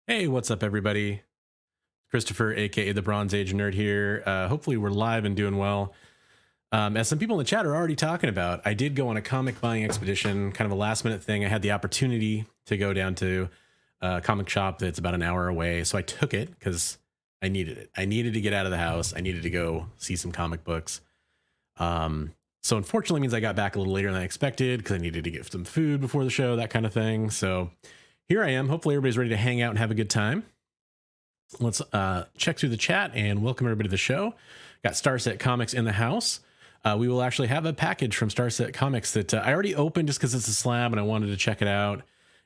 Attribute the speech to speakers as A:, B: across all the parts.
A: Hey, what's up, everybody? Christopher, aka the Bronze Age Nerd here. Hopefully, we're live and doing well. As some people in the chat are already talking about, I did go on a comic buying expedition, kind of a last minute thing. I had the opportunity to go down to a comic shop that's about an hour away, so I took it because I needed it. I needed to get out of the house. I needed to go see some comic books. So unfortunately, means I got back a little later than I expected because I needed to get some food before the show, that kind of thing. So here I am. Hopefully, everybody's ready to hang out and have a good time. Let's check through the chat and welcome everybody to the show. Got Starset Comics in the house. We will actually have a package from Starset Comics that I already opened just because it's a slab and I wanted to check it out.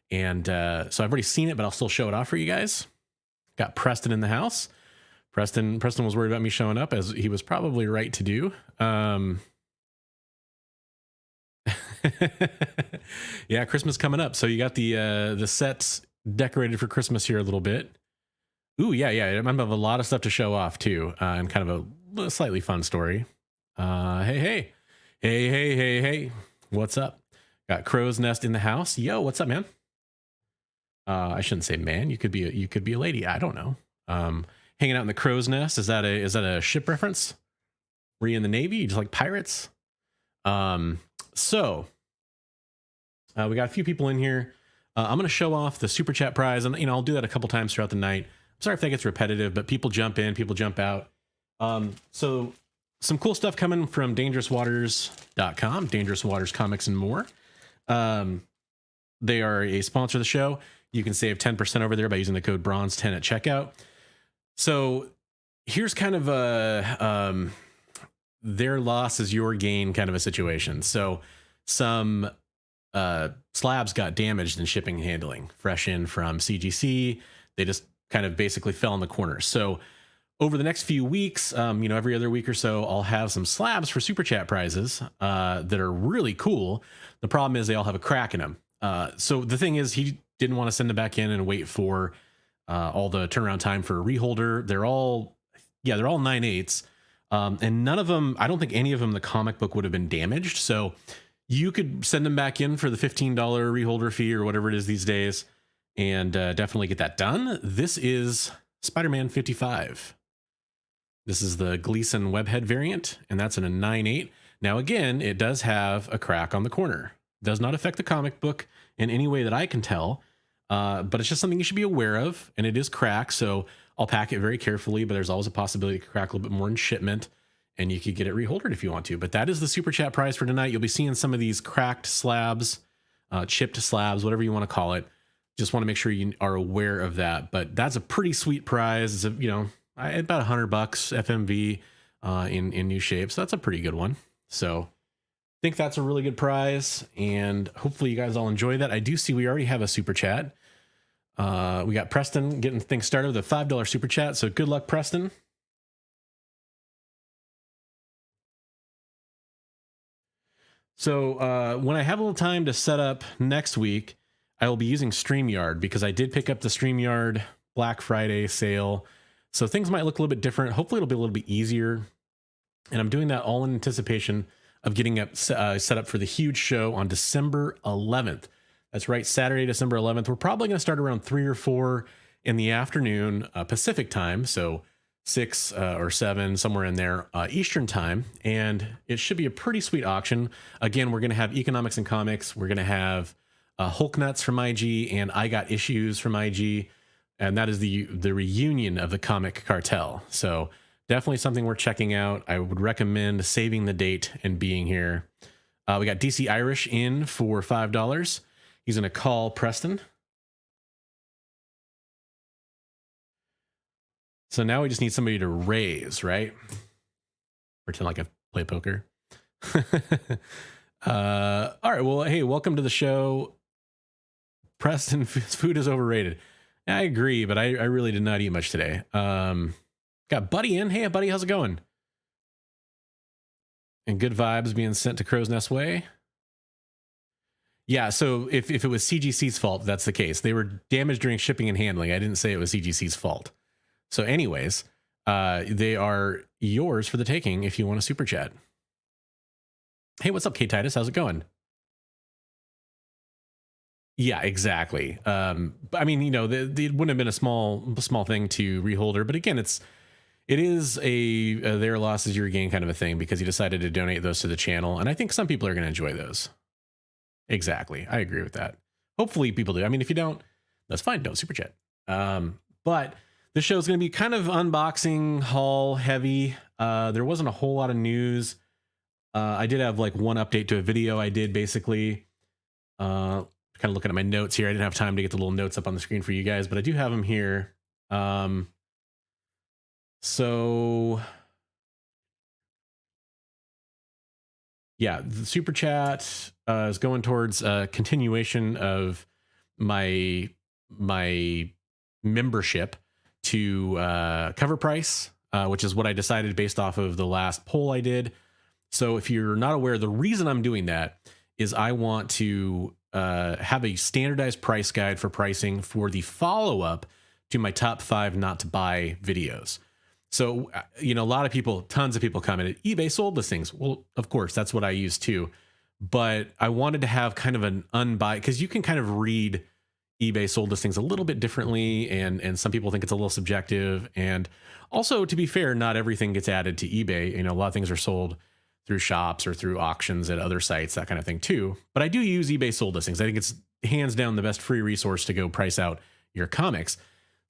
A: And so I've already seen it, but I'll still show it off for you guys. Got Preston in the house. Preston was worried about me showing up, as he was probably right to do. Yeah, Christmas coming up. So you got the sets decorated for Christmas here a little bit. Ooh, yeah. I have a lot of stuff to show off too, and kind of a slightly fun story. Hey. What's up? Got Crow's Nest in the house. Yo, what's up, man? I shouldn't say man. You could be a lady. I don't know. Hanging out in the Crow's Nest. Is that a ship reference? Were you in the Navy? You just like pirates? So we got a few people in here. I'm going to show off the super chat prize, and I'll do that a couple times throughout the night. Sorry if that gets repetitive, but people jump in, people jump out. So some cool stuff coming from dangerouswaters.com, Dangerous Waters Comics and more. They are a sponsor of the show. You can save 10% over there by using the code BRONZE10 at checkout. So here's kind of a their loss is your gain kind of a situation. So some slabs got damaged in shipping and handling, fresh in from CGC. They just kind of basically fell in the corner. So over the next few weeks, every other week or so, I'll have some slabs for super chat prizes that are really cool. The problem is they all have a crack in them. So the thing is, he didn't want to send them back in and wait for all the turnaround time for a reholder. They're all 9/8, and none of them, I don't think any of them, the comic book would have been damaged. So you could send them back in for the $15 reholder fee or whatever it is these days, and definitely get that done. This is Spider-Man 55. This is the Gleason webhead variant, and that's in a 9/8. Now, again, it does have a crack on the corner. Does not affect the comic book in any way that I can tell, but it's just something you should be aware of, and it is cracked, so I'll pack it very carefully, but there's always a possibility it could crack a little bit more in shipment, and you could get it reholdered if you want to. But that is the super chat prize for tonight. You'll be seeing some of these cracked slabs, chipped slabs, whatever you want to call it. Just want to make sure you are aware of that. But that's a pretty sweet prize. It's about $100 FMV in new shape. So that's a pretty good one. So I think that's a really good prize, and hopefully you guys all enjoy that. I do see we already have a super chat. We got Preston getting things started with a $5 super chat. So good luck, Preston. So when I have a little time to set up next week, I will be using StreamYard because I did pick up the StreamYard Black Friday sale. So things might look a little bit different. Hopefully it'll be a little bit easier. And I'm doing that all in anticipation of getting up set up for the huge show on December 11th. That's right, Saturday, December 11th. We're probably going to start around 3 or 4 in the afternoon Pacific time. So 6 or 7, somewhere in there, Eastern time. And it should be a pretty sweet auction. Again, we're going to have economics and comics. We're going to have Hulk Nuts from IG and I Got Issues from IG. And that is the reunion of the comic cartel. So definitely something we're checking out. I would recommend saving the date and being here. We got DC Irish in for $5. He's going to call Preston. So now we just need somebody to raise, right? Pretend like I play poker. All right. Well, hey, welcome to the show. Preston, food is overrated. I agree, but I really did not eat much today. Got Buddy in. Hey, buddy, how's it going? And good vibes being sent to Crow's Nest Way. Yeah, so if it was CGC's fault, that's the case. They were damaged during shipping and handling. I didn't say it was CGC's fault. So anyways, they are yours for the taking if you want a super chat. Hey, what's up, K Titus? How's it going? Yeah, exactly. But I mean, you know, it wouldn't have been a small thing to reholder, but again, it is a their loss is your gain kind of a thing because he decided to donate those to the channel, and I think some people are going to enjoy those. Exactly, I agree with that. Hopefully, people do. I mean, if you don't, that's fine. Don't super chat. But this show is going to be kind of unboxing haul heavy. There wasn't a whole lot of news. I did have like one update to a video I did basically. Kind of looking at my notes here. I didn't have time to get the little notes up on the screen for you guys, but I do have them here. So yeah, the super chat is going towards a continuation of my membership to cover price, which is what I decided based off of the last poll I did. So if you're not aware, the reason I'm doing that is I want to have a standardized price guide for pricing for the follow-up to my top 5 not to buy videos. So, you know, a lot of people, tons of people commented, eBay sold listings. Well, of course, that's what I use too. But I wanted to have kind of an unbiased, because you can kind of read eBay sold listings a little bit differently, and some people think it's a little subjective. And also, to be fair, not everything gets added to eBay. You know, a lot of things are sold through shops or through auctions at other sites, that kind of thing too. But I do use eBay sold listings. I think it's hands down the best free resource to go price out your comics.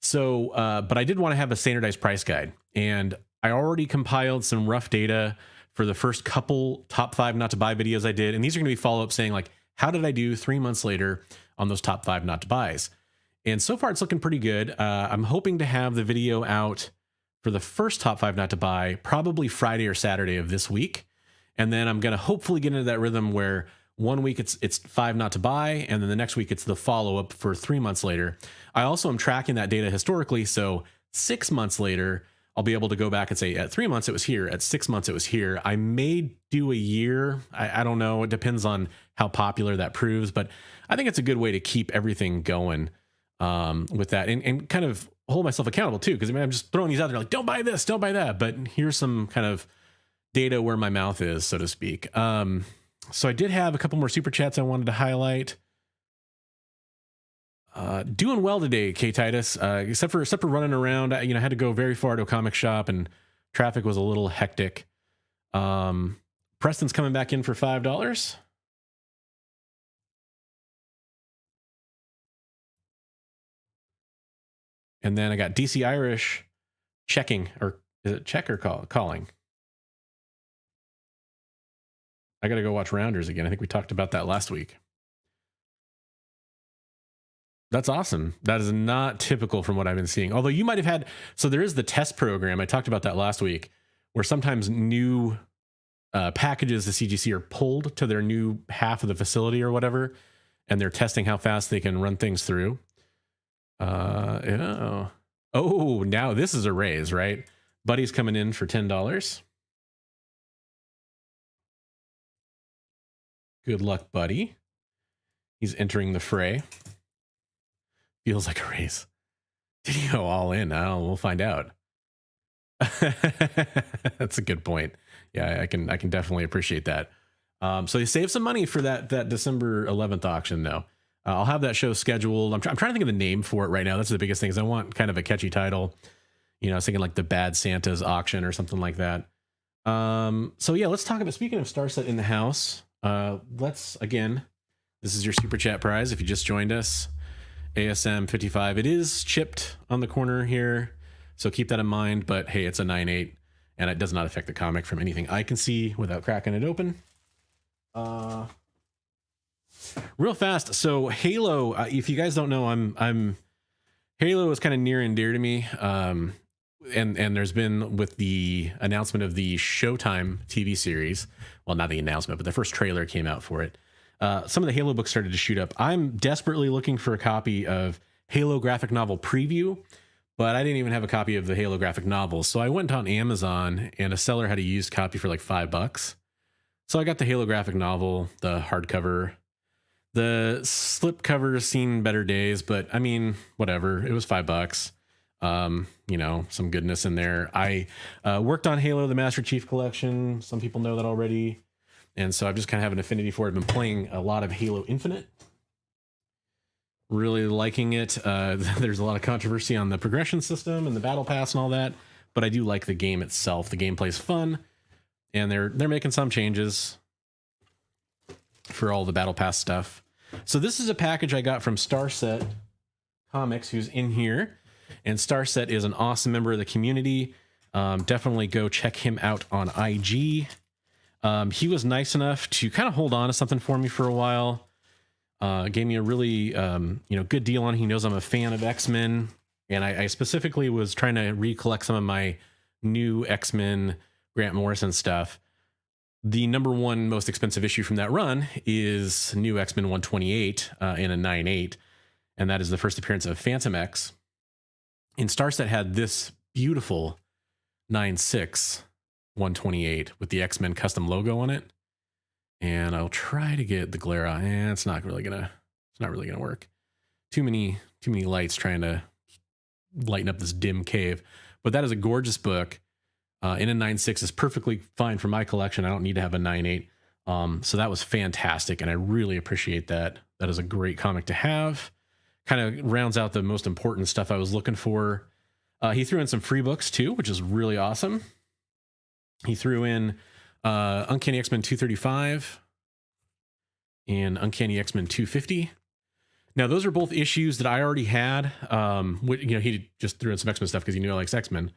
A: So, but I did want to have a standardized price guide, and I already compiled some rough data for the first couple top 5 not to buy videos I did. And these are going to be follow-up saying like, how did I do 3 months later on those top 5 not to buys? And so far it's looking pretty good. I'm hoping to have the video out for the first top 5 not to buy, probably Friday or Saturday of this week. And then I'm going to hopefully get into that rhythm where 1 week it's 5 not to buy, and then the next week it's the follow-up for 3 months later. I also am tracking that data historically, so 6 months later, I'll be able to go back and say, at 3 months it was here, at 6 months it was here. I may do a year. I don't know. It depends on how popular that proves, but I think it's a good way to keep everything going with that, and kind of hold myself accountable too, because I mean, I'm just throwing these out there like, don't buy this, don't buy that, but here's some kind of data where my mouth is, so to speak. So I did have a couple more super chats I wanted to highlight. Doing well today, K Titus. Except for running around, I had to go very far to a comic shop, and traffic was a little hectic. Preston's coming back in for $5. And then I got DC Irish checking, or is it check or calling? I got to go watch Rounders again. I think we talked about that last week. That's awesome. That is not typical from what I've been seeing. Although you might have had, so there is the test program. I talked about that last week, where sometimes new packages the CGC are pulled to their new half of the facility or whatever, and they're testing how fast they can run things through. Oh, now this is a raise, right? Buddy's coming in for $10. Good luck, buddy. He's entering the fray. Feels like a raise. Did he go all in? I don't know. We'll find out. That's a good point. Yeah, I can definitely appreciate that. So you save some money for that December 11th auction, though. I'll have that show scheduled. I'm trying to think of the name for it right now. That's the biggest thing, is I want kind of a catchy title. I was thinking like the Bad Santa's auction or something like that. So yeah, let's talk about, speaking of Starset in the house, this is your super chat prize if you just joined us. ASM 55. It is chipped on the corner here, so keep that in mind. But hey, it's a 9.8, and it does not affect the comic from anything I can see without cracking it open. Real fast. So Halo, if you guys don't know, I'm Halo is kind of near and dear to me. And there's been, with the announcement of the Showtime TV series, well, not the announcement, but the first trailer came out for it. Some of the Halo books started to shoot up. I'm desperately looking for a copy of Halo graphic novel preview, but I didn't even have a copy of the Halo graphic novel. So I went on Amazon, and a seller had a used copy for like $5. So I got the Halo graphic novel, the hardcover. The slipcover's seen better days, but I mean, whatever. It was $5. Some goodness in there. I worked on Halo, the Master Chief Collection. Some people know that already. And so I've just kind of have an affinity for it. I've been playing a lot of Halo Infinite. Really liking it. There's a lot of controversy on the progression system and the battle pass and all that, but I do like the game itself. The gameplay's fun, and they're making some changes for all the battle pass stuff. So this is a package I got from Starset Comics, who's in here, and Starset is an awesome member of the community. Definitely go check him out on IG. He was nice enough to kind of hold on to something for me for a while. Gave me a really, good deal on it. He knows I'm a fan of X-Men, and I specifically was trying to recollect some of my new X-Men Grant Morrison stuff. The number one most expensive issue from that run is new X-Men 128 in a 9.8, and that is the first appearance of Phantom X. And Starset had this beautiful 9.6 128 with the X-Men custom logo on it. And I'll try to get the glare on. It's not really gonna work. Too many lights trying to lighten up this dim cave. But that is a gorgeous book. In a 9.6 is perfectly fine for my collection. I don't need to have a 9.8. So that was fantastic, and I really appreciate that. That is a great comic to have. Kind of rounds out the most important stuff I was looking for. He threw in some free books too, which is really awesome. He threw in Uncanny X-Men 235 and Uncanny X-Men 250. Now, those are both issues that I already had. He just threw in some X-Men stuff because he knew I likes X-Men.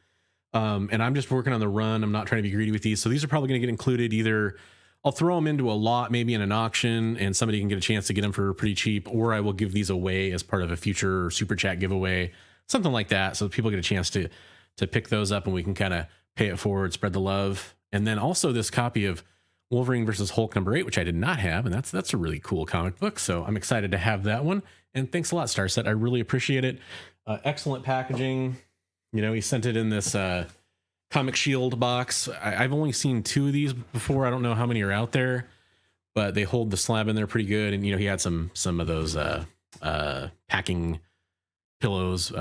A: And I'm just working on the run. I'm not trying to be greedy with these. So these are probably going to get included. Either I'll throw them into a lot, maybe in an auction, and somebody can get a chance to get them for pretty cheap, or I will give these away as part of a future super chat giveaway, something like that. So people get a chance to pick those up, and we can kind of pay it forward, spread the love. And then also this copy of Wolverine versus Hulk #8, which I did not have. And that's a really cool comic book. So I'm excited to have that one. And thanks a lot, Starset. I really appreciate it. Excellent packaging. He sent it in this Comic Shield box. I've only seen 2 of these before. I don't know how many are out there, but they hold the slab in there pretty good. And, he had some of those packing pillows,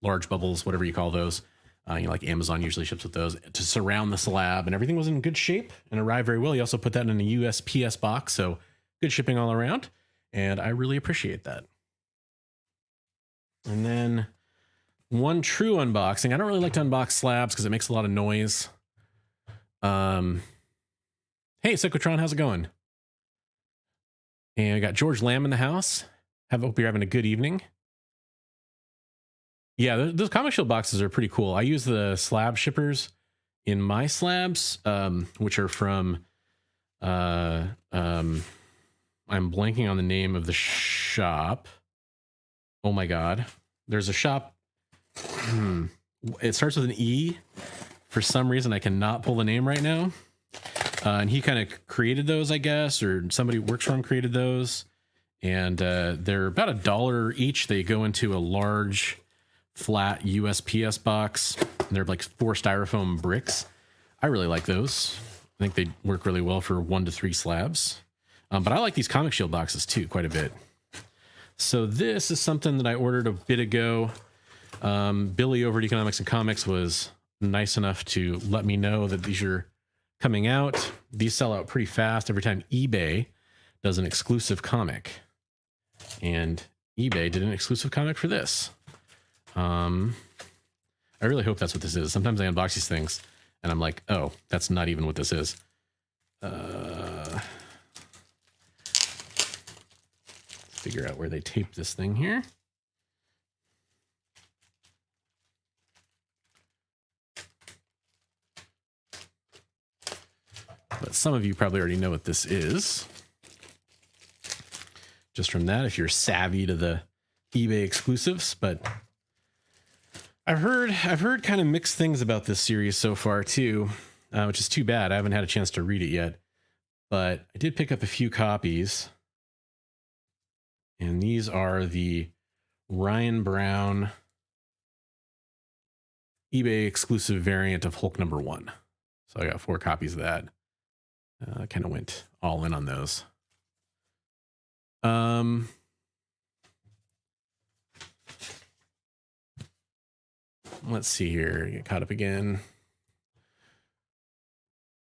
A: large bubbles, whatever you call those. Like Amazon usually ships with those to surround the slab, and everything was in good shape and arrived very well. He also put that in a USPS box, so good shipping all around, and I really appreciate that. And then one true unboxing. I don't really like to unbox slabs because it makes a lot of noise. Hey, Psychotron, how's it going? And we got George Lamb in the house. Hope you're having a good evening. Yeah, those Comic Shield boxes are pretty cool. I use the slab shippers in my slabs, which are from, I'm blanking on the name of the shop. Oh my God. There's a shop. It starts with an E. For some reason, I cannot pull the name right now. And he kind of created those, I guess, or somebody who works for him created those. And they're about $1 each. They go into a large flat USPS box, and they're like 4 styrofoam bricks. I really like those. I think they work really well for 1 to 3 slabs. But I like these Comic Shield boxes too, quite a bit. So this is something that I ordered a bit ago. Billy over at Economics and Comics was nice enough to let me know that these are coming out. These sell out pretty fast every time eBay does an exclusive comic. And eBay did an exclusive comic for this. I really hope that's what this is. Sometimes I unbox these things and I'm like, oh, that's not even what this is. Figure out where they taped this thing here. But some of you probably already know what this is. Just from that, if you're savvy to the eBay exclusives, but I've heard kind of mixed things about this series so far too, which is too bad. I haven't had a chance to read it yet, but I did pick up a few copies, and these are the Ryan Brown eBay exclusive variant of Hulk #1. So I got 4 copies of that. I kind of went all in on those. Let's see here. Get caught up again.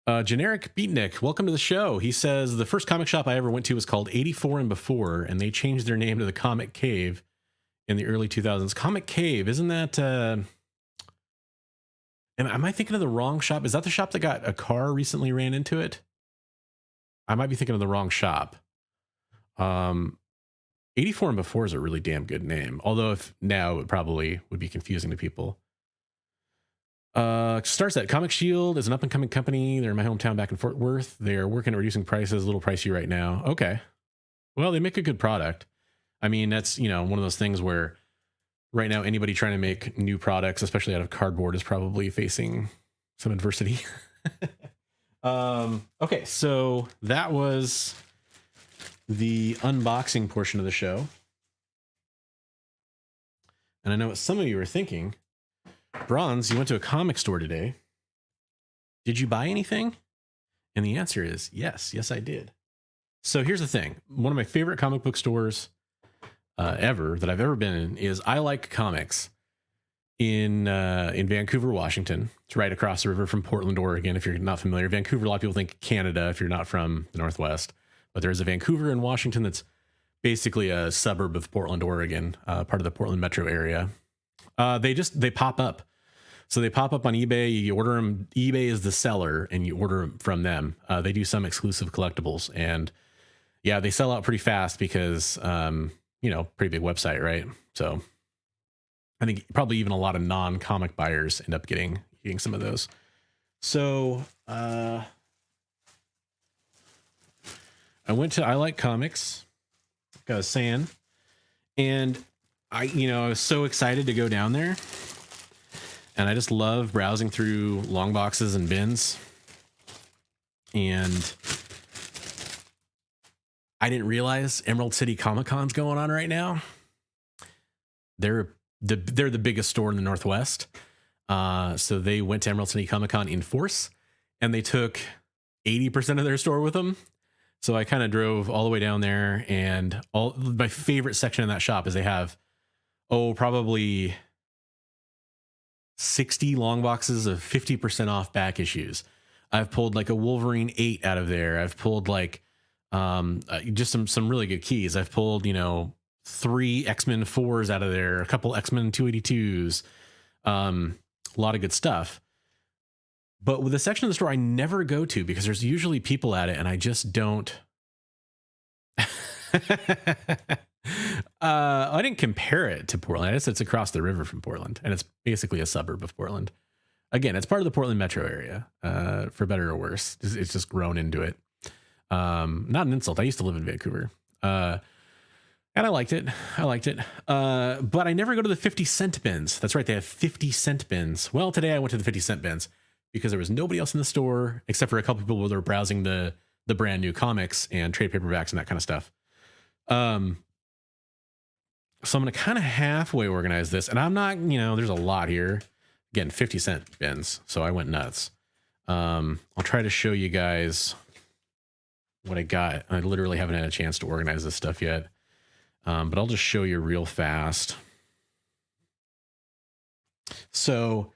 A: Generic Beatnik, welcome to the show. He says, the first comic shop I ever went to was called 84 and Before, and they changed their name to the Comic Cave in the early 2000s. Comic Cave, isn't that... am I thinking of the wrong shop? Is that the shop that got a car recently ran into it? I might be thinking of the wrong shop. 84 and Before is a really damn good name. Although if now it probably would be confusing to people. Starts at Comic Shield is an up-and-coming company. They're in my hometown back in Fort Worth. They're working at reducing prices, a little pricey right now. Okay. Well, they make a good product. I mean, that's, you know, one of those things where right now anybody trying to make new products, especially out of cardboard, is probably facing some adversity. Okay, so that was the unboxing portion of the show. And I know what some of you are thinking. Bronze, you went to a comic store today. Did you buy anything? And the answer is yes. Yes, I did. So here's the thing. One of my favorite comic book stores ever that I've ever been in is I Like Comics in Vancouver, Washington. It's right across the river from Portland, Oregon. If you're not familiar, Vancouver, a lot of people think Canada if you're not from the Northwest. But there's a Vancouver in Washington that's basically a suburb of Portland, Oregon, part of the Portland metro area. They pop up. So they pop up on eBay. You order them. eBay is the seller and you order them from them. They do some exclusive collectibles, and yeah, they sell out pretty fast because, you know, pretty big website, right? So I think probably even a lot of non-comic buyers end up getting some of those. So, I went to I Like Comics, like I was saying, and I was so excited to go down there, and I just love browsing through long boxes and bins. And I didn't realize Emerald City Comic Con's going on right now. They're the biggest store in the Northwest. So they went to Emerald City Comic Con in force, and they took 80% of their store with them. So I kind of drove all the way down there, and my favorite section in that shop is they have, probably 60 long boxes of 50% off back issues. I've pulled like a Wolverine 8 out of there. I've pulled like just some really good keys. I've pulled, 3 X-Men 4s out of there, a couple X-Men 282s, a lot of good stuff. But with the section of the store I never go to because there's usually people at it, and I just don't. I didn't compare it to Portland. I guess it's across the river from Portland, and it's basically a suburb of Portland. Again, it's part of the Portland metro area, for better or worse. It's just grown into it. Not an insult. I used to live in Vancouver, and I liked it. But I never go to the 50-cent bins. That's right. They have 50-cent bins. Well, today I went to the 50-cent bins because there was nobody else in the store except for a couple people who were browsing the brand new comics and trade paperbacks and that kind of stuff. So I'm going to kind of halfway organize this, and I'm not, there's a lot here. Again, 50-cent bins. So I went nuts. I'll try to show you guys what I got. I literally haven't had a chance to organize this stuff yet. But I'll just show you real fast. So,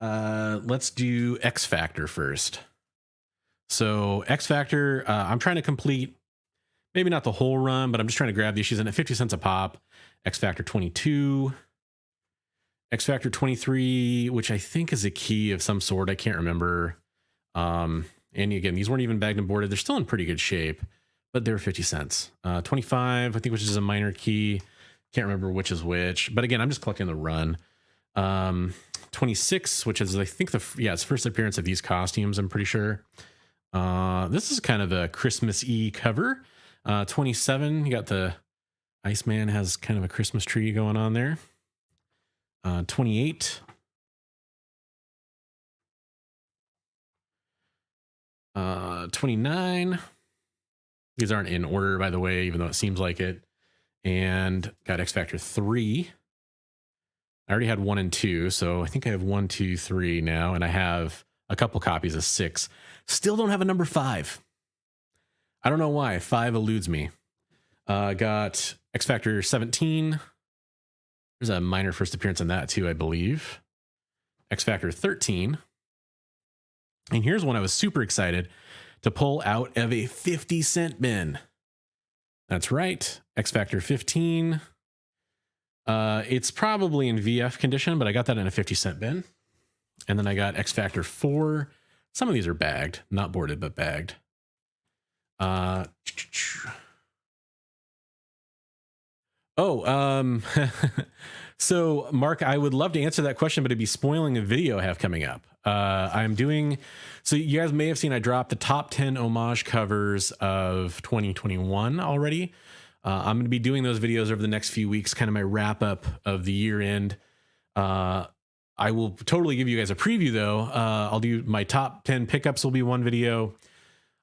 A: let's do X Factor first. So X Factor, I'm trying to complete, maybe not the whole run, but I'm just trying to grab the issues in at 50 cents a pop. X Factor 22, X Factor 23, which I think is a key of some sort. I can't remember. And again, these weren't even bagged and boarded. They're still in pretty good shape, but they're 50 cents. 25, I think, which is a minor key. Can't remember which is which, but again, I'm just collecting the run. 26, which is, I think, it's first appearance of these costumes, I'm pretty sure. This is kind of a Christmas-y cover. 27, you got the Iceman has kind of a Christmas tree going on there. 28. 29. These aren't in order, by the way, even though it seems like it. And got X Factor 3. I already had 1 and 2, so I think I have 1, 2, 3 now, and I have a couple copies of 6. Still don't have a number 5. I don't know why. 5 eludes me. Got X Factor 17. There's a minor first appearance on that too, I believe. X Factor 13. And here's one I was super excited to pull out of a 50-cent bin. That's right, X Factor 15. It's probably in VF condition, but I got that in a 50-cent bin. And then I got X Factor 4. Some of these are bagged, not boarded, but bagged. So Mark, I would love to answer that question, but it'd be spoiling a video I have coming up. I'm doing, so you guys may have seen I dropped the top 10 homage covers of 2021 already. I'm going to be doing those videos over the next few weeks, kind of my wrap up of the year end. I will totally give you guys a preview though. I'll do my top 10 pickups will be one video.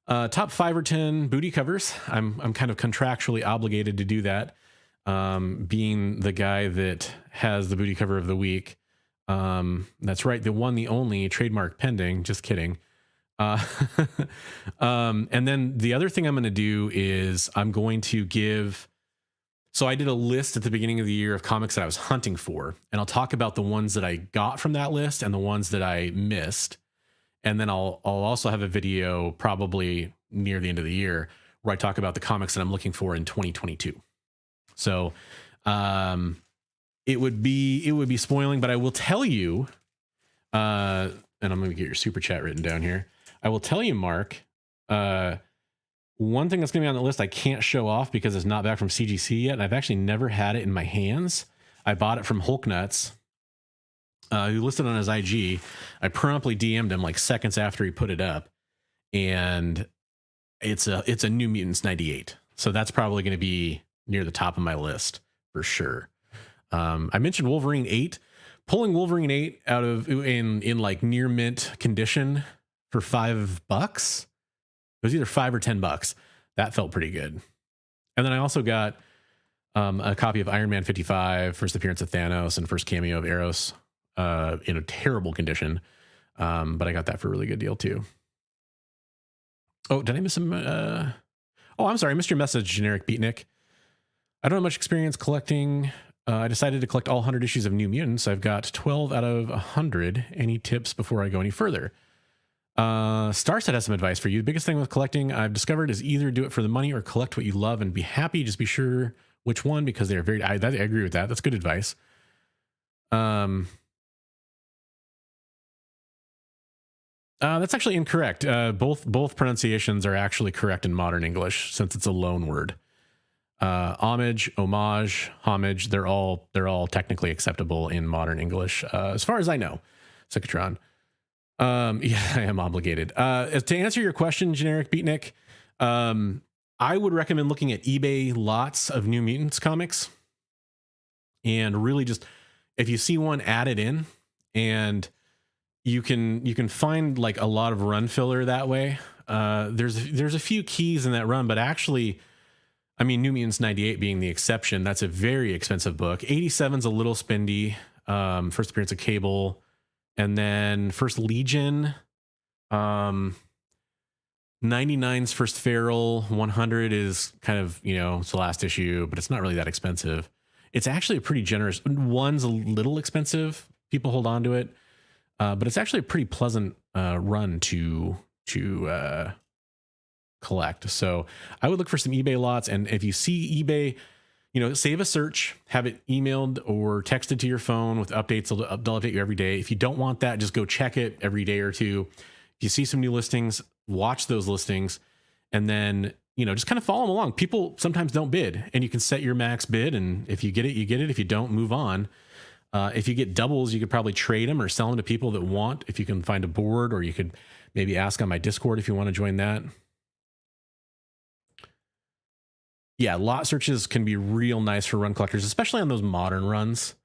A: Top 5 or 10 booty covers. I'm kind of contractually obligated to do that. Being the guy that has the booty cover of the week. That's right. The one, the only, trademark pending. Just kidding. And then the other thing I'm going to do is I'm going to give, so I did a list at the beginning of the year of comics that I was hunting for, and I'll talk about the ones that I got from that list and the ones that I missed. And then I'll also have a video probably near the end of the year where I talk about the comics that I'm looking for in 2022. So, it would be spoiling, but I will tell you, and I'm going to get your super chat written down here. I will tell you, Mark, one thing that's going to be on the list I can't show off because it's not back from CGC yet. And I've actually never had it in my hands. I bought it from Hulk Nuts, who listed on his IG. I promptly DM'd him like seconds after he put it up, and it's a New Mutants 98. So that's probably going to be near the top of my list for sure. I mentioned Wolverine 8. Pulling Wolverine 8 out of in like near mint condition for $5. It was either $5 or $10. That felt pretty good. And then I also got a copy of Iron Man 55, first appearance of Thanos and first cameo of Eros, in a terrible condition. But I got that for a really good deal too. Oh, did I miss him? I'm sorry. I missed your message, Generic Beatnik. I don't have much experience collecting. I decided to collect all 100 issues of New Mutants. I've got 12 out of 100. Any tips before I go any further? Starset has some advice for you. The biggest thing with collecting I've discovered is either do it for the money or collect what you love and be happy. Just be sure which one, because they're very, I agree with that. That's good advice. That's actually incorrect. Both pronunciations are actually correct in modern English since it's a loan word. Homage, homage, they're all technically acceptable in modern English, as far as I know. Psychotron. Yeah, I am obligated. To answer your question, Generic Beatnik, I would recommend looking at eBay lots of New Mutants comics, and really just, if you see one, add it in, and you can find like a lot of run filler that way. There's a few keys in that run, but actually, I mean, New Mutants 98 being the exception, that's a very expensive book. 87's a little spendy. First appearance of Cable, and then First Legion. 99's First Feral. 100 is kind of, it's the last issue, but it's not really that expensive. It's actually a pretty generous. One's a little expensive. People hold on to it, but it's actually a pretty pleasant run to collect. So I would look for some eBay lots, and if you see eBay, save a search, have it emailed or texted to your phone with updates. They'll update you every day. If you don't want that, just go check it every day or two. If you see some new listings, watch those listings, and then just kind of follow them along. People sometimes don't bid, and you can set your max bid, and if you get it, you get it. If you don't, move on. If you get doubles, you could probably trade them or sell them to people that want, if you can find a board, or you could maybe ask on my Discord if you want to join that. Yeah, lot searches can be real nice for run collectors, especially on those modern runs,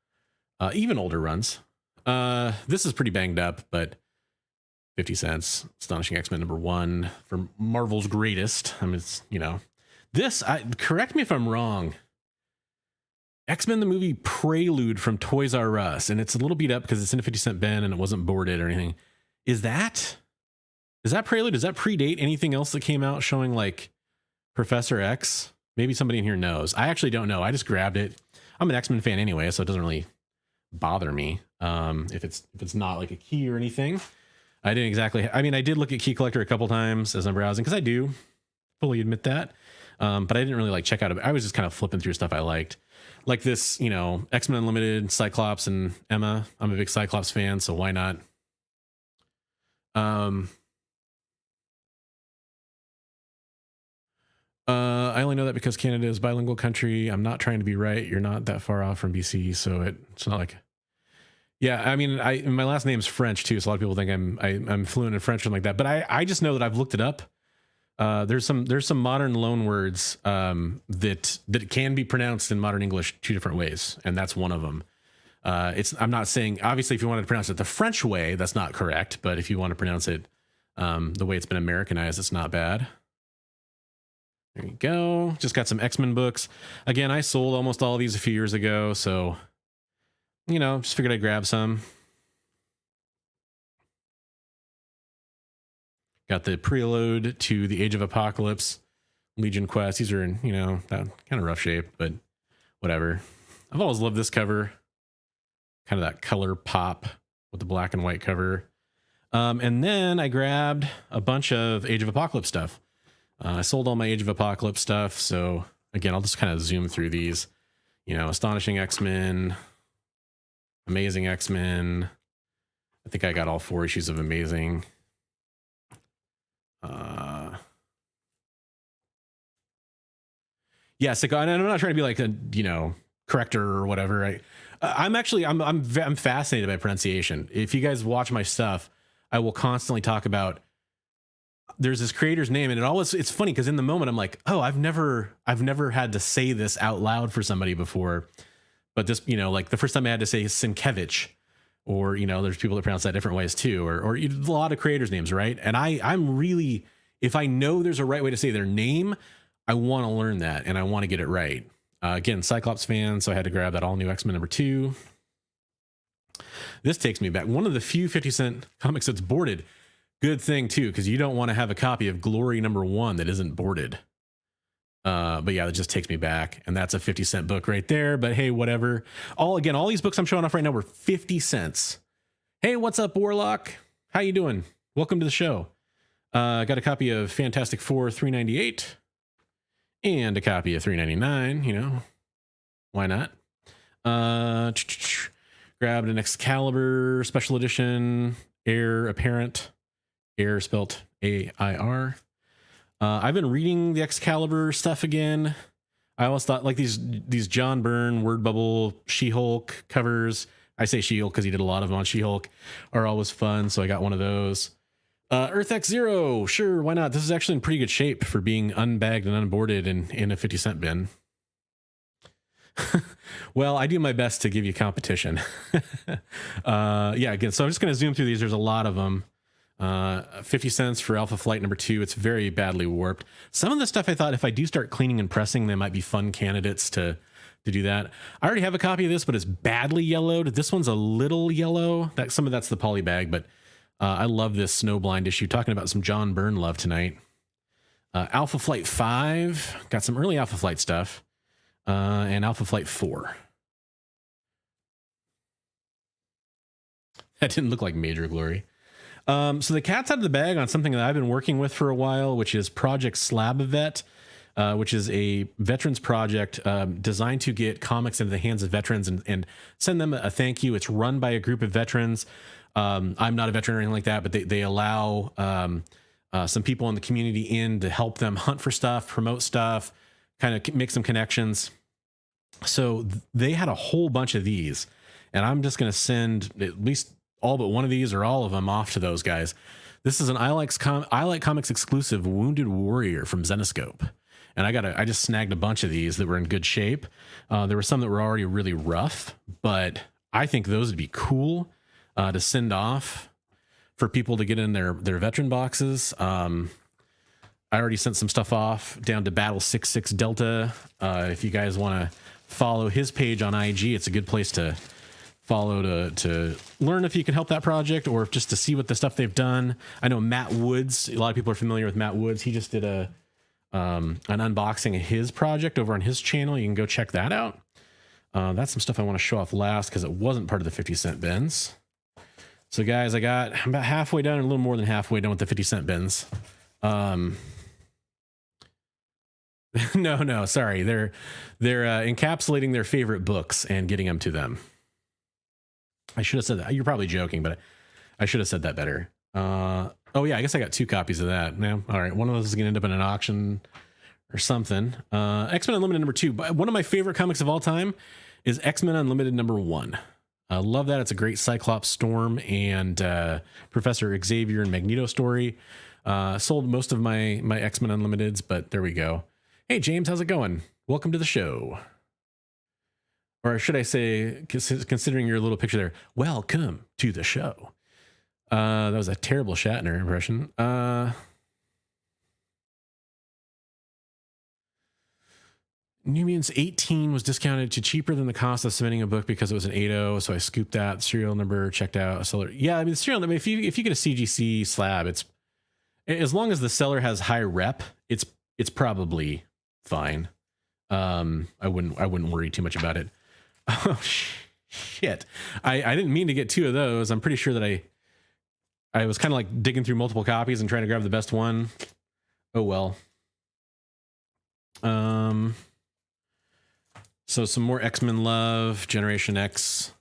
A: even older runs. This is pretty banged up, but 50 cents. Astonishing X-Men #1 for Marvel's greatest. I mean, it's, this, correct me if I'm wrong. X-Men the movie Prelude from Toys R Us, and it's a little beat up because it's in a 50-cent bin and it wasn't boarded or anything. Is that Prelude? Does that predate anything else that came out showing like Professor X? Maybe somebody in here knows. I actually don't know. I just grabbed it. I'm an X-Men fan anyway, so it doesn't really bother me if it's not like a key or anything. I didn't exactly. I mean, I did look at Key Collector a couple times as I'm browsing because I do fully admit that. But I didn't really like check out. I was just kind of flipping through stuff I liked, like this, you know, X-Men Unlimited, Cyclops and Emma. I'm a big Cyclops fan, so why not? I only know that because Canada is a bilingual country. I'm not trying to be right. You're not that far off from BC, so it's not like. Yeah, I mean, my last name's French too, so a lot of people think I'm fluent in French or something like that. But I just know that I've looked it up. There's some modern loan words that can be pronounced in modern English 2 different ways, and that's one of them. I'm not saying, obviously, if you wanted to pronounce it the French way, that's not correct. But if you want to pronounce it the way it's been Americanized, it's not bad. There you go. Just got some X-Men books. Again, I sold almost all of these a few years ago, so, you know, just figured I'd grab some. Got the preload to the Age of Apocalypse, Legion Quest. These are in, you know, that kind of rough shape, but whatever. I've always loved this cover. Kind of that color pop with the black and white cover. And then I grabbed a bunch of Age of Apocalypse stuff. I sold all my Age of Apocalypse stuff. So again, I'll just kind of zoom through these, you know, Astonishing X-Men, Amazing X-Men. I think I got all 4 issues of Amazing. Yeah, so I'm not trying to be like a, you know, corrector or whatever. I'm fascinated by pronunciation. If you guys watch my stuff, I will constantly talk about, there's this creator's name, and it's funny because in the moment I'm like, oh, I've never had to say this out loud for somebody before. But this, you know, like the first time I had to say Sienkiewicz, or, you know, there's people that pronounce that different ways too, or a lot of creators' names, right? And I'm really, if I know there's a right way to say their name, I want to learn that and I want to get it right. Again, Cyclops fan, so I had to grab that all new X-Men #2. This takes me back. One of the few 50-cent comics that's boarded. Good thing too, because you don't want to have a copy of Glory #1 that isn't boarded. But yeah, that just takes me back, and that's a 50-cent book right there. But hey, whatever. All these books I'm showing off right now were 50 cents. Hey, what's up, Warlock? How you doing? Welcome to the show. Got a copy of Fantastic Four $3.98 and a copy of $3.99. You know, why not? Grabbed an Excalibur special edition, Heir Apparent. Air spelt AIR. I've been reading the Excalibur stuff again. I always thought like these John Byrne word bubble She-Hulk covers. I say She-Hulk because he did a lot of them on She-Hulk, are always fun. So I got one of those. Earth X Zero, sure, why not? This is actually in pretty good shape for being unbagged and unboarded in a 50-cent bin. Well, I do my best to give you competition. Yeah, again, so I'm just going to zoom through these. There's a lot of them. 50 cents for Alpha Flight #2. It's very badly warped. Some of the stuff I thought if I do start cleaning and pressing, they might be fun candidates to do that. I already have a copy of this, but it's badly yellowed. This one's a little yellow. Some of that's the poly bag, but I love this Snowblind issue. Talking about some John Byrne love tonight. Alpha Flight 5. Got some early Alpha Flight stuff. And Alpha Flight 4. That didn't look like major glory. So the cat's out of the bag on something that I've been working with for a while, which is Project Slab Vet, which is a veterans project designed to get comics into the hands of veterans and send them a thank you. It's run by a group of veterans. I'm not a veteran or anything like that, but they allow some people in the community in to help them hunt for stuff, promote stuff, kind of make some connections. So they had a whole bunch of these, and I'm just going to send at least all but one of these or all of them off to those guys. This is an I Like Comics exclusive Wounded Warrior from Zenoscope. And I just snagged a bunch of these that were in good shape. There were some that were already really rough, but I think those would be cool to send off for people to get in their veteran boxes. I already sent some stuff off down to Battle 66 Delta. If you guys want to follow his page on IG, it's a good place to follow to learn if you can help that project or just to see what the stuff they've done. I know Matt Woods, a lot of people are familiar with Matt Woods. He just did an unboxing of his project over on his channel. You can go check that out. That's some stuff I want to show off last because it wasn't part of the 50-cent bins. So guys, I'm about halfway done, or a little more than halfway done with the 50-cent bins. No, sorry. They're encapsulating their favorite books and getting them to them. I should have said that. You're probably joking, but I should have said that better. Oh yeah, I guess I got 2 copies of that. Now, all right, one of those is gonna end up in an auction or something. X-Men Unlimited number 2. But one of my favorite comics of all time is X-Men Unlimited number 1. I love that. It's a great Cyclops, Storm, and Professor Xavier and Magneto story. Sold most of my X-Men Unlimiteds, but there we go. Hey, James, how's it going? Welcome to the show. Or should I say, considering your little picture there, welcome to the show. That was a terrible Shatner impression. New Mutants 18 was discounted to cheaper than the cost of submitting a book because it was an 8.0, so I scooped that serial number, checked out a seller. Yeah, I mean, the serial number, if you get a CGC slab, it's, as long as the seller has high rep, it's probably fine. I wouldn't worry too much about it. Oh shit. I didn't mean to get 2 of those. I'm pretty sure that I was kind of like digging through multiple copies and trying to grab the best one. Oh well. So some more X-Men love. Generation X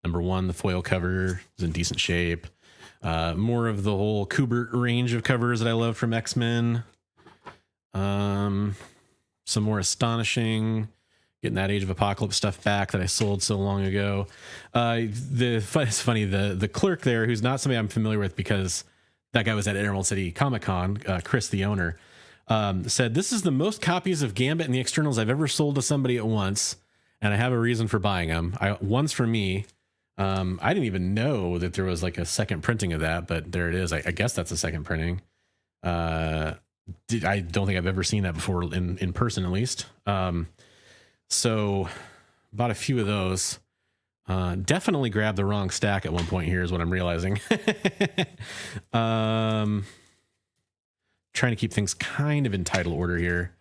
A: number 1, the foil cover is in decent shape. More of the whole Kubert range of covers that I love from X-Men. Some more Astonishing, getting that Age of Apocalypse stuff back that I sold so long ago. It's funny, the clerk there, who's not somebody I'm familiar with because that guy was at Emerald City Comic Con, Chris, the owner, said, "This is the most copies of Gambit and the Externals I've ever sold to somebody at once, and I have a reason for buying them. One's for me." I didn't even know that there was like a second printing of that, but there it is. I guess that's a second printing. I don't think I've ever seen that before in person, at least. So bought a few of those. Definitely grabbed the wrong stack at one point here is what I'm realizing. Trying to keep things kind of in title order here.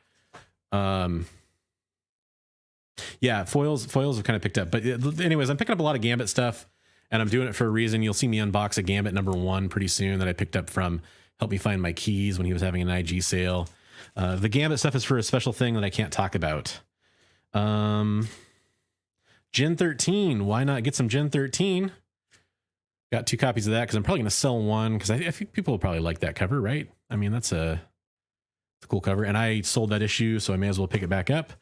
A: Yeah, foils have kind of picked up. But anyways, I'm picking up a lot of Gambit stuff, and I'm doing it for a reason. You'll see me unbox a Gambit number 1 pretty soon that I picked up from Help Me Find My Keys when he was having an IG sale. The Gambit stuff is for a special thing that I can't talk about. Gen 13. Why not get some Gen 13? Got 2 copies of that because I'm probably going to sell one because I think people will probably like that cover, right? I mean, it's a cool cover. And I sold that issue, so I may as well pick it back up.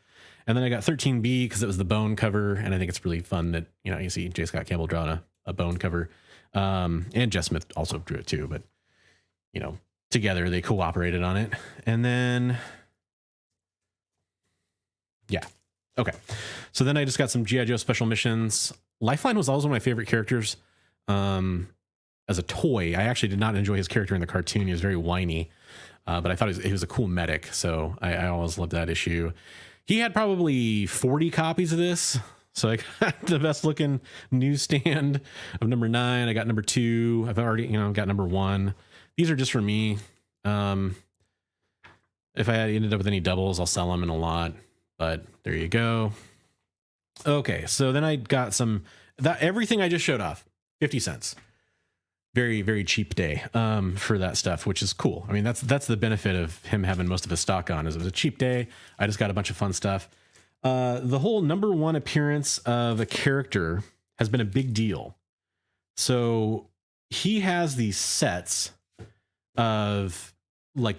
A: And then I got 13B because it was the Bone cover, and I think it's really fun that, you know, you see J. Scott Campbell drawing a Bone cover. And Jess Smith also drew it too, but, you know, together they cooperated on it. And then, yeah. Okay. So then I just got some G.I. Joe special missions. Lifeline was always one of my favorite characters. As a toy, I actually did not enjoy his character in the cartoon. He was very whiny, but I thought he was a cool medic. So I always loved that issue. He had probably 40 copies of this. So I got the best looking newsstand of number 9. I got number 2. I've already, got number 1. These are just for me. If I had ended up with any doubles, I'll sell them in a lot, but there you go. Okay. So then I got everything I just showed off, 50 cents. Very, very cheap day for that stuff, which is cool. I mean, that's the benefit of him having most of his stock on, is it was a cheap day. I just got a bunch of fun stuff. The whole number 1 appearance of a character has been a big deal. So he has these sets of like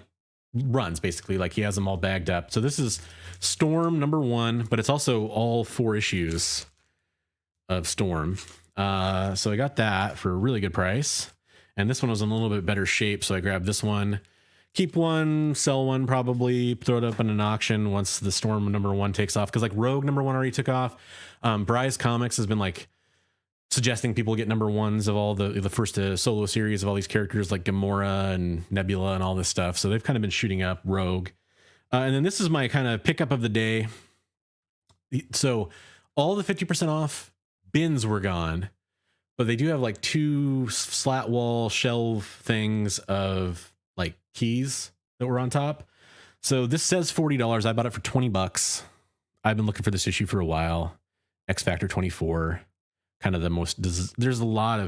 A: runs, basically, like he has them all bagged up. So this is Storm number 1, but it's also all 4 issues of Storm. So I got that for a really good price, and this one was in a little bit better shape. So I grabbed this one, keep one, sell one, probably throw it up in an auction once the Storm number 1 takes off. Cause like Rogue number 1 already took off. Bryce Comics has been like suggesting people get number 1s of all the first solo series of all these characters like Gamora and Nebula and all this stuff. So they've kind of been shooting up Rogue. And then this is my kind of pickup of the day. So all the 50% off bins were gone, but they do have like 2 slat wall shelf things of like keys that were on top. So this says $40. I bought it for $20. I've been looking for this issue for a while. X Factor 24, kind of the most, there's a lot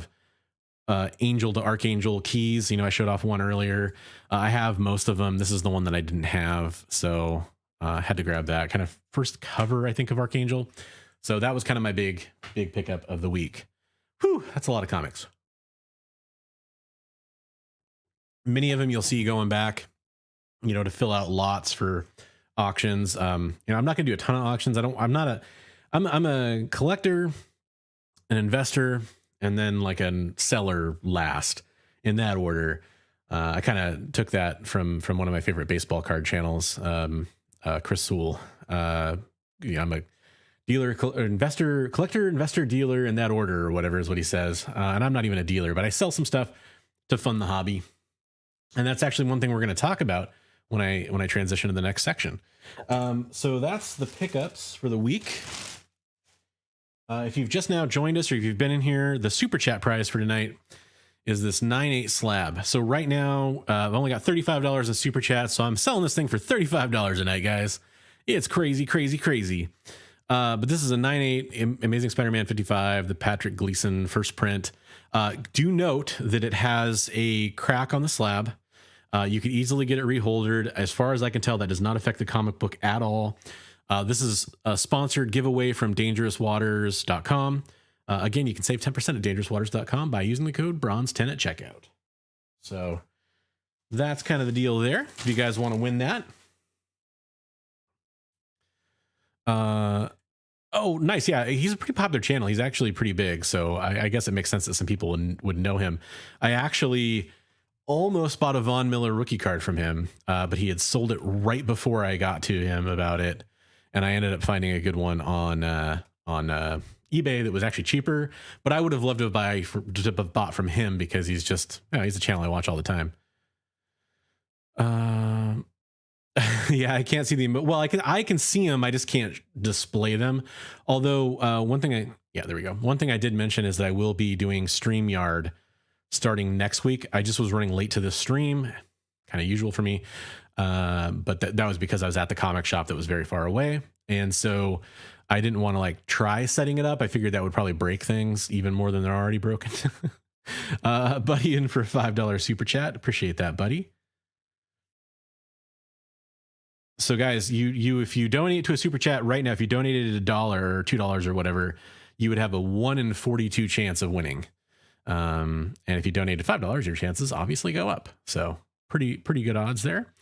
A: Angel to Archangel keys. I showed off one earlier. I have most of them. This is the one that I didn't have, so I had to grab that. Kind of first cover, I think, of Archangel. So that was kind of my big pickup of the week. Whew, that's a lot of comics. Many of them you'll see going back, to fill out lots for auctions. I'm not going to do a ton of auctions. I'm a collector, an investor, and then like a seller last, in that order. I kind of took that from one of my favorite baseball card channels, Chris Sewell. I'm a dealer, investor, collector, investor, dealer, in that order, or whatever is what he says. And I'm not even a dealer, but I sell some stuff to fund the hobby. And that's actually one thing we're going to talk about when I transition to the next section. So that's the pickups for the week. If you've just now joined us, or if you've been in here, the super chat prize for tonight is this 9/8 slab. So right now, I've only got $35 in super chat, so I'm selling this thing for $35 a night, guys. It's crazy, crazy, crazy. But this is a 9/8 Amazing Spider-Man 55, the Patrick Gleason first print. Do note that it has a crack on the slab. You could easily get it reholdered. As far as I can tell, that does not affect the comic book at all. This is a sponsored giveaway from dangerouswaters.com. Again, you can save 10% at dangerouswaters.com by using the code bronze10 at checkout. So that's kind of the deal there. If you guys want to win that. Oh, nice. Yeah, he's a pretty popular channel. He's actually pretty big. So I guess it makes sense that some people would know him. I actually almost bought a Von Miller rookie card from him, but he had sold it right before I got to him about it. And I ended up finding a good one on eBay that was actually cheaper, but I would have loved to have bought from him because he's a channel I watch all the time. Yeah, I can't see them. Well, I can see them. I just can't display them. Although one thing there we go. One thing I did mention is that I will be doing StreamYard starting next week. I just was running late to this stream, kind of usual for me. But that was because I was at the comic shop that was very far away. And so I didn't want to try setting it up. I figured that would probably break things even more than they're already broken. Buddy in for a $5 super chat. Appreciate that, buddy. So guys, you if you donate to a super chat right now, if you donated $1 or $2 or whatever, you would have a 1 in 42 chance of winning. And if you donated $5, your chances obviously go up. So pretty good odds there.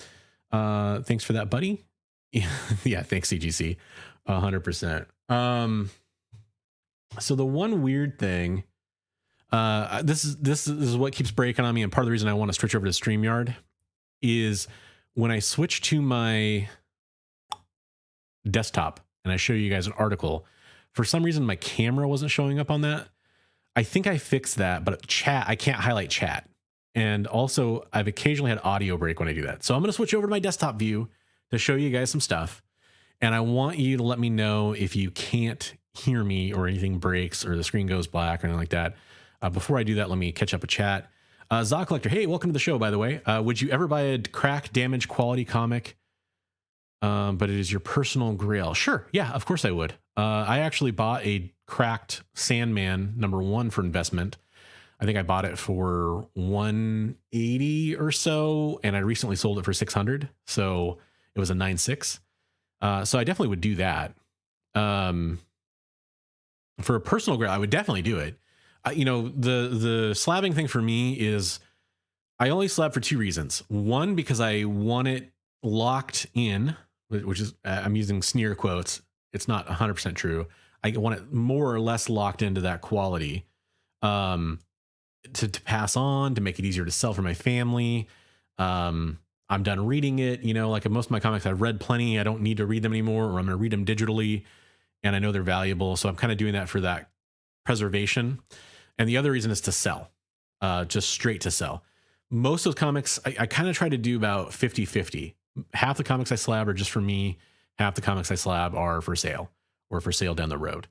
A: Thanks for that, buddy. Yeah, thanks, CGC. 100%. So the one weird thing, this is what keeps breaking on me, and part of the reason I want to switch over to StreamYard is when I switch to my desktop and I show you guys an article, for some reason my camera wasn't showing up on that. I think I fixed that, but chat, I can't highlight chat. And also I've occasionally had audio break when I do that. So I'm going to switch over to my desktop view to show you guys some stuff. And I want you to let me know if you can't hear me or anything breaks or the screen goes black or anything like that. Before I do that, let me catch up a chat. Zaw Collector, hey, welcome to the show, by the way. Would you ever buy a crack damage quality comic, but it is your personal grail? Sure. Yeah, of course I would. I actually bought a cracked Sandman #1 for investment. I think I bought it for $180 or so, and I recently sold it for $600. So it was a 9.6. So I definitely would do that. For a personal grail, I would definitely do it. The slabbing thing for me is I only slab for 2 reasons. One, because I want it locked in, which is, I'm using sneer quotes. It's not 100% true. I want it more or less locked into that quality, to pass on, to make it easier to sell for my family. I'm done reading it. Like most of my comics, I've read plenty. I don't need to read them anymore, or I'm going to read them digitally, and I know they're valuable. So I'm kind of doing that for that preservation. And the other reason is to sell, just straight to sell. Most of those comics, I kind of try to do about 50-50. Half the comics I slab are just for me. Half the comics I slab are for sale or for sale down the road.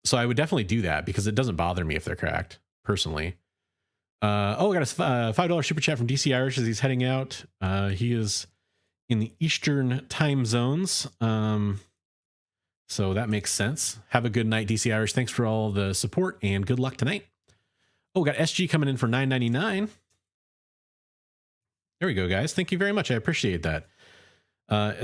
A: So I would definitely do that because it doesn't bother me if they're cracked personally. I got a $5 super chat from DC Irish as he's heading out. He is in the Eastern time zones. So that makes sense. Have a good night, DC Irish. Thanks for all the support and good luck tonight. Oh, we got SG coming in for $9.99. There we go, guys. Thank you very much. I appreciate that.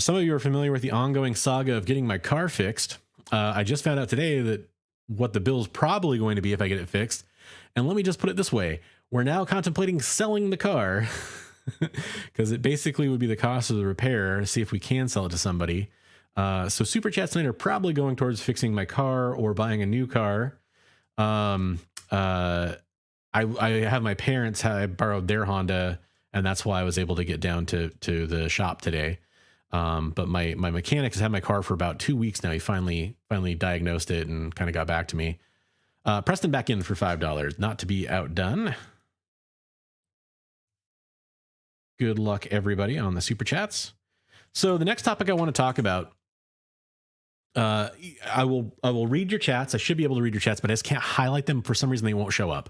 A: Some of you are familiar with the ongoing saga of getting my car fixed. I just found out today that what the bill's probably going to be if I get it fixed. And let me just put it this way. We're now contemplating selling the car because it basically would be the cost of the repair to see if we can sell it to somebody. So Super Chats tonight are probably going towards fixing my car or buying a new car. I have my parents, I borrowed their Honda, and that's why I was able to get down to the shop today. But my mechanic has had my car for about 2 weeks now. He finally diagnosed it and kind of got back to me. Preston back in for $5, not to be outdone. Good luck, everybody, on the Super Chats. So the next topic I want to talk about, I will read your chats. I should be able to read your chats, but I just can't highlight them. For some reason, they won't show up.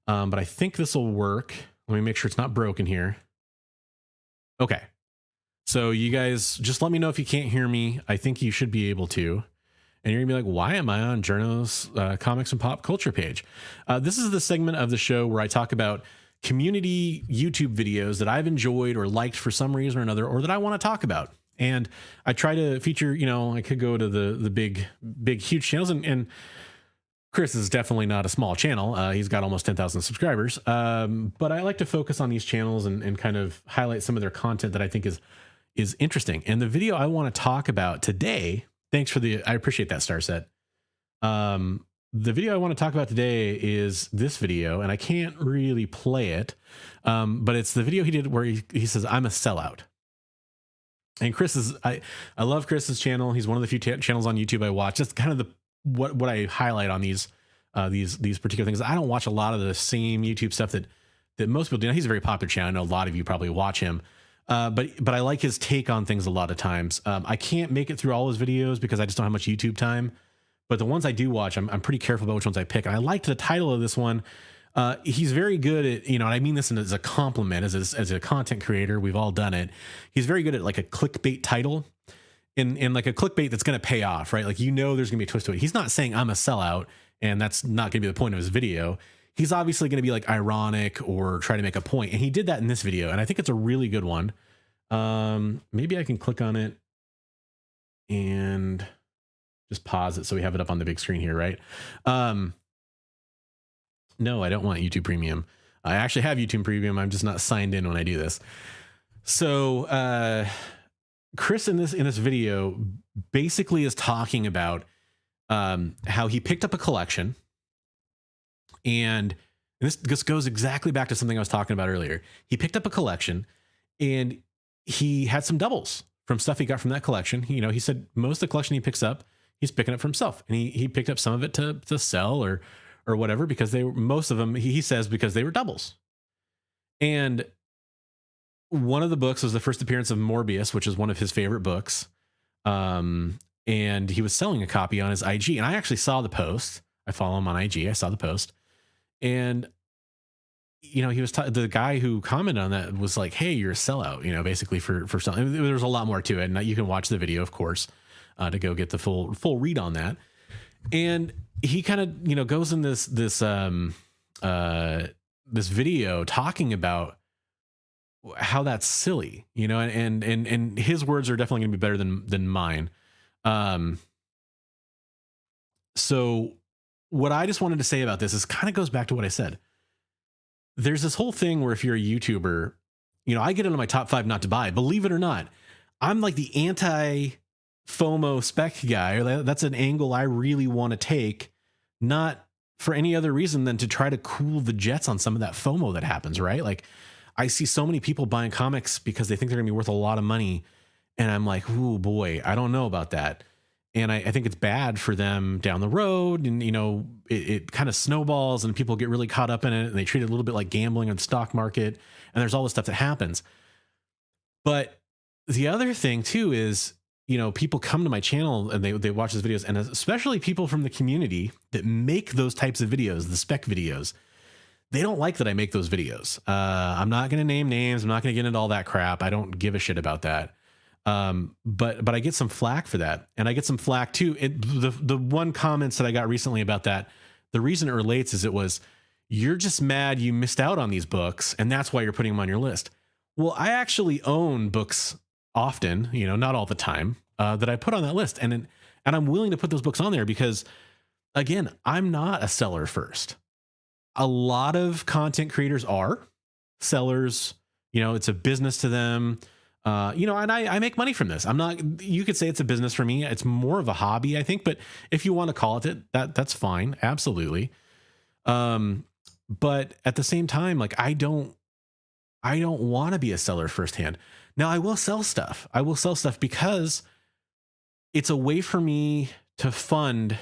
A: But I think this will work. Let me make sure it's not broken here. Okay. So you guys just let me know if you can't hear me. I think you should be able to. And you're gonna be like, why am I on Journo's comics and pop culture page? This is the segment of the show where I talk about community YouTube videos that I've enjoyed or liked for some reason or another, or that I want to talk about. And I try to feature, I could go to the big, huge channels, and Chris is definitely not a small channel. He's got almost 10,000 subscribers. But I like to focus on these channels and kind of highlight some of their content that I think is interesting. And the video I want to talk about today, I appreciate that, Starset. The video I want to talk about today is this video, and I can't really play it. But it's the video he did where he says, I'm a sellout. And I love Chris's channel. He's one of the few channels on YouTube I watch. That's kind of what I highlight on these particular things. I don't watch a lot of the same YouTube stuff that most people do. Now, he's a very popular channel. I know a lot of you probably watch him. But I like his take on things a lot of times. I can't make it through all his videos because I just don't have much YouTube time. But the ones I do watch, I'm pretty careful about which ones I pick. And I liked the title of this one. He's very good at, and I mean this as a compliment, as a content creator. We've all done it. He's very good at like a clickbait title, in like a clickbait that's going to pay off, right? Like, there's going to be a twist to it. He's not saying I'm a sellout, and that's not going to be the point of his video. He's obviously going to be like ironic or try to make a point. And he did that in this video. And I think it's a really good one. Maybe I can click on it and just pause it so we have it up on the big screen here, right? No, I don't want YouTube Premium. I actually have YouTube Premium. I'm just not signed in when I do this. So Chris in this video basically is talking about how he picked up a collection. And this goes exactly back to something I was talking about earlier. He picked up a collection and he had some doubles from stuff he got from that collection. He said most of the collection he picks up, he's picking up for himself. And he picked up some of it to sell or whatever, because most of them, he says, because they were doubles. And one of the books was the first appearance of Morbius, which is one of his favorite books. And he was selling a copy on his IG. And I actually saw the post. I follow him on IG. I saw the post. And, he was the guy who commented on that was like, hey, you're a sellout, basically for selling. There's a lot more to it. And you can watch the video, of course, to go get the full read on that. And he kind of, goes in this video talking about how that's silly, and his words are definitely gonna be better than mine. So what I just wanted to say about this is kind of goes back to what I said. There's this whole thing where if you're a YouTuber, I get it on my top 5 not to buy. Believe it or not, I'm like the anti FOMO spec guy. That's an angle I really want to take, not for any other reason than to try to cool the jets on some of that FOMO that happens, right? Like, I see so many people buying comics because they think they're gonna be worth a lot of money. And I'm like, oh boy, I don't know about that. And I think it's bad for them down the road. And, it kind of snowballs and people get really caught up in it and they treat it a little bit like gambling on the stock market. And there's all this stuff that happens. But the other thing too is, people come to my channel and they watch these videos, and especially people from the community that make those types of videos, the spec videos, they don't like that I make those videos. I'm not going to name names. I'm not going to get into all that crap. I don't give a shit about that. But I get some flack for that, and I get some flack too. The one comments that I got recently about that, the reason it relates is it was, you're just mad you missed out on these books, and that's why you're putting them on your list. Well, I actually own books often, not all the time, that I put on that list. And I'm willing to put those books on there because, again, I'm not a seller first. A lot of content creators are sellers. It's a business to them. And I make money from this. You could say it's a business for me. It's more of a hobby, I think, but if you want to call it that's fine. Absolutely. But at the same time, like, I don't want to be a seller firsthand. Now I will sell stuff. Because it's a way for me to fund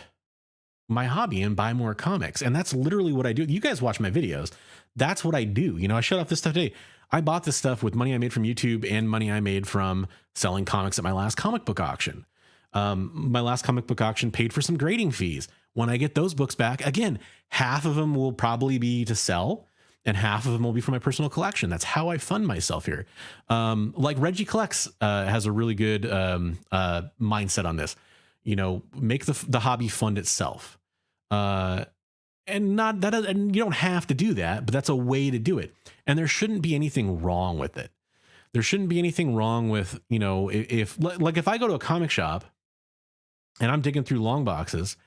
A: my hobby and buy more comics. And that's literally what I do. You guys watch my videos. That's what I do. I showed off this stuff today. I bought this stuff with money I made from YouTube and money I made from selling comics at my last comic book auction. My last comic book auction paid for some grading fees. When I get those books back, again, half of them will probably be to sell and half of them will be for my personal collection. That's how I fund myself here. Like Reggie Collects has a really good mindset on this. Make the hobby fund itself. And you don't have to do that, but that's a way to do it. And there shouldn't be anything wrong with it. There shouldn't be anything wrong with, if I go to a comic shop and I'm digging through long boxes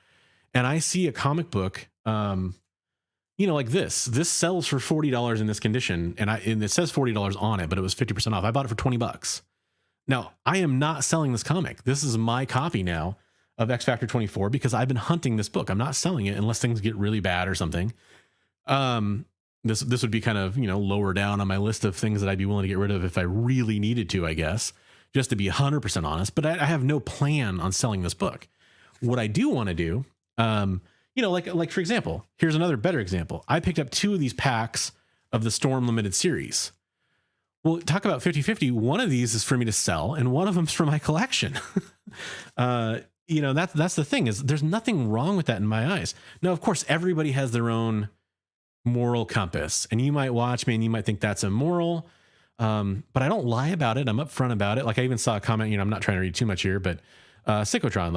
A: and I see a comic book, like this sells for $40 in this condition. And it says $40 on it, but it was 50% off. I bought it for $20. Now I am not selling this comic. This is my copy now of X Factor 24 because I've been hunting this book. I'm not selling it unless things get really bad or something. This would be kind of, lower down on my list of things that I'd be willing to get rid of if I really needed to, I guess, just to be 100% honest. But I have no plan on selling this book. What I do want to do, like for example, here's another better example. I picked up 2 of these packs of the Storm Limited series. Well, talk about 50-50. One of these is for me to sell and one of them's for my collection. That's the thing, is there's nothing wrong with that in my eyes. Now, of course, everybody has their own moral compass, and you might watch me and you might think that's immoral. But I don't lie about it. I'm upfront about it. Like I even saw a comment, I'm not trying to read too much here, but Psychotron,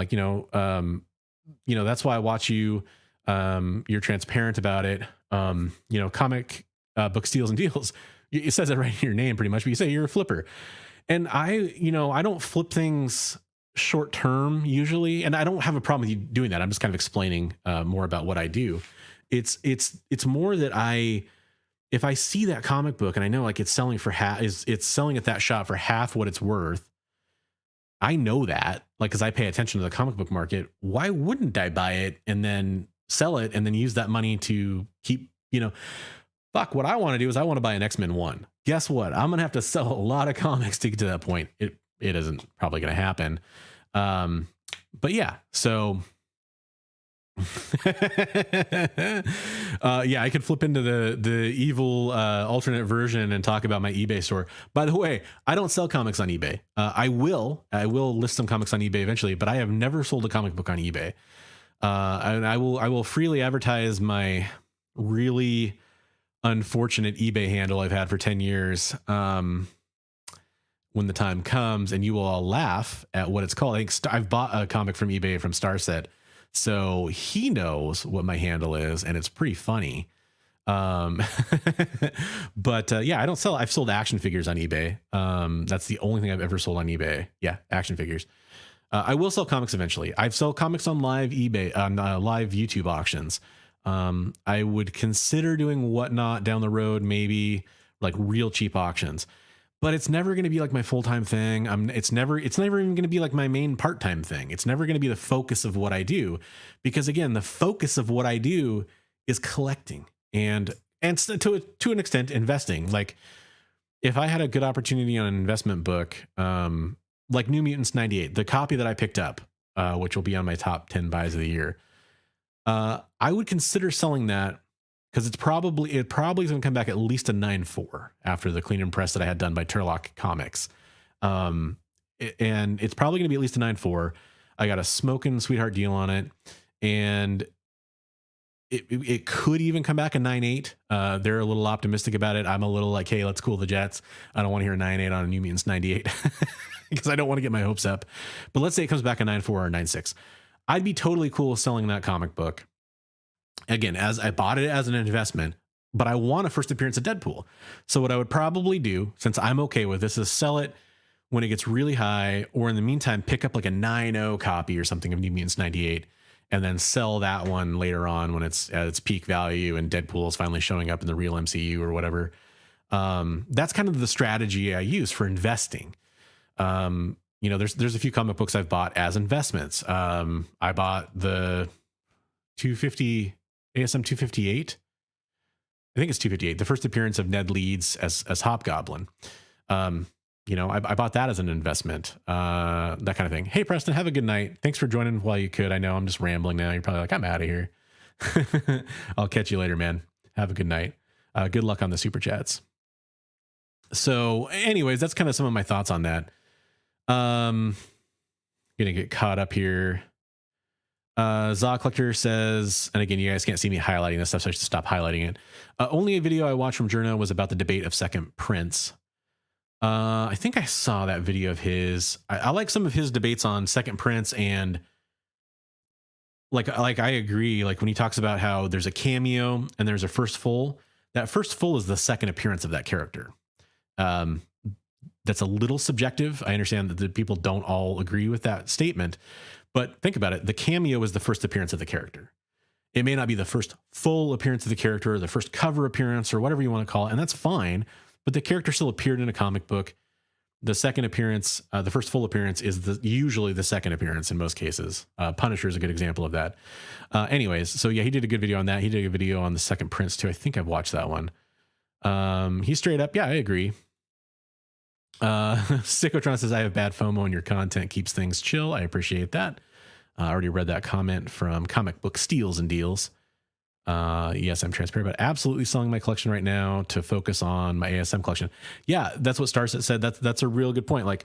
A: that's why I watch you. You're transparent about it. Comic book steals and deals. It says it right in your name pretty much, but you say you're a flipper. And I don't flip things short term usually, and I don't have a problem with you doing that. I'm just kind of explaining more about what I do. It's more that if I see that comic book and I know like it's selling for it's selling at that shop for half what it's worth, I know that, like, because I pay attention to the comic book market. Why wouldn't I buy it and then sell it and then use that money to keep, what I want to do is I want to buy an X-Men 1. Guess what? I'm going to have to sell a lot of comics to get to that point. It isn't probably going to happen. But yeah, so I could flip into the evil alternate version and talk about my eBay store. By the way, I don't sell comics on eBay. I will list some comics on eBay eventually, but I have never sold a comic book on eBay. And I will freely advertise my really unfortunate eBay handle I've had for 10 years. When the time comes, and you will all laugh at what it's called. I think I've bought a comic from eBay from Starset, so he knows what my handle is, and it's pretty funny. But I don't sell. I've sold action figures on eBay. That's the only thing I've ever sold on eBay. Yeah, action figures. I will sell comics eventually. I've sold comics on live eBay, on live YouTube auctions. I would consider doing Whatnot down the road, maybe like real cheap auctions. But it's never going to be like my full-time thing. It's never even going to be like my main part-time thing. It's never going to be the focus of what I do, because again, the focus of what I do is collecting and to an extent investing. Like if I had a good opportunity on an investment book, like New Mutants 98, the copy that I picked up, which will be on my top 10 buys of the year, I would consider selling that. Because it probably is going to come back at least a 9.4 after the clean and press that I had done by Turlock Comics. And it's probably going to be at least a 9.4. I got a smoking sweetheart deal on it. And it could even come back a 9.8. They're a little optimistic about it. I'm a little like, hey, let's cool the jets. I don't want to hear a 9.8 on a New Mutants 98 because I don't want to get my hopes up. But let's say it comes back a 9.4 or a 9.6. I'd be totally cool selling that comic book. Again, as I bought it as an investment, but I want a first appearance of Deadpool. So what I would probably do, since I'm okay with this, is sell it when it gets really high, or in the meantime, pick up like a 9.0 copy or something of New Mutants 98, and then sell that one later on when it's at its peak value and Deadpool is finally showing up in the real MCU or whatever. That's kind of the strategy I use for investing. There's a few comic books I've bought as investments. I bought the 250 ASM 258. I think it's 258. The first appearance of Ned Leeds as Hobgoblin. I bought that as an investment, that kind of thing. Hey, Preston, have a good night. Thanks for joining while you could. I know I'm just rambling now. You're probably like, I'm out of here. I'll catch you later, man. Have a good night. Good luck on the super chats. So anyways, that's kind of some of my thoughts on that. Gonna get caught up here. Zaw Collector says, and again, you guys can't see me highlighting this stuff, so I should stop highlighting it. Only a video I watched from Journo was about the debate of Second Prince. I think I saw that video of his. I like some of his debates on Second Prince, and like I agree. Like when he talks about how there's a cameo and there's a first full. That first full is the second appearance of that character. That's a little subjective. I understand that the people don't all agree with that statement. But think about it. The cameo is the first appearance of the character. It may not be the first full appearance of the character or the first cover appearance or whatever you want to call it. And that's fine. But the character still appeared in a comic book. The second appearance, the first full appearance is usually the second appearance in most cases. Punisher is a good example of that. Anyways, so yeah, he did a good video on that. He did a video on the Second Prince too. I think I've watched that one. He's straight up. Yeah, I agree. Sickotron says, I have bad FOMO and your content keeps things chill. I appreciate that. I already read that comment from Comic Book Steals and Deals. Yes, I'm transparent, but absolutely selling my collection right now to focus on my ASM collection. Yeah, that's what Starset said. That's a real good point. Like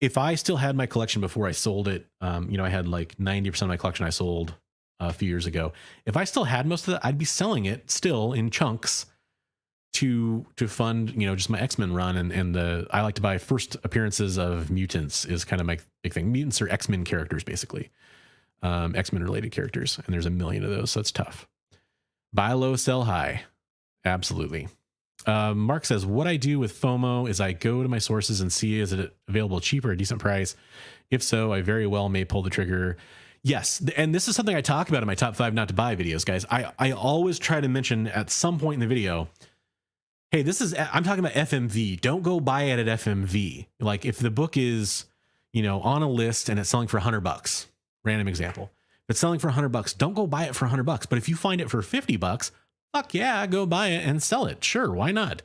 A: if I still had my collection before I sold it, I had like 90% of my collection I sold a few years ago. If I still had most of that, I'd be selling it still in chunks to fund, just my X-Men run. And I like to buy first appearances of mutants is kind of my big thing. Mutants are X-Men characters, basically. X-Men related characters. And there's a million of those. So it's tough. Buy low, sell high. Absolutely. Mark says, what I do with FOMO is I go to my sources and see, is it available cheap or a decent price? If so, I very well may pull the trigger. Yes. And this is something I talk about in my top 5 not to buy videos, guys. I always try to mention at some point in the video, hey, I'm talking about FMV. Don't go buy it at FMV. Like if the book is, on a list and it's selling for $100, random example. If it's selling for $100, don't go buy it for $100. But if you find it for $50, fuck yeah, go buy it and sell it. Sure. Why not?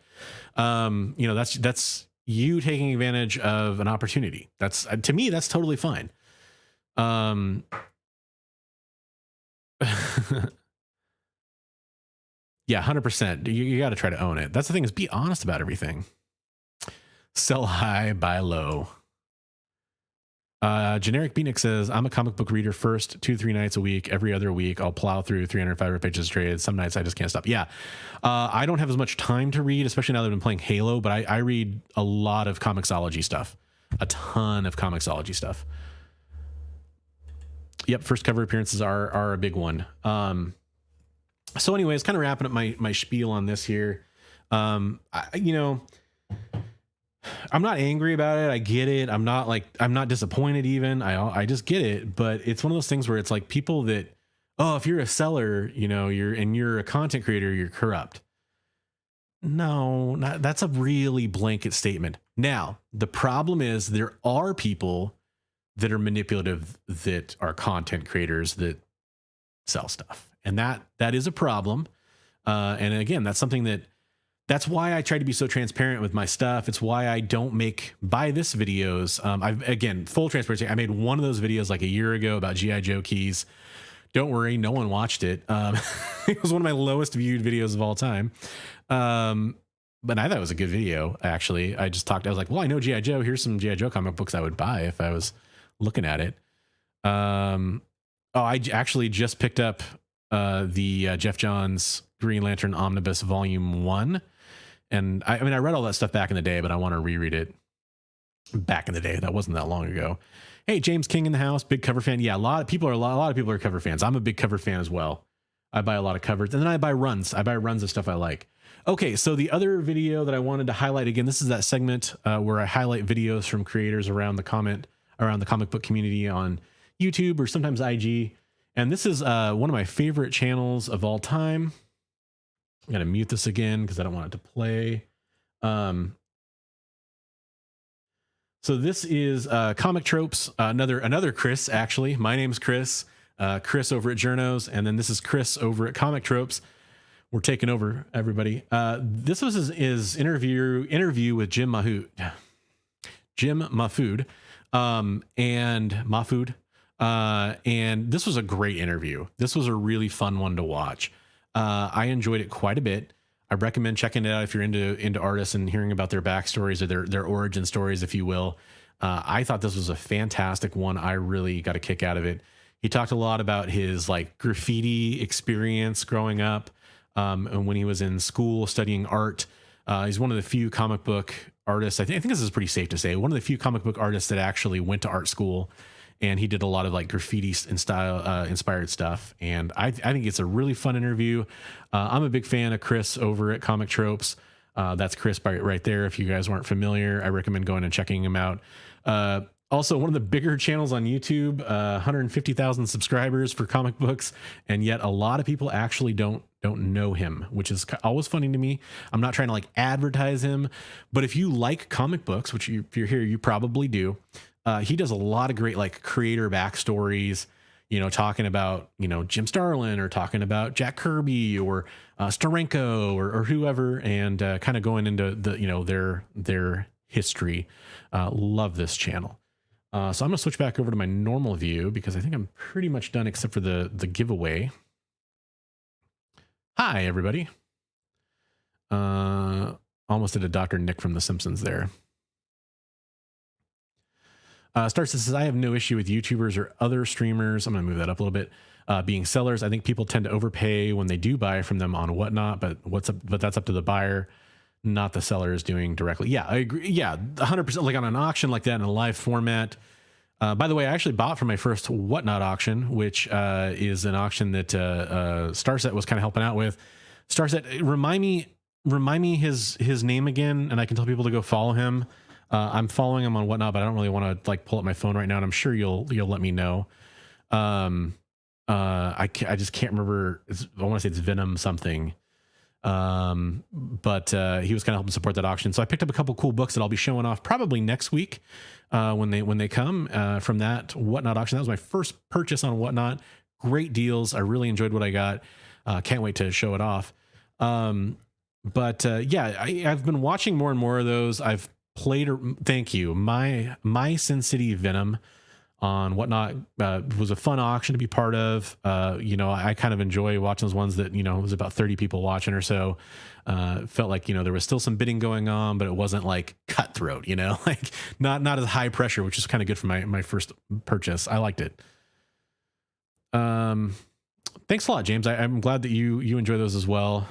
A: That's you taking advantage of an opportunity. To me, that's totally fine. Yeah, 100%. You got to try to own it. That's the thing, is be honest about everything. Sell high, buy low. Generic Beatnik says, I'm a comic book reader first 2 to 3 nights a week. Every other week, I'll plow through 300 pages straight. Some nights I just can't stop. Yeah. I don't have as much time to read, especially now that I've been playing Halo, but I read a lot of comicsology stuff. A ton of comicsology stuff. Yep, first cover appearances are a big one. So anyways, kind of wrapping up my spiel on this here. I'm not angry about it. I get it. I'm not disappointed even. I just get it. But it's one of those things where it's like people that, if you're a seller, you're a content creator, you're corrupt. No, that's a really blanket statement. Now, the problem is there are people that are manipulative, that are content creators that sell stuff. And that is a problem. And again, that's something that's why I try to be so transparent with my stuff. It's why I don't buy this videos. Again, full transparency. I made one of those videos like a year ago about G.I. Joe keys. Don't worry, no one watched it. It was one of my lowest viewed videos of all time. But I thought it was a good video, actually. I was like, well, I know G.I. Joe. Here's some G.I. Joe comic books I would buy if I was looking at it. I actually just picked up the Jeff Johns Green Lantern Omnibus Volume 1. And I read all that stuff back in the day, but I want to reread it back in the day. That wasn't that long ago. Hey, James King in the house, big cover fan. Yeah, a lot of people are cover fans. I'm a big cover fan as well. I buy a lot of covers, and then I buy runs. I buy runs of stuff I like. Okay, so the other video that I wanted to highlight, again, this is that segment where I highlight videos from creators around the comic book community on YouTube or sometimes IG. And this is one of my favorite channels of all time. I'm gonna mute this again because I don't want it to play. So this is Comic Tropes, another Chris, actually. My name's Chris, Chris over at Journos, and then this is Chris over at Comic Tropes. We're taking over, everybody. This was his interview with Jim Mahfood, and this was a great interview. This was a really fun one to watch. I enjoyed it quite a bit. I recommend checking it out if you're into artists and hearing about their backstories or their origin stories, if you will. I thought this was a fantastic one. I really got a kick out of it. He talked a lot about his like graffiti experience growing up. And when he was in school studying art. He's one of the few comic book artists. I think this is pretty safe to say, one of the few comic book artists that actually went to art school, and he did a lot of like graffiti and style inspired stuff. And I think it's a really fun interview. I'm a big fan of Chris over at Comic Tropes. That's Chris right there. If you guys weren't familiar, I recommend going and checking him out. Also, one of the bigger channels on YouTube, 150,000 subscribers for comic books, and yet a lot of people actually don't know him, which is always funny to me. I'm not trying to like advertise him, but if you like comic books, which if you're here, you probably do. He does a lot of great like creator backstories, talking about, Jim Starlin or talking about Jack Kirby or Steranko or whoever, and kind of going into the, their history. Love this channel. So I'm going to switch back over to my normal view because I think I'm pretty much done except for the giveaway. Hi, everybody. Almost did a Dr. Nick from The Simpsons there. Starts says, I have no issue with YouTubers or other streamers. I'm going to move that up a little bit. Being sellers, I think people tend to overpay when they do buy from them on Whatnot, but that's up to the buyer, not the seller is doing directly. Yeah, I agree. Yeah, 100%. Like on an auction like that in a live format. By the way, I actually bought for my first Whatnot auction, which is an auction that Starset was kind of helping out with. Starset, remind me his name again, and I can tell people to go follow him. I'm following him on Whatnot, but I don't really want to like pull up my phone right now, and I'm sure you'll let me know. I just can't remember. I want to say it's Venom something. But he was kind of helping support that auction. So I picked up a couple cool books that I'll be showing off probably next week when they come from that Whatnot auction. That was my first purchase on Whatnot. Great deals. I really enjoyed what I got. Can't wait to show it off. Yeah, I've been watching more and more of those. I've played. Thank you. My Sin City Venom on Whatnot was a fun auction to be part of. I kind of enjoy watching those ones that, it was about 30 people watching or so. Felt like, there was still some bidding going on, but it wasn't like cutthroat, like not as high pressure, which is kind of good for my first purchase. I liked it. Thanks a lot, James. I'm glad that you enjoy those as well.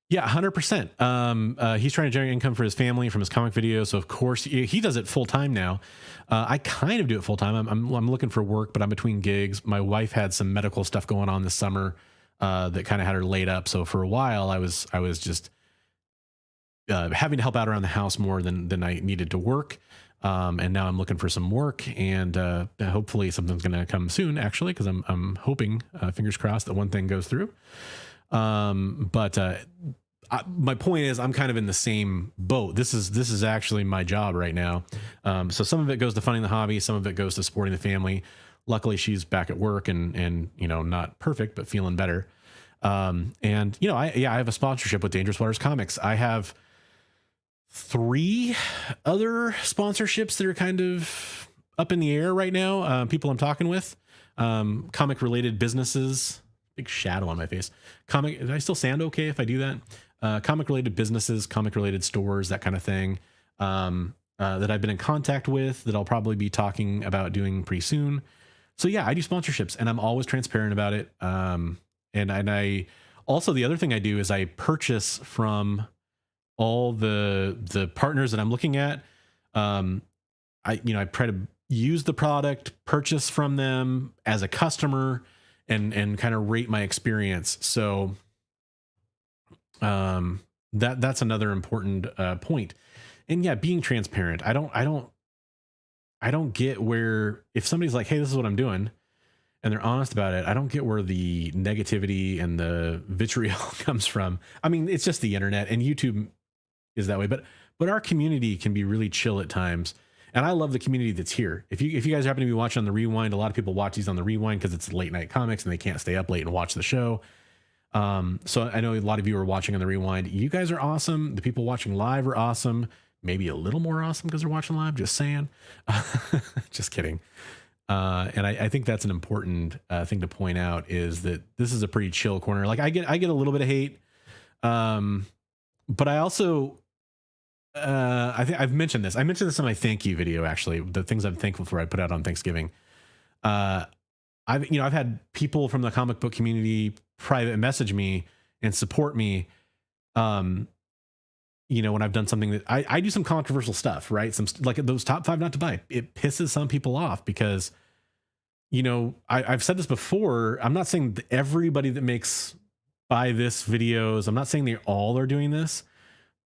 A: Yeah, 100%. He's trying to generate income for his family from his comic videos. So of course he does it full time now. I kind of do it full time. I'm looking for work, but I'm between gigs. My wife had some medical stuff going on this summer that kind of had her laid up. So for a while I was just having to help out around the house more than I needed to work. And now I'm looking for some work, and hopefully something's going to come soon, actually, because I'm hoping, fingers crossed, that one thing goes through. My point is I'm kind of in the same boat. This is actually my job right now. So some of it goes to funding the hobby. Some of it goes to supporting the family. Luckily she's back at work and not perfect, but feeling better. I have a sponsorship with Dangerous Waters Comics. I have 3 other sponsorships that are kind of up in the air right now. People I'm talking with, comic related businesses. Big shadow on my face. Did I still sound okay if I do that? Comic related businesses, comic related stores, that kind of thing, that I've been in contact with, that I'll probably be talking about doing pretty soon. So yeah, I do sponsorships, and I'm always transparent about it. And I also, the other thing I do is I purchase from all the partners that I'm looking at. I try to use the product, purchase from them as a customer, and kind of rate my experience. So that's another important point. And yeah, being transparent. I don't get where, if somebody's like, hey, this is what I'm doing, and they're honest about it, I don't get where the negativity and the vitriol comes from. I mean, it's just the internet, and YouTube is that way, but our community can be really chill at times. And I love the community that's here. If you guys happen to be watching on the Rewind, a lot of people watch these on the Rewind because it's late night comics and they can't stay up late and watch the show. So I know a lot of you are watching on the Rewind. You guys are awesome. The people watching live are awesome. Maybe a little more awesome because they're watching live. Just saying. Just kidding. And I think that's an important thing to point out, is that this is a pretty chill corner. Like I get a little bit of hate, but I also I think I've mentioned this. I mentioned this in my thank you video. Actually, the things I'm thankful for I put out on Thanksgiving. I've had people from the comic book community private message me and support me. When I've done something that I do some controversial stuff, right? Some like those top 5 not to buy. It pisses some people off because, I've said this before. I'm not saying that everybody that makes buy this videos, I'm not saying they all are doing this,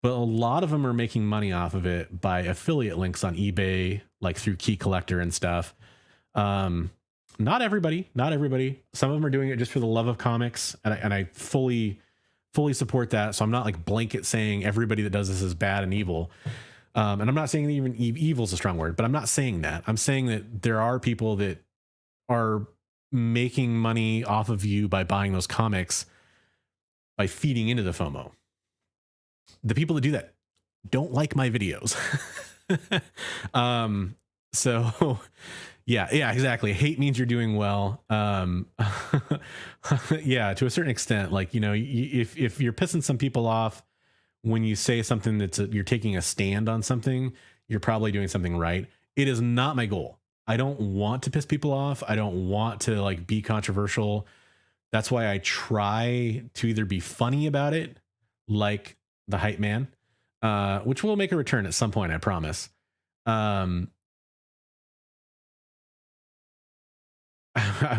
A: but a lot of them are making money off of it by affiliate links on eBay, like through Key Collector and stuff. Not everybody. Some of them are doing it just for the love of comics. And I fully support that. So I'm not like blanket saying everybody that does this is bad and evil. And I'm not saying even evil is a strong word, but I'm not saying that. I'm saying that there are people that are making money off of you by buying those comics, by feeding into the FOMO. The people that do that don't like my videos. So yeah, exactly. Hate means you're doing well. Yeah, to a certain extent, like, if you're pissing some people off when you say something you're taking a stand on something, you're probably doing something right. It is not my goal. I don't want to piss people off. I don't want to like be controversial. That's why I try to either be funny about it, like the hype man, which will make a return at some point, I promise. I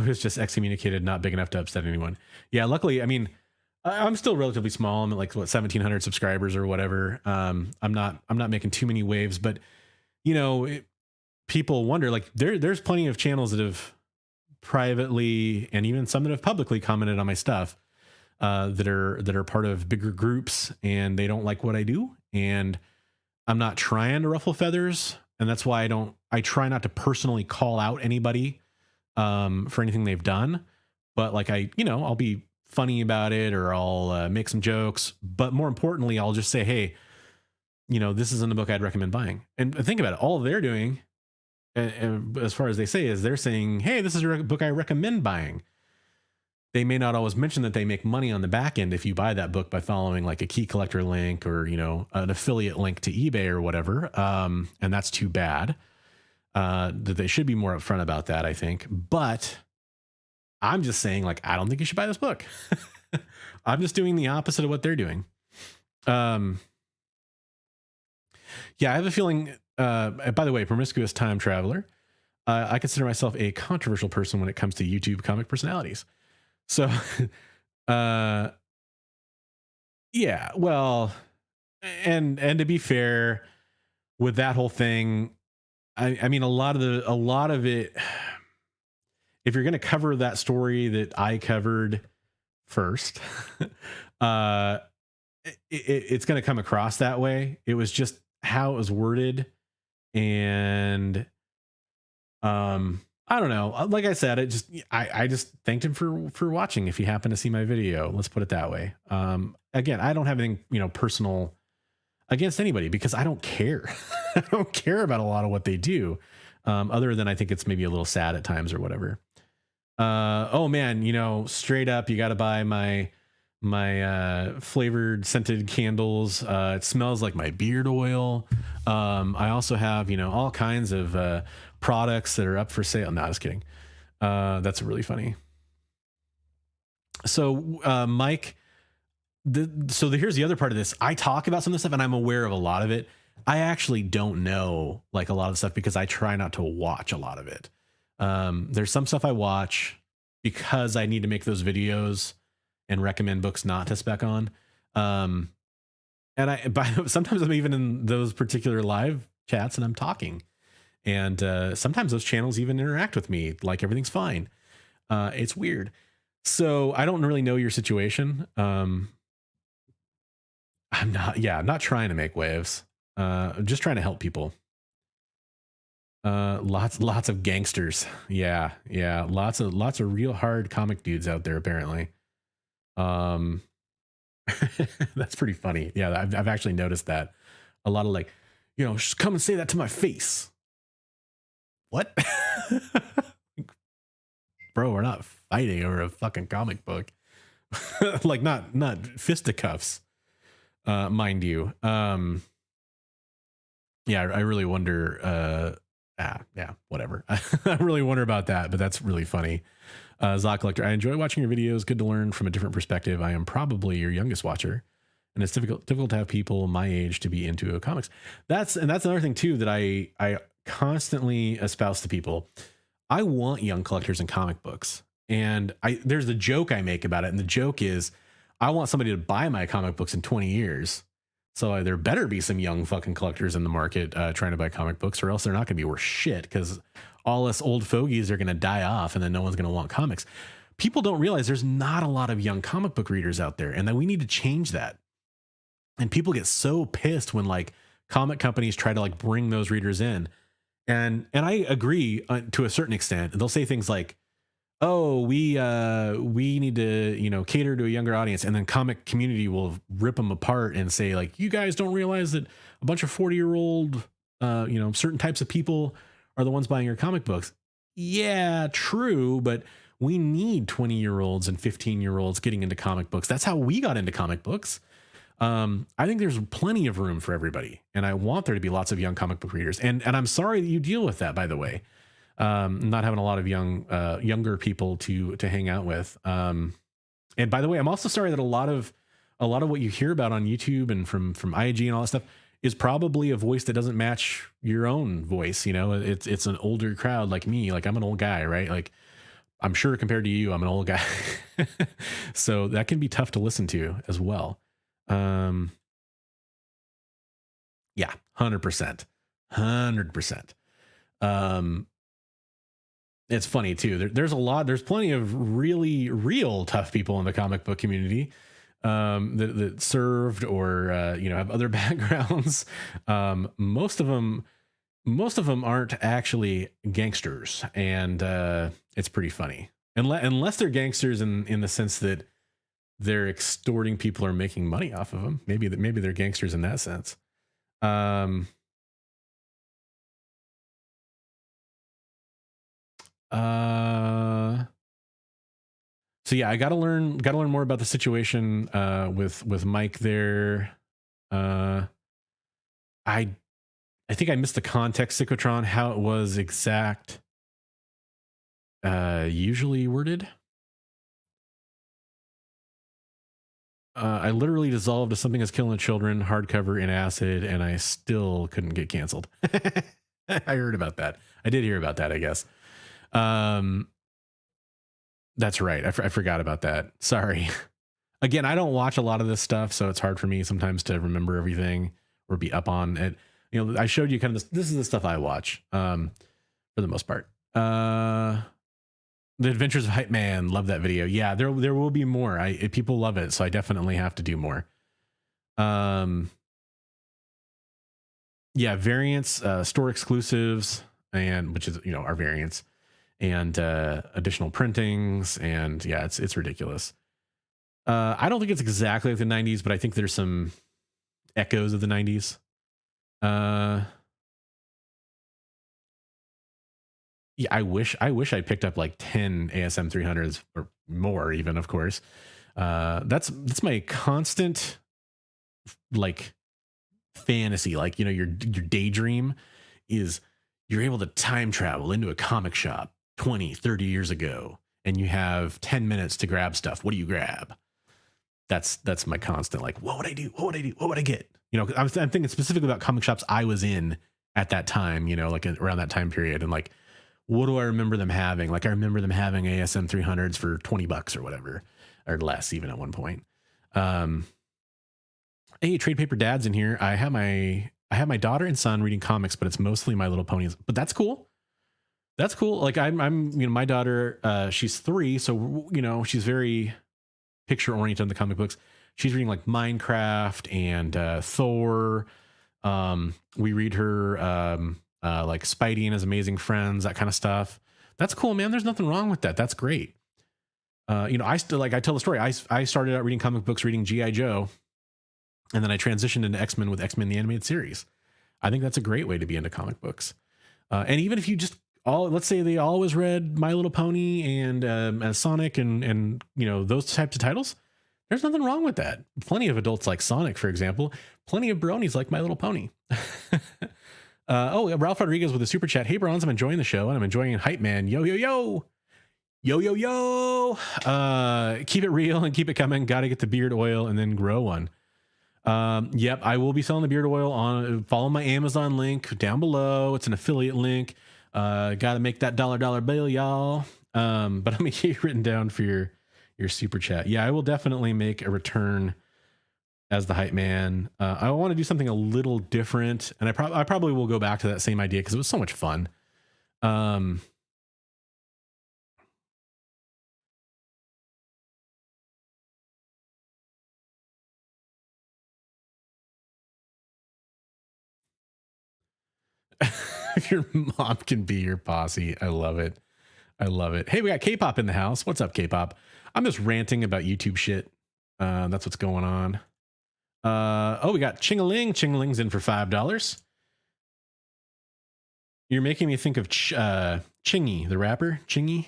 A: was just excommunicated, not big enough to upset anyone. Yeah, luckily, I mean, I'm still relatively small. I'm at like 1,700 subscribers or whatever. I'm not making too many waves, but people wonder, like there's plenty of channels that have privately and even some that have publicly commented on my stuff, that are part of bigger groups, and they don't like what I do. And I'm not trying to ruffle feathers. And that's why I try not to personally call out anybody for anything they've done, but like I'll be funny about it, or I'll make some jokes, but more importantly, I'll just say, hey, this isn't a book I'd recommend buying. And think about it. All they're doing, as far as they say, is they're saying, hey, this is a book I recommend buying. They may not always mention that they make money on the back end if you buy that book by following like a Key Collector link or, an affiliate link to eBay or whatever. And that's too bad. That they should be more upfront about that, I think. But I'm just saying, like, I don't think you should buy this book. I'm just doing the opposite of what they're doing. Yeah, I have a feeling, by the way, promiscuous time traveler, I consider myself a controversial person when it comes to YouTube comic personalities. So, yeah, well, and to be fair with that whole thing, I mean, a lot of it, if you're going to cover that story that I covered first, it's going to come across that way. It was just how it was worded. And, I don't know. Like I said, I just thanked him for watching. If you happen to see my video, let's put it that way. Again, I don't have anything, personal against anybody, because I don't care. I don't care about a lot of what they do. Other than I think it's maybe a little sad at times or whatever. Oh man, straight up, you got to buy my flavored scented candles. It smells like my beard oil. I also have, all kinds of, products that are up for sale. No, just kidding. That's really funny. So, Mike, here's the other part of this. I talk about some of this stuff and I'm aware of a lot of it. I actually don't know like a lot of stuff because I try not to watch a lot of it. There's some stuff I watch because I need to make those videos and recommend books not to spec on. Um, and sometimes I'm even in those particular live chats and I'm talking, and sometimes those channels even interact with me like everything's fine. It's weird. So I don't really know your situation. I'm not trying to make waves. I'm just trying to help people. Lots of gangsters. Yeah. Lots of real hard comic dudes out there, apparently. That's pretty funny. Yeah, I've actually noticed that. A lot of like, just come and say that to my face. What? Bro, we're not fighting over a fucking comic book. Like not fisticuffs, mind you. Yeah, I really wonder. Yeah, whatever. I really wonder about that, but that's really funny. Zoc Collector, I enjoy watching your videos. Good to learn from a different perspective. I am probably your youngest watcher, and it's difficult to have people my age to be into comics. That's another thing too that I constantly espouse to people. I want young collectors in comic books, and there's the joke I make about it, and the joke is I want somebody to buy my comic books in 20 years. So there better be some young fucking collectors in the market trying to buy comic books, or else they're not going to be worth shit, because all us old fogies are going to die off and then no one's going to want comics. People don't realize there's not a lot of young comic book readers out there, and that we need to change that. And people get so pissed when like comic companies try to like bring those readers in. And I agree to a certain extent. They'll say things like, oh, we need to, cater to a younger audience. And then comic community will rip them apart and say like, you guys don't realize that a bunch of 40-year-old, certain types of people are the ones buying your comic books. Yeah, true. But we need 20-year-olds and 15-year-olds getting into comic books. That's how we got into comic books. I think there's plenty of room for everybody, and I want there to be lots of young comic book readers. And I'm sorry that you deal with that, by the way. Not having a lot of younger people to hang out with. And by the way, I'm also sorry that a lot of what you hear about on YouTube and from IG and all that stuff is probably a voice that doesn't match your own voice. It's an older crowd like me. Like I'm an old guy, right? Like I'm sure compared to you, I'm an old guy. So that can be tough to listen to as well. Yeah, 100%. It's funny too. There's plenty of really real tough people in the comic book community, that served or, have other backgrounds. Most of them aren't actually gangsters, and, it's pretty funny. Unless they're gangsters in the sense that they're extorting people or making money off of them. Maybe they're gangsters in that sense. So yeah, I gotta learn more about the situation with Mike there. I think I missed the context, Cyclotron, how it was usually worded. I literally dissolved to Something Is Killing the Children hardcover in acid, and I still couldn't get canceled. I heard about that. I did hear about that, I guess. That's right. I forgot about that. Sorry. Again, I don't watch a lot of this stuff, so it's hard for me sometimes to remember everything or be up on it. I showed you kind of this is the stuff I watch, for the most part. The Adventures of Hype Man. Love that video. Yeah, there will be more. People love it, so I definitely have to do more. Yeah, variants, store exclusives, and which is our variants, and additional printings, and yeah, it's ridiculous. I don't think it's exactly like the 90s, but I think there's some echoes of the 90s. Yeah, I wish I picked up like 10 ASM 300s or more, even, of course. That's my constant like fantasy. Like, your daydream is you're able to time travel into a comic shop 20, 30 years ago, and you have 10 minutes to grab stuff. What do you grab? that's my constant, like, what would I do? What would I do? What would I get? You know, I'm thinking specifically about comic shops I was in at that time, you know, like around that time period. And like, what do I remember them having? Like, I remember them having ASM 300s for $20 or whatever, or less even at one point. Hey, Trade Paper Dad's in here. I have my daughter and son reading comics, but it's mostly My Little Ponies. But that's cool. That's cool. Like I'm you know, my daughter, she's 3, so you know, she's very picture oriented in the comic books. She's reading like Minecraft and Thor. We read her like Spidey and His Amazing Friends, that kind of stuff. That's cool, man. There's nothing wrong with that. That's great. You know, I still, like, I tell the story. I started out reading comic books, reading G.I. Joe, and then I transitioned into X-Men with X-Men the Animated Series. I think that's a great way to be into comic books. And even if you just let's say they always read My Little Pony and Sonic and you know, those types of titles, there's nothing wrong with that. Plenty of adults like Sonic, for example. Plenty of bronies like My Little Pony. Ralph Rodriguez with a super chat. Hey, Bronze, I'm enjoying the show and I'm enjoying Hype Man. Yo, yo, yo. Yo, yo, yo. Keep it real and keep it coming. Got to get the beard oil and then grow one. Yep, I will be selling the beard oil follow my Amazon link down below. It's an affiliate link. Got to make that dollar bill, y'all. But I'm gonna get you written down for your super chat. Yeah, I will definitely make a return as the Hype Man. I want to do something a little different, and I probably will go back to that same idea because it was so much fun. Your mom can be your posse. I love it. I love it. Hey, we got K-pop in the house. What's up, K-pop? I'm just ranting about YouTube shit. That's what's going on. We got Chingaling. Chingaling's in for $5. You're making me think of Chingy, the rapper. Chingy.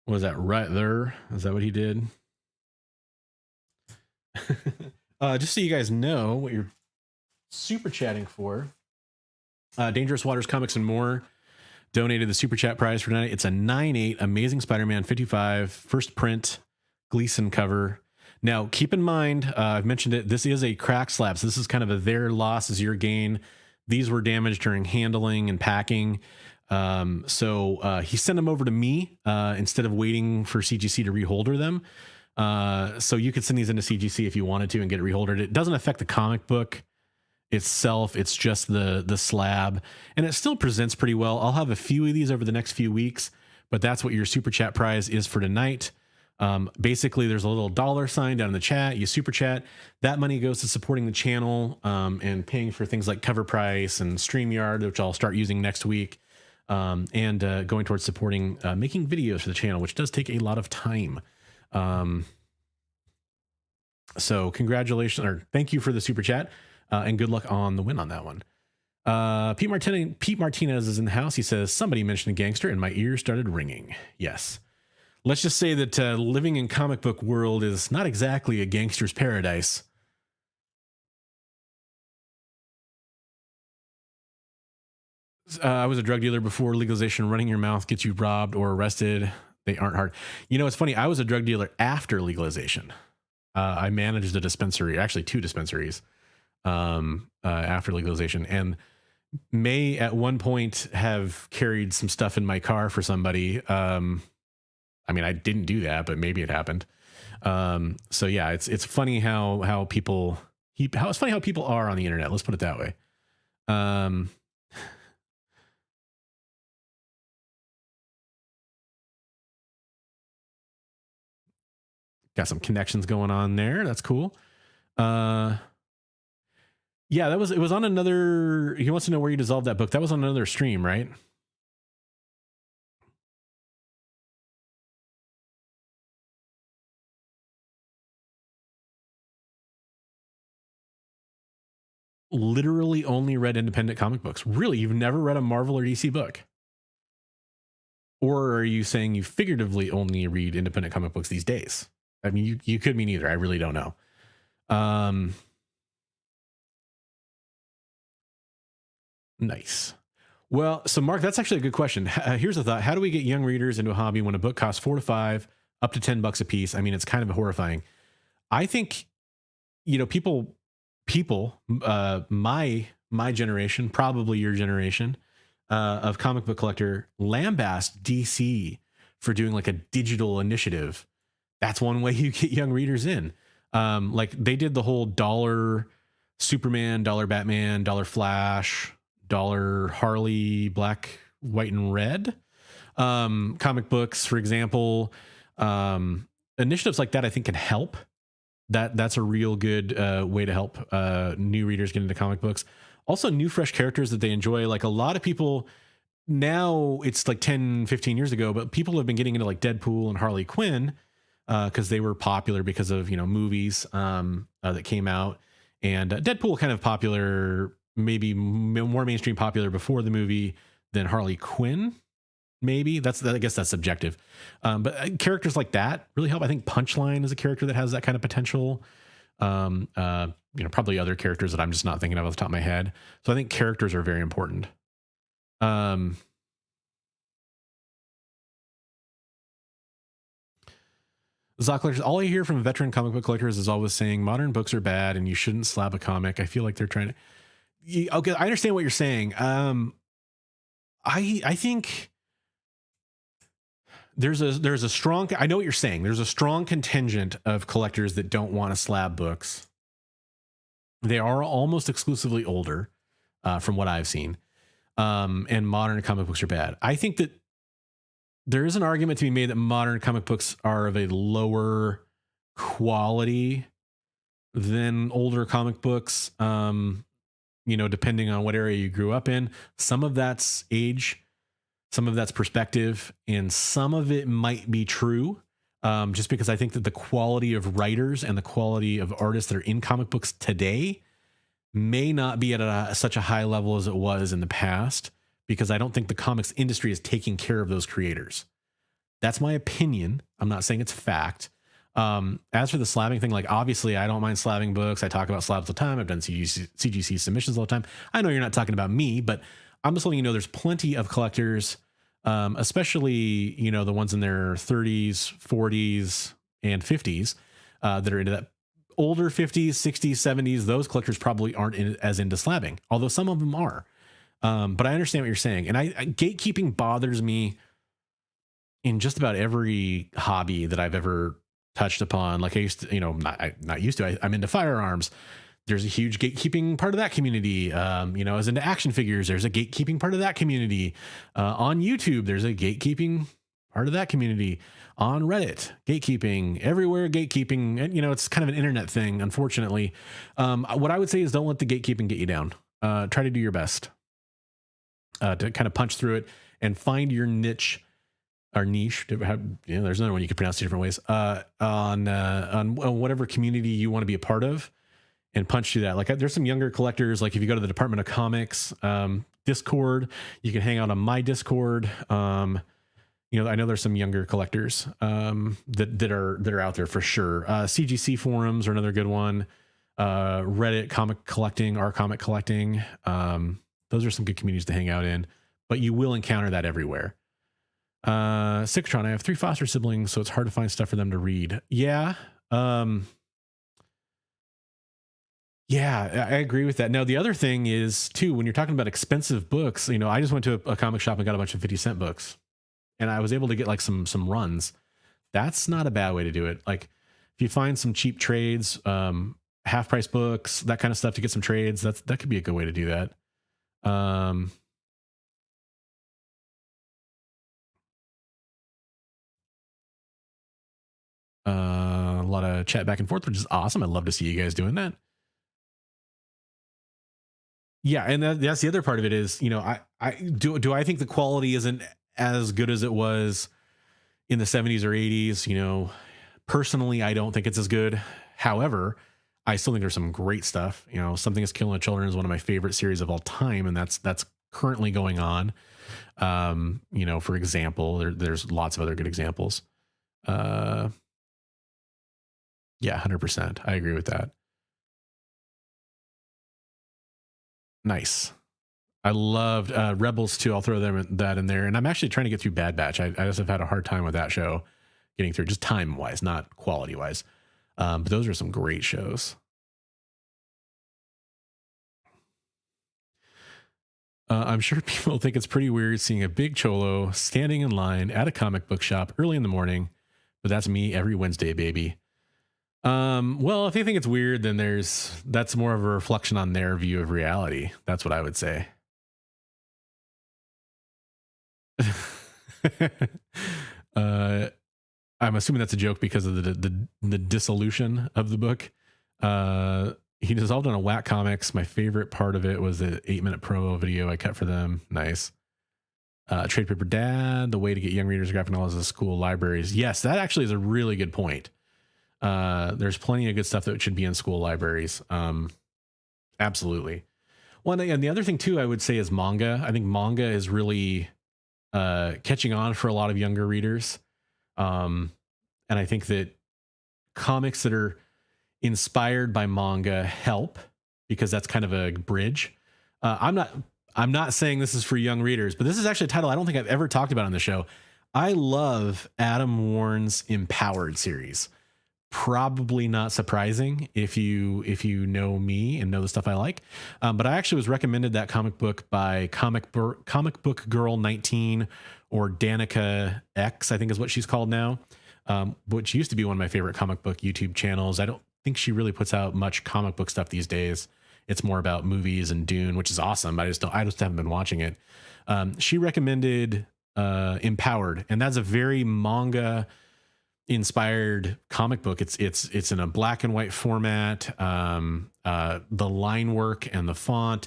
A: Was that right there? Is that what he did? Just so you guys know what you're super chatting for. Dangerous Waters Comics and More donated the super chat prize for tonight. It's a 9/8 Amazing Spider-Man 55 first print Gleason cover. Now, keep in mind, I've mentioned it, this is a crack slab. So this is kind of a their loss is your gain. These were damaged during handling and packing. So he sent them over to me instead of waiting for CGC to reholder them. So you could send these into CGC if you wanted to and get it reholdered. It doesn't affect the comic book itself. It's just the slab, and it still presents pretty well. I'll have a few of these over the next few weeks, but that's what your super chat prize is for tonight. Basically, there's a little dollar sign down in the chat. You super chat. That money goes to supporting the channel and paying for things like cover price and StreamYard, which I'll start using next week, and going towards supporting making videos for the channel, which does take a lot of time. So congratulations, or thank you for the super chat, and good luck on the win on that one. Pete Martinez is in the house. He says, somebody mentioned a gangster and my ears started ringing. Yes. Let's just say that living in comic book world is not exactly a gangster's paradise. I was a drug dealer before legalization. Running your mouth gets you robbed or arrested. They aren't hard. You know, it's funny. I was a drug dealer after legalization. I managed a dispensary, actually 2 dispensaries after legalization, and may at one point have carried some stuff in my car for somebody. I mean, I didn't do that, but maybe it happened. So yeah, it's funny how people it's funny how people are on the internet. Let's put it that way. Got some connections going on there. That's cool. Yeah, it was on another. He wants to know where you dissolved that book. That was on another stream, right? Literally only read independent comic books. Really, you've never read a Marvel or DC book? Or are you saying you figuratively only read independent comic books these days? I mean, you could mean either. I really don't know. Nice. Well, so Mark, that's actually a good question. Here's a thought. How do we get young readers into a hobby when a book costs $4 to $5, up to $10 a piece. I mean, it's kind of horrifying. I think, people, my generation, probably your generation, of comic book collector lambast DC for doing like a digital initiative. That's one way you get young readers in. Like they did the whole $1 Superman, $1 Batman, $1 Flash, $1 Harley, black, white, and red comic books, for example. Initiatives like that I think can help. That's a real good way to help new readers get into comic books. Also new fresh characters that they enjoy. Like a lot of people now, it's like 10, 15 years ago, but people have been getting into like Deadpool and Harley Quinn because they were popular because of, movies that came out. And Deadpool kind of popular, maybe more mainstream popular before the movie than Harley Quinn. Maybe I guess that's subjective. But characters like that really help. I think Punchline is a character that has that kind of potential. Probably other characters that I'm just not thinking of off the top of my head. So I think characters are very important. Zoc collectors, all I hear from veteran comic book collectors is always saying modern books are bad and you shouldn't slap a comic. I feel like they're trying to. Okay, I understand what you're saying. I think there's a strong. I know what you're saying. There's a strong contingent of collectors that don't want to slab books. They are almost exclusively older, from what I've seen, and modern comic books are bad. I think that there is an argument to be made that modern comic books are of a lower quality than older comic books. Depending on what area you grew up in, some of that's age, some of that's perspective, and some of it might be true. Just because I think that the quality of writers and the quality of artists that are in comic books today may not be at such a high level as it was in the past, because I don't think the comics industry is taking care of those creators. That's my opinion. I'm not saying it's fact. As for the slabbing thing, like obviously I don't mind slabbing books. I talk about slabs all the time. I've done CGC submissions all the time. I know you're not talking about me, but I'm just letting you know there's plenty of collectors, especially, the ones in their 30s, 40s, and 50s that are into that. Older 50s, 60s, 70s, those collectors probably aren't as into slabbing, although some of them are. But I understand what you're saying. And gatekeeping bothers me in just about every hobby that I've ever touched upon. Like I used to, not used to, I'm into firearms. There's a huge gatekeeping part of that community. I was into action figures. There's a gatekeeping part of that community. On YouTube, there's a gatekeeping part of that community. On Reddit, gatekeeping. Everywhere, gatekeeping. And, it's kind of an internet thing, unfortunately. What I would say is don't let the gatekeeping get you down. Try to do your best to kind of punch through it and find your niche or niche. There's another one you could pronounce two different ways. On whatever community you want to be a part of, and punch through that. Like there's some younger collectors. Like if you go to the Department of Comics Discord, you can hang out on my Discord. I know there's some younger collectors that are out there for sure. CGC forums are another good one. Reddit comic collecting, our comic collecting. Those are some good communities to hang out in, but you will encounter that everywhere. Cictron, I have 3 foster siblings, so it's hard to find stuff for them to read. Yeah. Yeah, I agree with that. Now, the other thing is too, when you're talking about expensive books, I just went to a comic shop and got a bunch of 50-cent books, and I was able to get like some runs. That's not a bad way to do it. Like if you find some cheap trades, half price books, that kind of stuff to get some trades, that could be a good way to do that. A lot of chat back and forth, which is awesome. I'd love to see you guys doing that. Yeah, and that's the other part of it is, do I think the quality isn't as good as it was in the 70s or 80s? Personally, I don't think it's as good. However, I still think there's some great stuff. Something is Killing the Children is one of my favorite series of all time, and that's currently going on. For example, there's lots of other good examples. Yeah, 100%. I agree with that. Nice. I loved Rebels too. I'll throw that in there. And I'm actually trying to get through Bad Batch. I just have had a hard time with that show getting through, just time wise, not quality wise. But those are some great shows. I'm sure people think it's pretty weird seeing a big cholo standing in line at a comic book shop early in the morning, but that's me every Wednesday, baby. Well, if they think it's weird, then that's more of a reflection on their view of reality. That's what I would say. I'm assuming that's a joke because of the dissolution of the book. He dissolved on a Whack Comics. My favorite part of it was the 8-minute promo video I cut for them. Nice. Trade Paper Dad, the way to get young readers graphic novels to school libraries. Yes, that actually is a really good point. There's plenty of good stuff that should be in school libraries. Absolutely. Well, and the other thing too, I would say, is manga. I think manga is really catching on for a lot of younger readers. And I think that comics that are inspired by manga help, because that's kind of a bridge. I'm not saying this is for young readers, but this is actually a title I don't think I've ever talked about on the show. I love Adam Warren's Empowered series. Probably not surprising if you know me and know the stuff I like. But I actually was recommended that comic book by Comic Book Girl 19, or Danica X, I think is what she's called now, which used to be one of my favorite comic book YouTube channels. I don't think she really puts out much comic book stuff these days. It's more about movies and Dune, which is awesome. I just haven't been watching it. She recommended Empowered, and that's a very manga inspired comic book. It's in a black and white format. The line work and the font,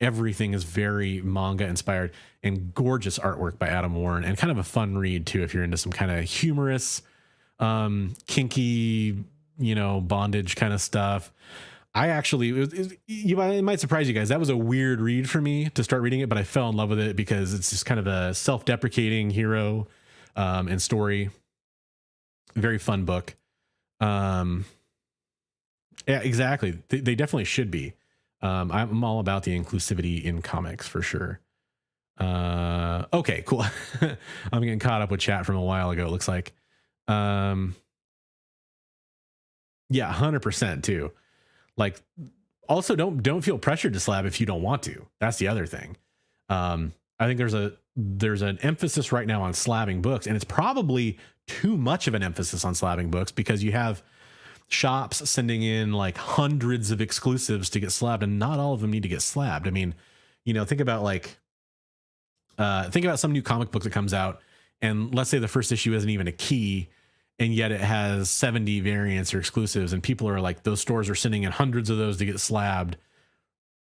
A: everything is very manga inspired, and gorgeous artwork by Adam Warren, and kind of a fun read too if you're into some kind of humorous, kinky, bondage kind of stuff. I actually, it might surprise you guys, that was a weird read for me to start reading it, but I fell in love with it because it's just kind of a self-deprecating hero and story. Very fun book. Yeah, exactly. They definitely should be. I'm all about the inclusivity in comics for sure. Okay, cool. I'm getting caught up with chat from a while ago, it looks like. Yeah, 100% too. Like, also don't feel pressured to slab if you don't want to. That's the other thing. I think there's an emphasis right now on slabbing books, and it's probably too much of an emphasis on slabbing books, because you have shops sending in like hundreds of exclusives to get slabbed, and not all of them need to get slabbed. I mean, think about some new comic book that comes out, and let's say the first issue isn't even a key, and yet it has 70 variants or exclusives, and people are like, those stores are sending in hundreds of those to get slabbed.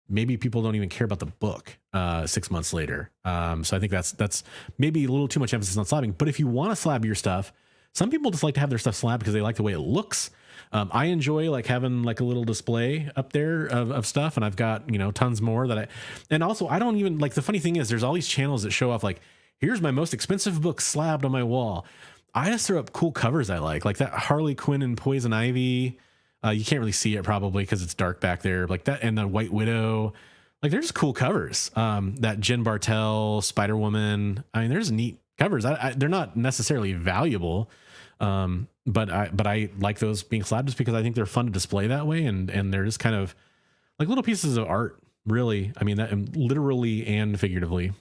A: Maybe people don't even care about the book 6 months later. So I think that's maybe a little too much emphasis on slabbing. But if you want to slab your stuff, some people just like to have their stuff slabbed because they like the way it looks. I enjoy like having like a little display up there of stuff, and I've got tons more and also I don't even like, the funny thing is there's all these channels that show off like, here's my most expensive book slabbed on my wall. I just throw up cool covers I like that Harley Quinn and Poison Ivy. You can't really see it probably because it's dark back there, like that, and the White Widow. Like, they're just cool covers. That Jen Bartel, Spider Woman. I mean, there's neat covers. They're not necessarily valuable, but I like those being slabbed just because I think they're fun to display that way, and they're just kind of like little pieces of art. Really, I mean that literally and figuratively.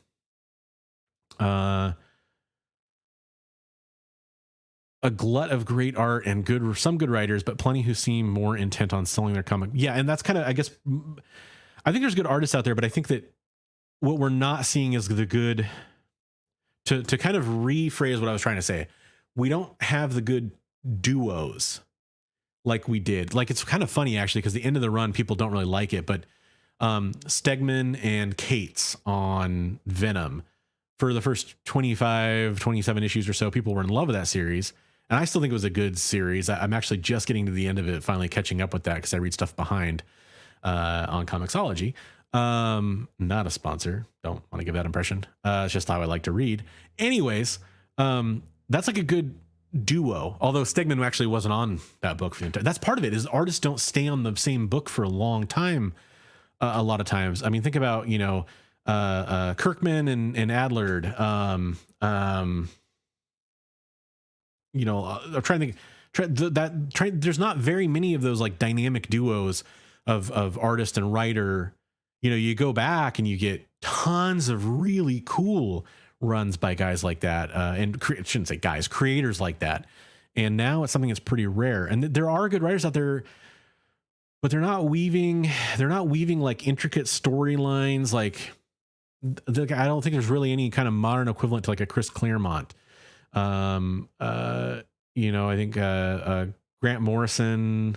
A: A glut of great art and some good writers, but plenty who seem more intent on selling their comic. Yeah, and that's kind of, I guess, I think there's good artists out there, but I think that what we're not seeing is the good, to kind of rephrase what I was trying to say. We don't have the good duos like we did. Like, it's kind of funny actually, because the end of the run, people don't really like it, but Stegman and Cates on Venom, for the first 25, 27 issues or so, people were in love with that series. And I still think it was a good series. I'm actually just getting to the end of it, finally catching up with that, because I read stuff behind on Comixology. Not a sponsor. Don't want to give that impression. It's just how I like to read. Anyways, that's like a good duo. Although Stegman actually wasn't on that book for the entire. That's part of it, is artists don't stay on the same book for a long time. A lot of times. I mean, think about, Kirkman and Adlard. I'm trying to think. There's not very many of those like dynamic duos of artist and writer. You go back and you get tons of really cool runs by guys like that, and shouldn't say guys, creators like that. And now it's something that's pretty rare. And there are good writers out there, but they're not weaving like intricate storylines. Like I don't think there's really any kind of modern equivalent to like a Chris Claremont. I think Grant Morrison,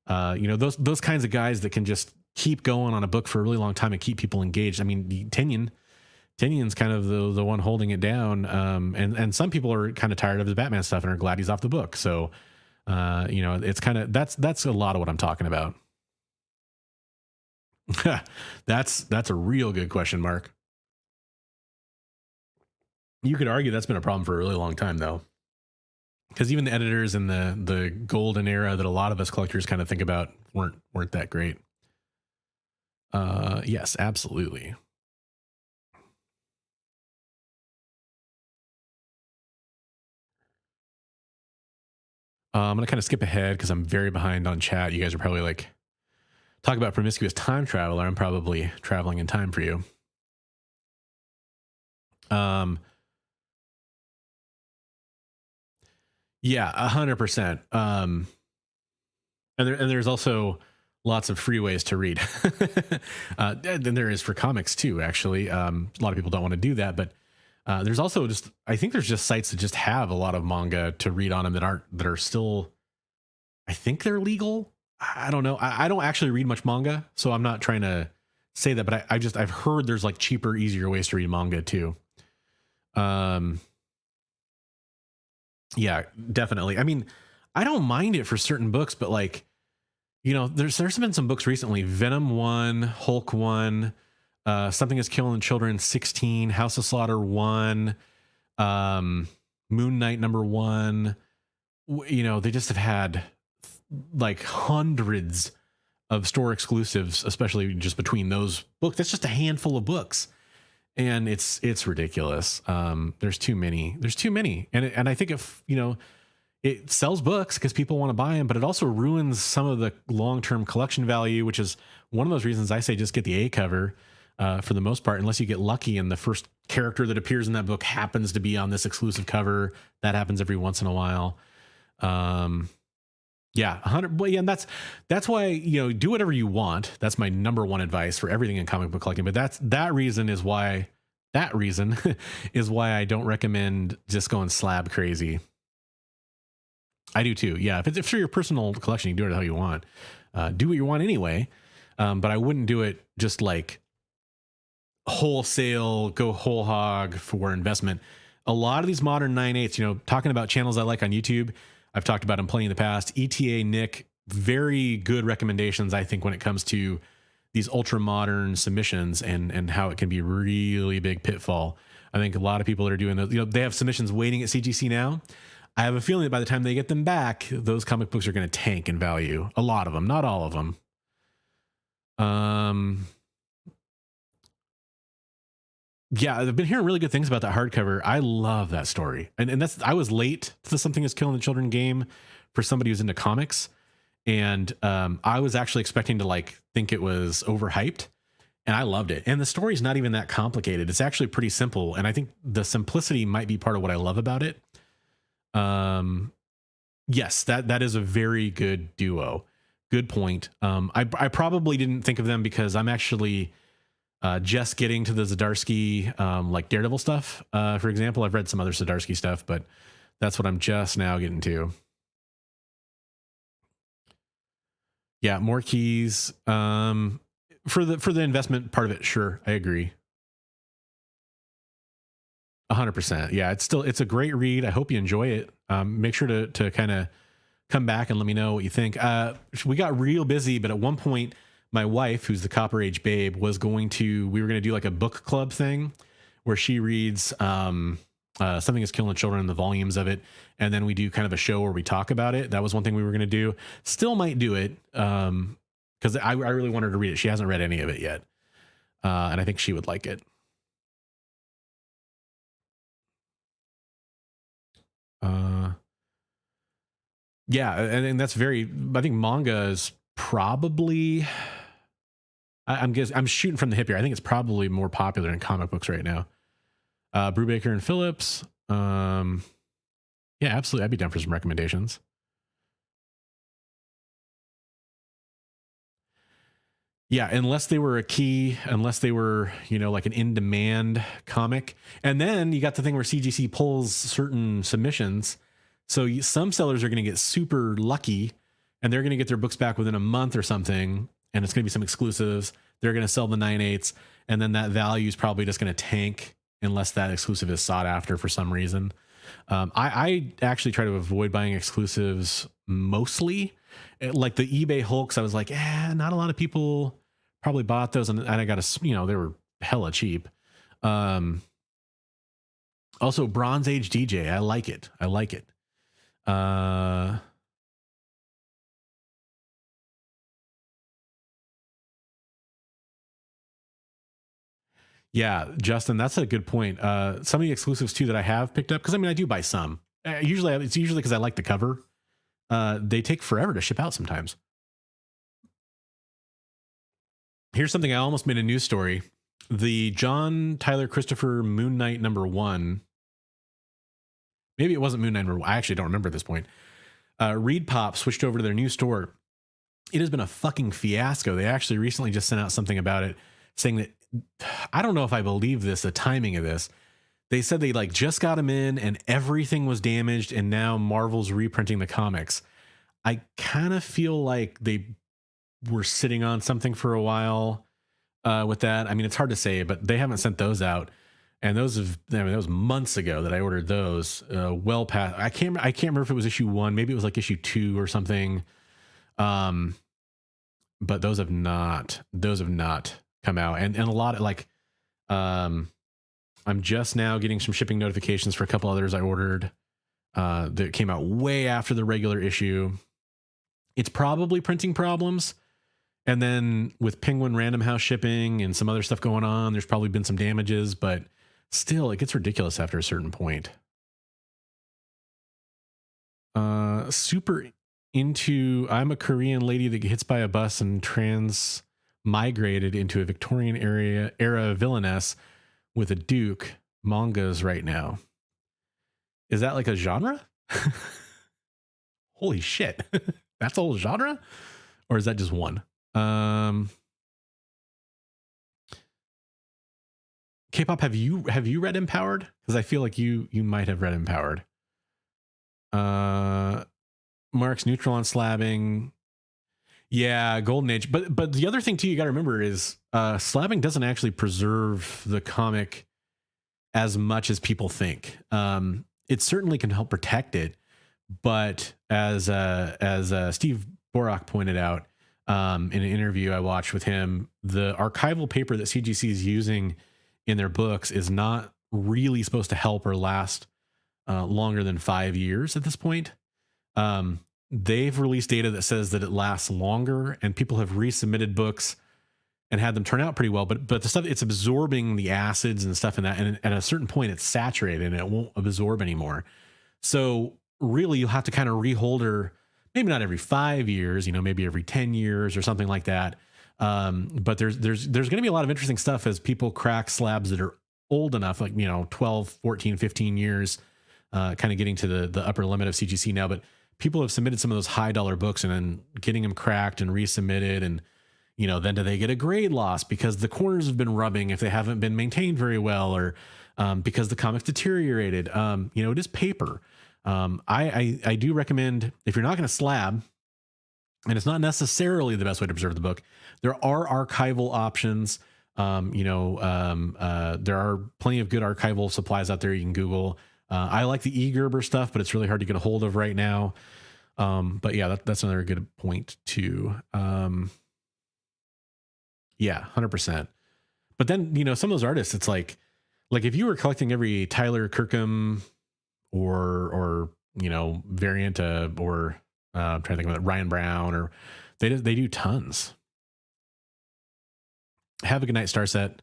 A: those kinds of guys that can just keep going on a book for a really long time and keep people engaged. I mean, Tynion's kind of the one holding it down. And some people are kind of tired of the Batman stuff and are glad he's off the book. So, it's kind of, that's a lot of what I'm talking about. That's a real good question, Mark. You could argue that's been a problem for a really long time, though, because even the editors in the golden era that a lot of us collectors kind of think about weren't that great. Yes, absolutely. I'm gonna kind of skip ahead because I'm very behind on chat. You guys are probably like, talk about promiscuous time traveler. I'm probably traveling in time for you. Yeah, 100%. And there's also lots of free ways to read. And there is for comics too, actually. A lot of people don't want to do that, but there's also I think there's just sites that just have a lot of manga to read on them that are still, I think they're legal. I don't know. I don't actually read much manga, so I'm not trying to say that, but I've heard there's like cheaper, easier ways to read manga too. Yeah, definitely. I mean, I don't mind it for certain books, but like, there's been some books recently, Venom 1, Hulk 1, Something is Killing Children 16, House of Slaughter 1, Moon Knight #1. They just have had like hundreds of store exclusives, especially just between those books. That's just a handful of books. And it's ridiculous. There's too many. And I think if, it sells books because people want to buy them, but it also ruins some of the long-term collection value, which is one of those reasons I say just get the A cover for the most part, unless you get lucky and the first character that appears in that book happens to be on this exclusive cover. That happens every once in a while. Yeah, 100. Well, yeah, and that's why, do whatever you want. That's my number one advice for everything in comic book collecting. But that reason is why I don't recommend just going slab crazy. I do too. Yeah, if it's for your personal collection, you can do it how you want. Do what you want anyway. But I wouldn't do it just like wholesale, go whole hog for investment. A lot of these modern 9/8, talking about channels I like on YouTube, I've talked about them plenty in the past. ETA Nick, very good recommendations, I think, when it comes to these ultra modern submissions and how it can be a really big pitfall. I think a lot of people that are doing those, they have submissions waiting at CGC now. I have a feeling that by the time they get them back, those comic books are going to tank in value. A lot of them, not all of them. Yeah, I've been hearing really good things about that hardcover. I love that story. And I was late to the Something is Killing the Children game for somebody who's into comics. And I was actually expecting to think it was overhyped, and I loved it. And the story's not even that complicated. It's actually pretty simple. And I think the simplicity might be part of what I love about it. Yes, that is a very good duo. Good point. I probably didn't think of them because I'm actually just getting to the Zdarsky Daredevil stuff. For example, I've read some other Zdarsky stuff, but that's what I'm just now getting to. Yeah, more keys. For the investment part of it, sure, I agree. 100%. Yeah, it's a great read. I hope you enjoy it. Make sure to kind of come back and let me know what you think. We got real busy, but at one point, my wife, who's the Copper Age babe, we were going to do like a book club thing where she reads Something is Killing Children, the volumes of it, and then we do kind of a show where we talk about it. That was one thing we were going to do. Still might do it because I really want her to read it. She hasn't read any of it yet, and I think she would like it. Yeah, and that's very. I think manga is probably. I'm shooting from the hip here. I think it's probably more popular in comic books right now. Brubaker and Phillips. Yeah, absolutely. I'd be down for some recommendations. Yeah, unless they were unless they were, like an in-demand comic. And then you got the thing where CGC pulls certain submissions. So some sellers are going to get super lucky and they're going to get their books back within a month or something. And it's going to be some exclusives. They're going to sell the 9/8. And then that value is probably just going to tank unless that exclusive is sought after for some reason. I actually try to avoid buying exclusives mostly. Like the eBay Hulks, I was like, not a lot of people probably bought those, and I got they were hella cheap. Also, Bronze Age DJ, I like it. Yeah, Justin, that's a good point. Some of the exclusives too that I have picked up, because I do buy some. It's usually because I like the cover. They take forever to ship out sometimes. Here's something I almost made a news story. The John Tyler Christopher Moon Knight #1. Maybe it wasn't Moon Knight #1. I actually don't remember at this point. Reed Pop switched over to their new store. It has been a fucking fiasco. They actually recently just sent out something about it saying that, I don't know if I believe this, the timing of this. They said they just got them in and everything was damaged and now Marvel's reprinting the comics. I kind of feel like they were sitting on something for a while with that. It's hard to say, but they haven't sent those out. And that was months ago that I ordered those. Well past, I can't remember if it was issue 1, maybe it was issue 2 or something. But those have not come out. And a lot of I'm just now getting some shipping notifications for a couple others I ordered that came out way after the regular issue. It's probably printing problems. And then with Penguin Random House shipping and some other stuff going on, there's probably been some damages, but still, it gets ridiculous after a certain point. Super into, I'm a Korean lady that gets hit by a bus and transmigrated into a Victorian era villainess with a Duke mangas right now. Is that like a genre? Holy shit. That's a whole genre? Or is that just one? K-pop, have you read Empowered? Because I feel like you might have read Empowered. Mark's neutral on slabbing. Yeah, Golden Age. But the other thing too you got to remember is slabbing doesn't actually preserve the comic as much as people think. It certainly can help protect it, but as Steve Borak pointed out in an interview I watched with him, the archival paper that CGC is using in their books is not really supposed to help or last longer than 5 years at this point. They've released data that says that it lasts longer, and people have resubmitted books and had them turn out pretty well. But the stuff, it's absorbing the acids and stuff in that, and at a certain point it's saturated and it won't absorb anymore. So really you'll have to kind of reholder, maybe not every 5 years, maybe every 10 years or something like that. But there's going to be a lot of interesting stuff as people crack slabs that are old enough, 12, 14, 15 years, kind of getting to the upper limit of CGC now. But people have submitted some of those high dollar books and then getting them cracked and resubmitted. And, then do they get a grade loss because the corners have been rubbing if they haven't been maintained very well, or because the comics deteriorated? It is paper. I do recommend, if you're not going to slab, and it's not necessarily the best way to preserve the book, there are archival options. There are plenty of good archival supplies out there you can Google. I like the eGerber stuff, but it's really hard to get a hold of right now. But yeah, that's another good point too. Yeah, 100%. But then, some of those artists, it's like if you were collecting every Tyler Kirkham or variant, or I'm trying to think of it, Ryan Brown, or they do tons. Have a good night, Starset.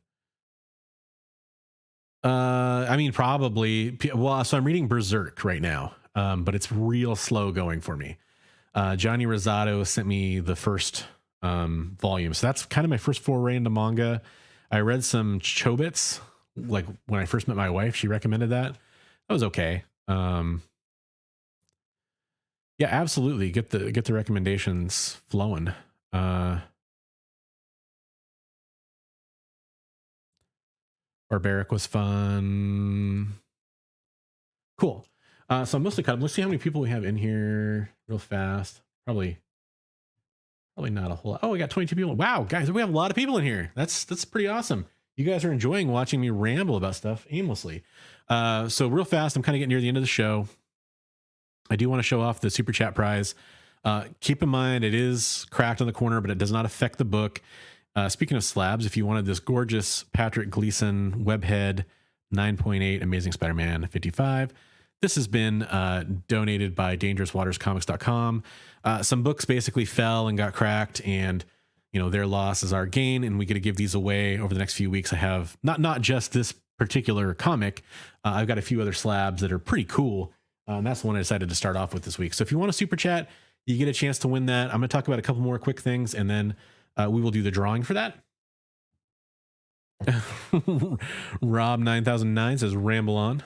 A: Probably. Well, so I'm reading Berserk right now, but it's real slow going for me. Johnny Rosado sent me the first volume. So that's kind of my first foray into manga. I read some Chobits, like when I first met my wife, she recommended that. That was okay. Yeah, absolutely. Get the recommendations flowing. Barbaric was fun. Cool. So I'm mostly cut. Let's see how many people we have in here real fast. Probably not a whole lot. Oh, we got 22 people. Wow, guys, we have a lot of people in here. That's pretty awesome. You guys are enjoying watching me ramble about stuff aimlessly. So real fast, I'm kind of getting near the end of the show. I do want to show off the Super Chat prize. Keep in mind, it is cracked on the corner, but it does not affect the book. Speaking of slabs, if you wanted this gorgeous Patrick Gleason Webhead 9.8 Amazing Spider-Man 55, this has been donated by dangerouswaterscomics.com. Some books basically fell and got cracked, and their loss is our gain, and we get to give these away over the next few weeks. I have not just this particular comic. I've got a few other slabs that are pretty cool, and that's the one I decided to start off with this week. So if you want a super chat, you get a chance to win that. I'm going to talk about a couple more quick things, and then we will do the drawing for that. Rob 9009 says ramble on.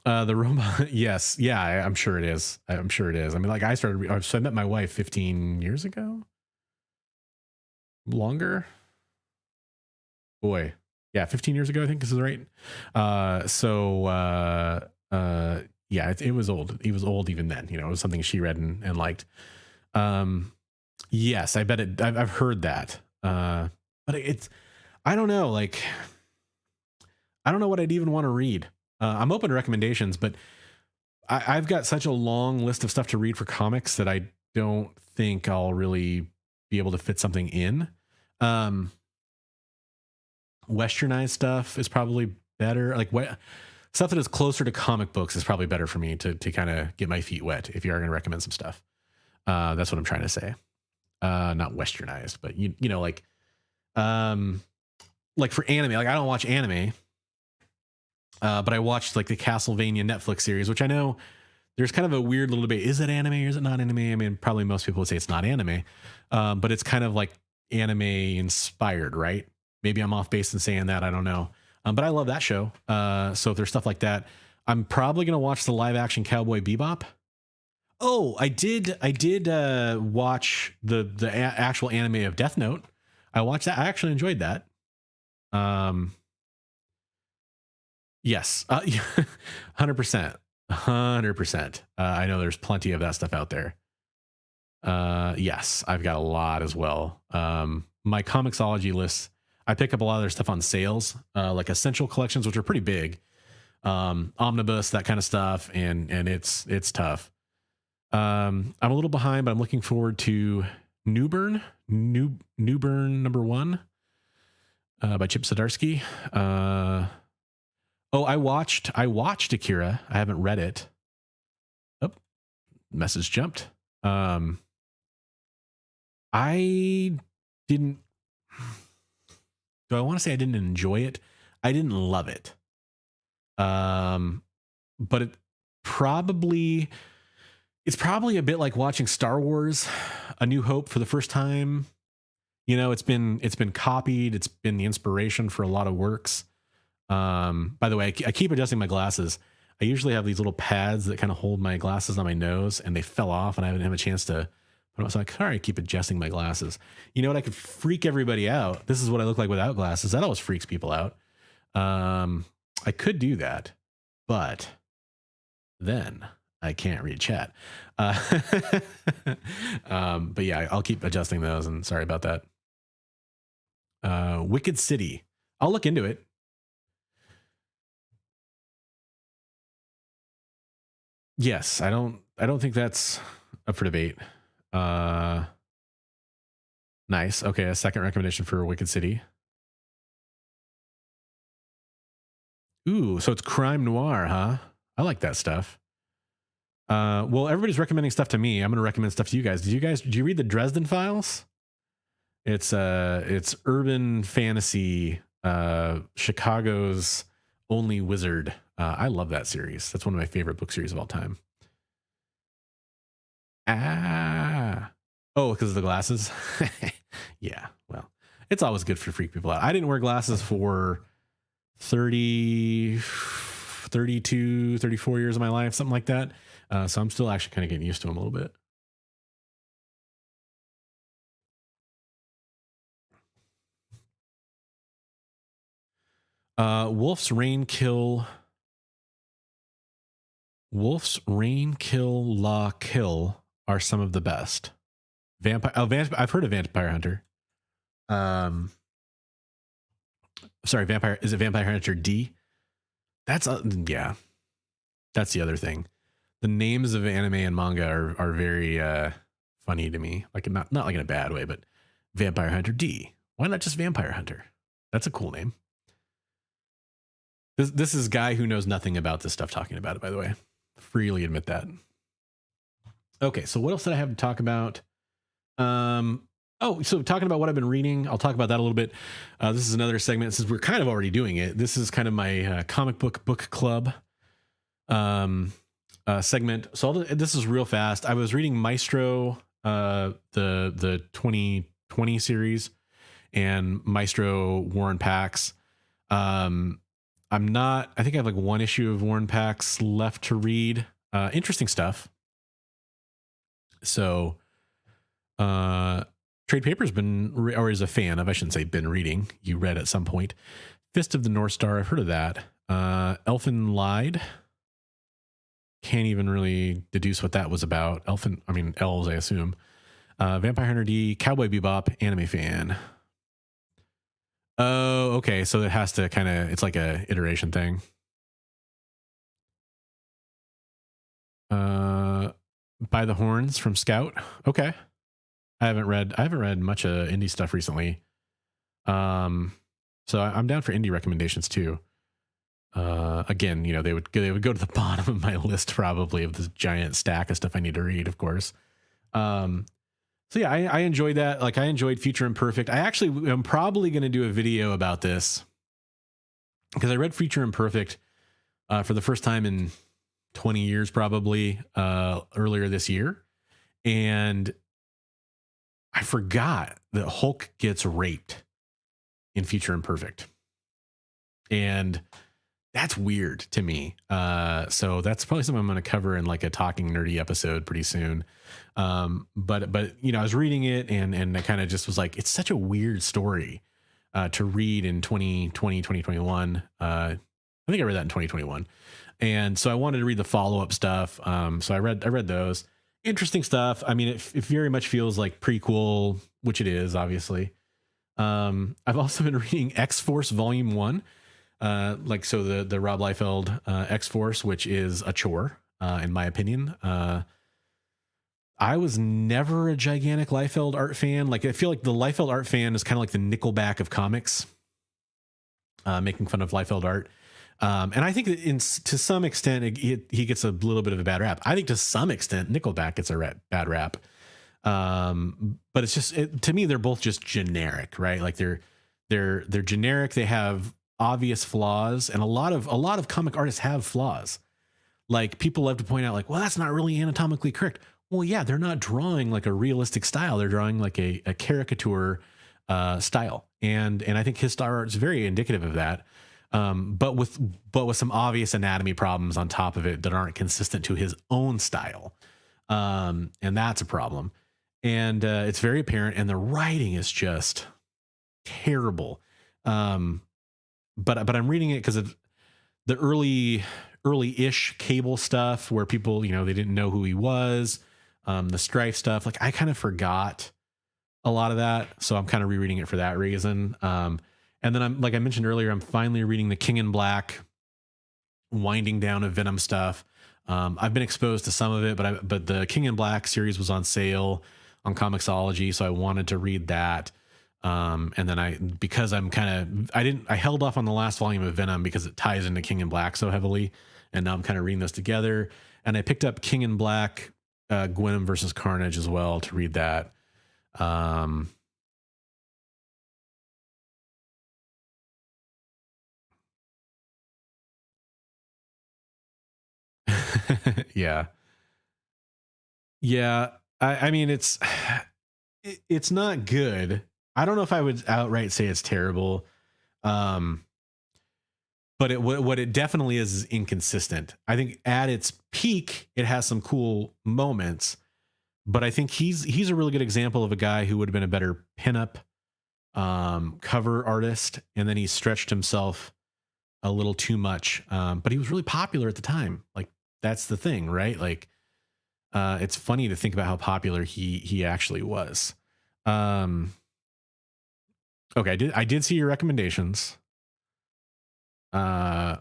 A: The robot. Yes. Yeah, I'm sure it is. I'm sure it is. I mean, like so I met my wife 15 years ago. Longer. Boy. Yeah. 15 years ago, I think this is right. Yeah, it was old. It was old even then, it was something she read and liked. Yes, I bet it, I've heard that. But I don't know. Like, I don't know what I'd even want to read. I'm open to recommendations, but I've got such a long list of stuff to read for comics that I don't think I'll really be able to fit something in. Westernized stuff is probably better. Like stuff that is closer to comic books is probably better for me to kind of get my feet wet if you are going to recommend some stuff. That's what I'm trying to say. Not westernized, but like for anime, like I don't watch anime. But I watched like the Castlevania Netflix series, which I know there's kind of a weird little debate. Is it anime or is it not anime? I mean, probably most people would say it's not anime, but it's kind of like anime inspired, right? Maybe I'm off base in saying that. I don't know. But I love that show. So if there's stuff like that, I'm probably going to watch the live action Cowboy Bebop. Oh, I did watch the actual anime of Death Note. I watched that. I actually enjoyed that. Yes, 100%. 100%. I know there's plenty of that stuff out there. Yes, I've got a lot as well. My Comixology list, I pick up a lot of their stuff on sales, like essential collections, which are pretty big. Omnibus, that kind of stuff, and it's tough. I'm a little behind, but I'm looking forward to Newburn #1 by Chip Zdarsky. Oh, I watched Akira. I haven't read it. Oh, message jumped. I didn't. Do I want to say I didn't enjoy it? I didn't love it. But it's probably a bit like watching Star Wars: A New Hope for the first time. It's been copied. It's been the inspiration for a lot of works. By the way, I keep adjusting my glasses. I usually have these little pads that kind of hold my glasses on my nose, and they fell off, and I haven't had a chance to put them. So I'm like, all right, keep adjusting my glasses. You know what? I could freak everybody out. This is what I look like without glasses. That always freaks people out. I could do that, but then I can't read chat. But yeah, I'll keep adjusting those, and sorry about that. Wicked City. I'll look into it. Yes, I don't think that's up for debate. Nice. Okay, a second recommendation for Wicked City. Ooh, so it's crime noir, huh? I like that stuff. Well, everybody's recommending stuff to me. I'm going to recommend stuff to you guys. Did you read the Dresden Files? It's urban fantasy, Chicago's only wizard. I love that series. That's one of my favorite book series of all time. Ah. Oh, because of the glasses? Yeah, well, it's always good for freak people out. I didn't wear glasses for 30, 32, 34 years of my life, something like that. So I'm still actually kind of getting used to them a little bit. Wolf's Rain Kill. Wolf's Rain Kill Law Kill are some of the best. Vampire. Oh, I've heard of Vampire Hunter. Sorry, Vampire. Is it Vampire Hunter D? That's yeah. That's the other thing. The names of anime and manga are very funny to me. Like not like in a bad way, but Vampire Hunter D. Why not just Vampire Hunter? That's a cool name. This is a guy who knows nothing about this stuff talking about it, by the way. Freely admit that. Okay, so what else did I have to talk about? Oh, so talking about what I've been reading, I'll talk about that a little bit. This is another segment since we're kind of already doing it. This is kind of my comic book club segment. So this is real fast. I was reading Maestro, the 2020 series, and Maestro Warren Pax. I think I have like one issue of Warren Pax left to read. Interesting stuff. So, Trade Paper's been, or is a fan of, I shouldn't say been reading, you read at some point. Fist of the North Star, I've heard of that. Elfin Lied. Can't even really deduce what that was about. Elves, I assume. Vampire Hunter D, Cowboy Bebop, anime fan. Oh, okay. So it has to it's like a iteration thing. By the Horns from Scout. Okay. I haven't read much indie stuff recently. So I'm down for indie recommendations too. Again, they would go to the bottom of my list probably of this giant stack of stuff I need to read, of course. So yeah, I enjoyed that. Like I enjoyed Future Imperfect. I actually am probably going to do a video about this because I read Future Imperfect for the first time in 20 years, probably earlier this year. And I forgot that Hulk gets raped in Future Imperfect. And that's weird to me. So that's probably something I'm going to cover in like a talking nerdy episode pretty soon. But I was reading it and I kind of just was like, it's such a weird story to read in 2020, 2021. I think I read that in 2021. And so I wanted to read the follow-up stuff. So I read those. Interesting stuff. I mean, it very much feels like prequel, which it is, obviously. I've also been reading X-Force Volume 1. The Rob Liefeld X-Force, which is a chore, in my opinion. I was never a gigantic Liefeld art fan. Like, I feel like the Liefeld art fan is kind of like the Nickelback of comics, making fun of Liefeld art. And I think that to some extent, he gets a little bit of a bad rap. I think to some extent, Nickelback gets a bad rap. But it's just, to me, they're both just generic, right? Like they're generic. They have obvious flaws, and a lot of comic artists have flaws. Like people love to point out, like, well, that's not really anatomically correct. Well, yeah, they're not drawing like a realistic style. They're drawing like a caricature style, and I think his style art is very indicative of that. But with some obvious anatomy problems on top of it that aren't consistent to his own style, and that's a problem. And it's very apparent, and the writing is just terrible. But I'm reading it because of the early-ish Cable stuff where people, they didn't know who he was. The Strife stuff, like I kind of forgot a lot of that, so I'm kind of rereading it for that reason. And then I'm, like I mentioned earlier, I'm finally reading the King in Black winding down of Venom stuff. I've been exposed to some of it, but the King in Black series was on sale on Comixology, so I wanted to read that. And then I held off on the last volume of Venom because it ties into King in Black so heavily, and now I'm kind of reading those together. And I picked up King in Black, Gwen versus Carnage as well to read that. Yeah. Yeah, I mean it's not good. I don't know if I would outright say it's terrible. Um, but what it definitely is inconsistent. I think at its peak, it has some cool moments, but I think he's a really good example of a guy who would have been a better pinup cover artist, and then he stretched himself a little too much. But he was really popular at the time. Like that's the thing, right? Like it's funny to think about how popular he actually was. Um, okay, I did see your recommendations. Uh,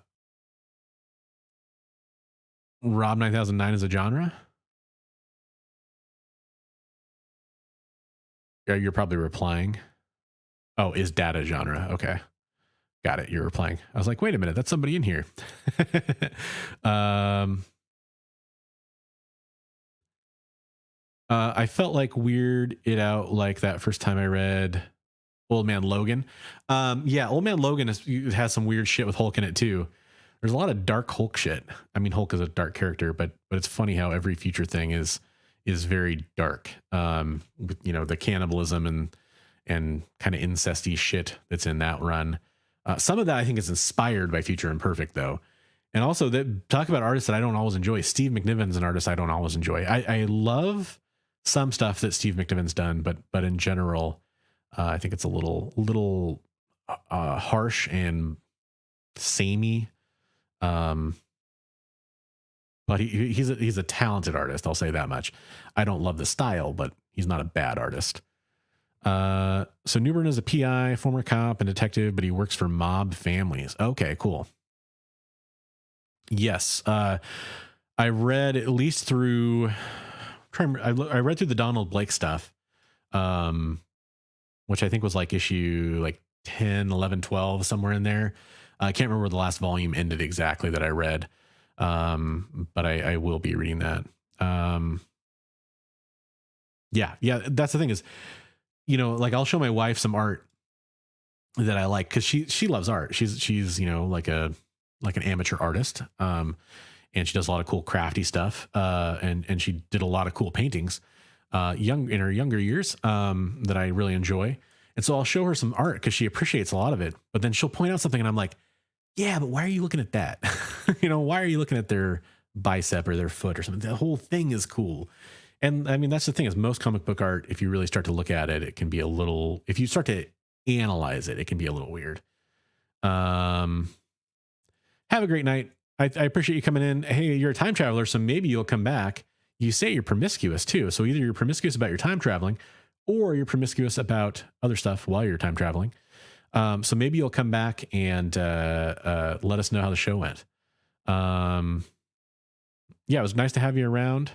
A: Rob 9009 is a genre. Yeah, you're probably replying. Oh, is data genre? Okay, got it. You're replying. I was like, wait a minute, that's somebody in here. um, I felt like Weird It Out like that first time I read Old Man Logan. Yeah, Old Man Logan has some weird shit with Hulk in it too. There's a lot of dark Hulk shit. I mean, Hulk is a dark character, but it's funny how every future thing is very dark. With, the cannibalism and kind of incesty shit that's in that run. Some of that I think is inspired by Future Imperfect though. And also that talk about artists that I don't always enjoy. Steve McNiven's an artist I don't always enjoy. I love some stuff that Steve McNiven's done, but in general, I think it's a little harsh and samey. Um, but he's a talented artist. I'll say that much. I don't love the style, but he's not a bad artist. So Newbern is a PI, former cop and detective, but he works for mob families. Okay, cool. Yes. I read at least through, I read through the Donald Blake stuff. Which I think was like issue like 10, 11, 12, somewhere in there. I can't remember where the last volume ended exactly that I read. But I will be reading that. Yeah. That's the thing is, like I'll show my wife some art that I like, cause she loves art. She's, like an amateur artist. And she does a lot of cool crafty stuff. And she did a lot of cool paintings, in her younger years, that I really enjoy. And so I'll show her some art cause she appreciates a lot of it, but then she'll point out something and I'm like, yeah, but why are you looking at that? Why are you looking at their bicep or their foot or something? The whole thing is cool. And I mean, that's the thing is most comic book art, if you really start to look at it, it can be a little, if you start to analyze it, it can be a little weird. Have a great night. I appreciate you coming in. Hey, you're a time traveler, so maybe you'll come back. You say you're promiscuous too. So either you're promiscuous about your time traveling or you're promiscuous about other stuff while you're time traveling. So maybe you'll come back and let us know how the show went. Yeah, it was nice to have you around.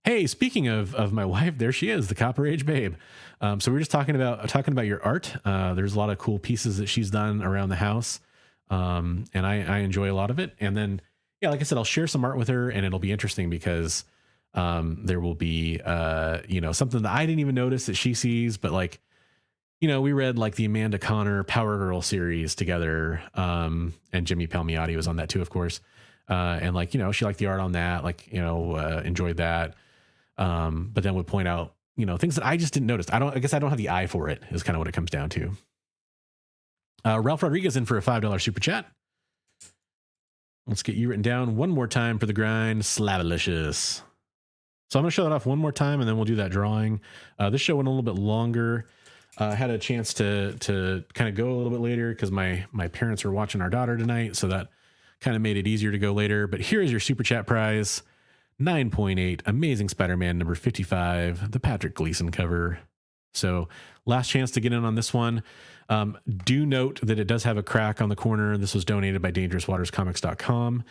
A: Hey, speaking of my wife, there she is, the Copper Age babe. So we're just talking about your art. There's a lot of cool pieces that she's done around the house. And I enjoy a lot of it. And then, yeah, like I said, I'll share some art with her and it'll be interesting because, there will be, something that I didn't even notice that she sees, but like, we read like the Amanda Connor Power Girl series together. And Jimmy Palmiotti was on that too, of course. And like, she liked the art on that, like, enjoyed that. But then would point out, things that I just didn't notice. I guess I don't have the eye for it is kind of what it comes down to. Ralph Rodriguez in for a $5 super chat. Let's get you written down one more time for the grind. Slavalicious. So I'm going to show that off one more time and then we'll do that drawing. This show went a little bit longer. I had a chance to kind of go a little bit later because my parents were watching our daughter tonight. So that kind of made it easier to go later. But here is your super chat prize. 9.8 Amazing Spider-Man number 55, the Patrick Gleason cover. So last chance to get in on this one. Do note that it does have a crack on the corner. This was donated by dangerouswaterscomics.com.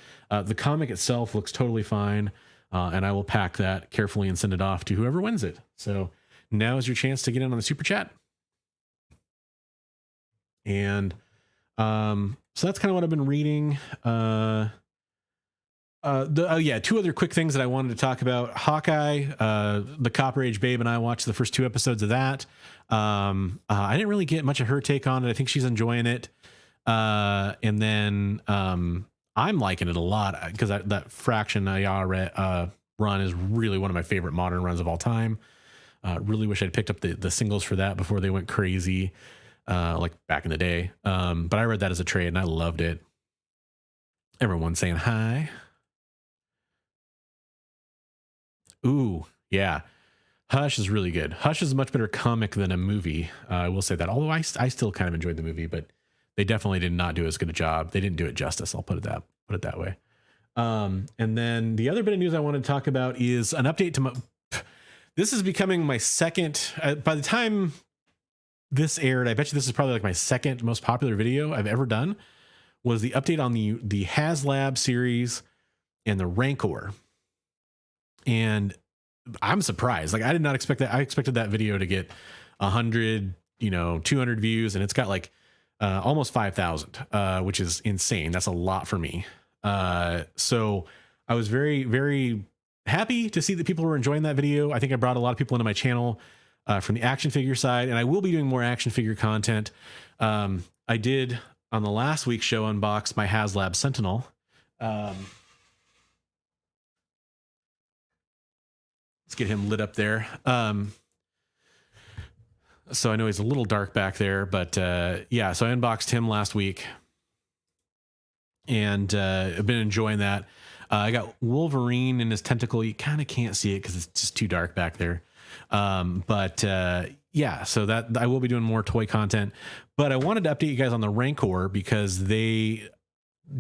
A: The comic itself looks totally fine. And I will pack that carefully and send it off to whoever wins it. So now is your chance to get in on the super chat. And so that's kind of what I've been reading. Two other quick things that I wanted to talk about. Hawkeye, the Copper Age babe and I watched the first 2 episodes of that. I didn't really get much of her take on it. I think she's enjoying it. And then I'm liking it a lot because that Fraction run is really one of my favorite modern runs of all time. Really wish I'd picked up the singles for that before they went crazy, like back in the day. But I read that as a trade and I loved it. Everyone's saying hi. Ooh, yeah. Hush is really good. Hush is a much better comic than a movie. I will say that. Although I still kind of enjoyed the movie, but they definitely did not do as good a job. They didn't do it justice. I'll put it that way. And then the other bit of news I want to talk about is an update to this is becoming my second, by the time this aired, I bet you this is probably like my second most popular video I've ever done, was the update on the HasLab series and the Rancor. And I'm surprised. Like, I did not expect that. I expected that video to get 100, 200 views, and it's got like almost 5,000, which is insane. That's a lot for me. So I was very, very happy to see that people were enjoying that video. I think I brought a lot of people into my channel from the action figure side, and I will be doing more action figure content. I did on the last week's show unbox my HasLab Sentinel. Let's get him lit up there. So I know he's a little dark back there, but yeah, so I unboxed him last week and I've been enjoying that. I got Wolverine in his tentacle. You kind of can't see it because it's just too dark back there. But yeah, so that I will be doing more toy content, but I wanted to update you guys on the Rancor because they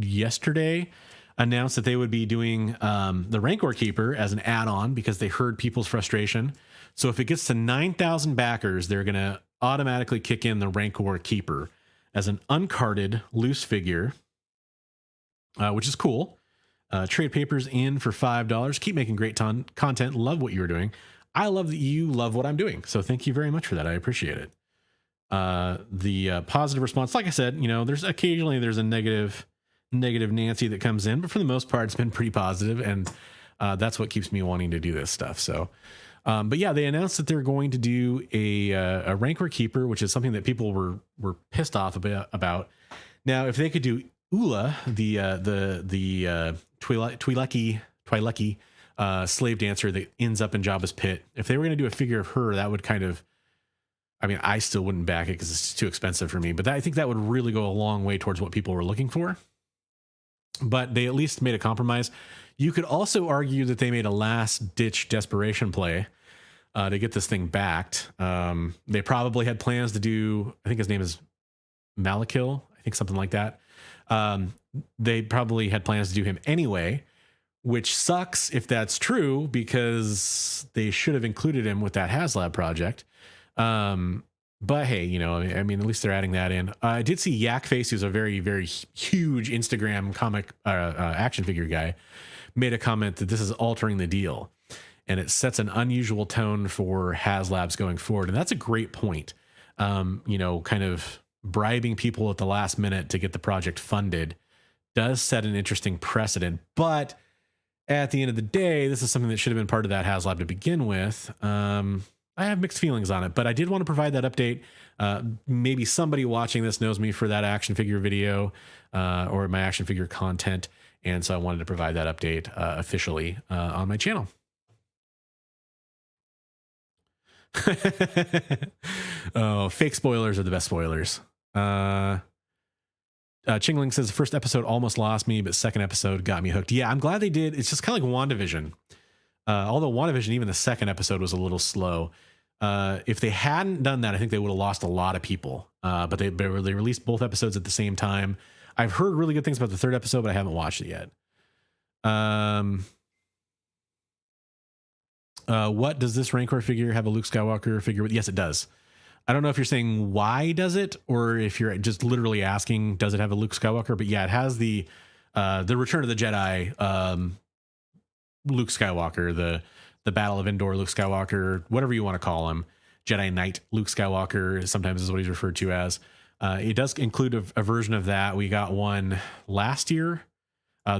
A: yesterday announced that they would be doing the Rancor Keeper as an add-on because they heard people's frustration. So if it gets to 9,000 backers, they're going to automatically kick in the Rancor Keeper as an uncarded loose figure, which is cool. Trade papers in for $5. Keep making great content. Love what you're doing. I love that you love what I'm doing. So thank you very much for that. I appreciate it. The positive response, like I said, there's occasionally a negative Nancy that comes in, but for the most part, it's been pretty positive, and that's what keeps me wanting to do this stuff. So, but yeah, they announced that they're going to do a Rancor Keeper, which is something that people were pissed off about. Now, if they could do Ula, the Twi'leki slave dancer that ends up in Jabba's pit, if they were going to do a figure of her, that would kind of, I mean, I still wouldn't back it because it's too expensive for me, but I think that would really go a long way towards what people were looking for. But they at least made a compromise. You could also argue that they made a last-ditch desperation play to get this thing backed. They probably had plans to do, I think his name is Malakil, I think something like that. They probably had plans to do him anyway, which sucks if that's true because they should have included him with that HasLab project. But hey, I mean, at least they're adding that in. I did see Yakface, who's a very, very huge Instagram comic action figure guy, made a comment that this is altering the deal, and it sets an unusual tone for HasLabs going forward. And that's a great point. Kind of bribing people at the last minute to get the project funded does set an interesting precedent. But at the end of the day, this is something that should have been part of that HasLab to begin with. I have mixed feelings on it, but I did want to provide that update. Maybe somebody watching this knows me for that action figure video or my action figure content. And so I wanted to provide that update officially on my channel. Oh, fake spoilers are the best spoilers. Chingling says the first episode almost lost me, but second episode got me hooked. Yeah, I'm glad they did. It's just kind of like WandaVision. Although WandaVision, even the second episode was a little slow. If they hadn't done that, I think they would have lost a lot of people. But they released both episodes at the same time. I've heard really good things about the third episode, but I haven't watched it yet. What does this Rancor figure have a Luke Skywalker figure with? Yes, it does. I don't know if you're saying why does it, or if you're just literally asking, does it have a Luke Skywalker? But yeah, it has the Return of the Jedi, Luke Skywalker, the Battle of Endor Luke Skywalker, whatever you want to call him, Jedi Knight Luke Skywalker sometimes is what he's referred to as. It does include a version of that. We got one last year.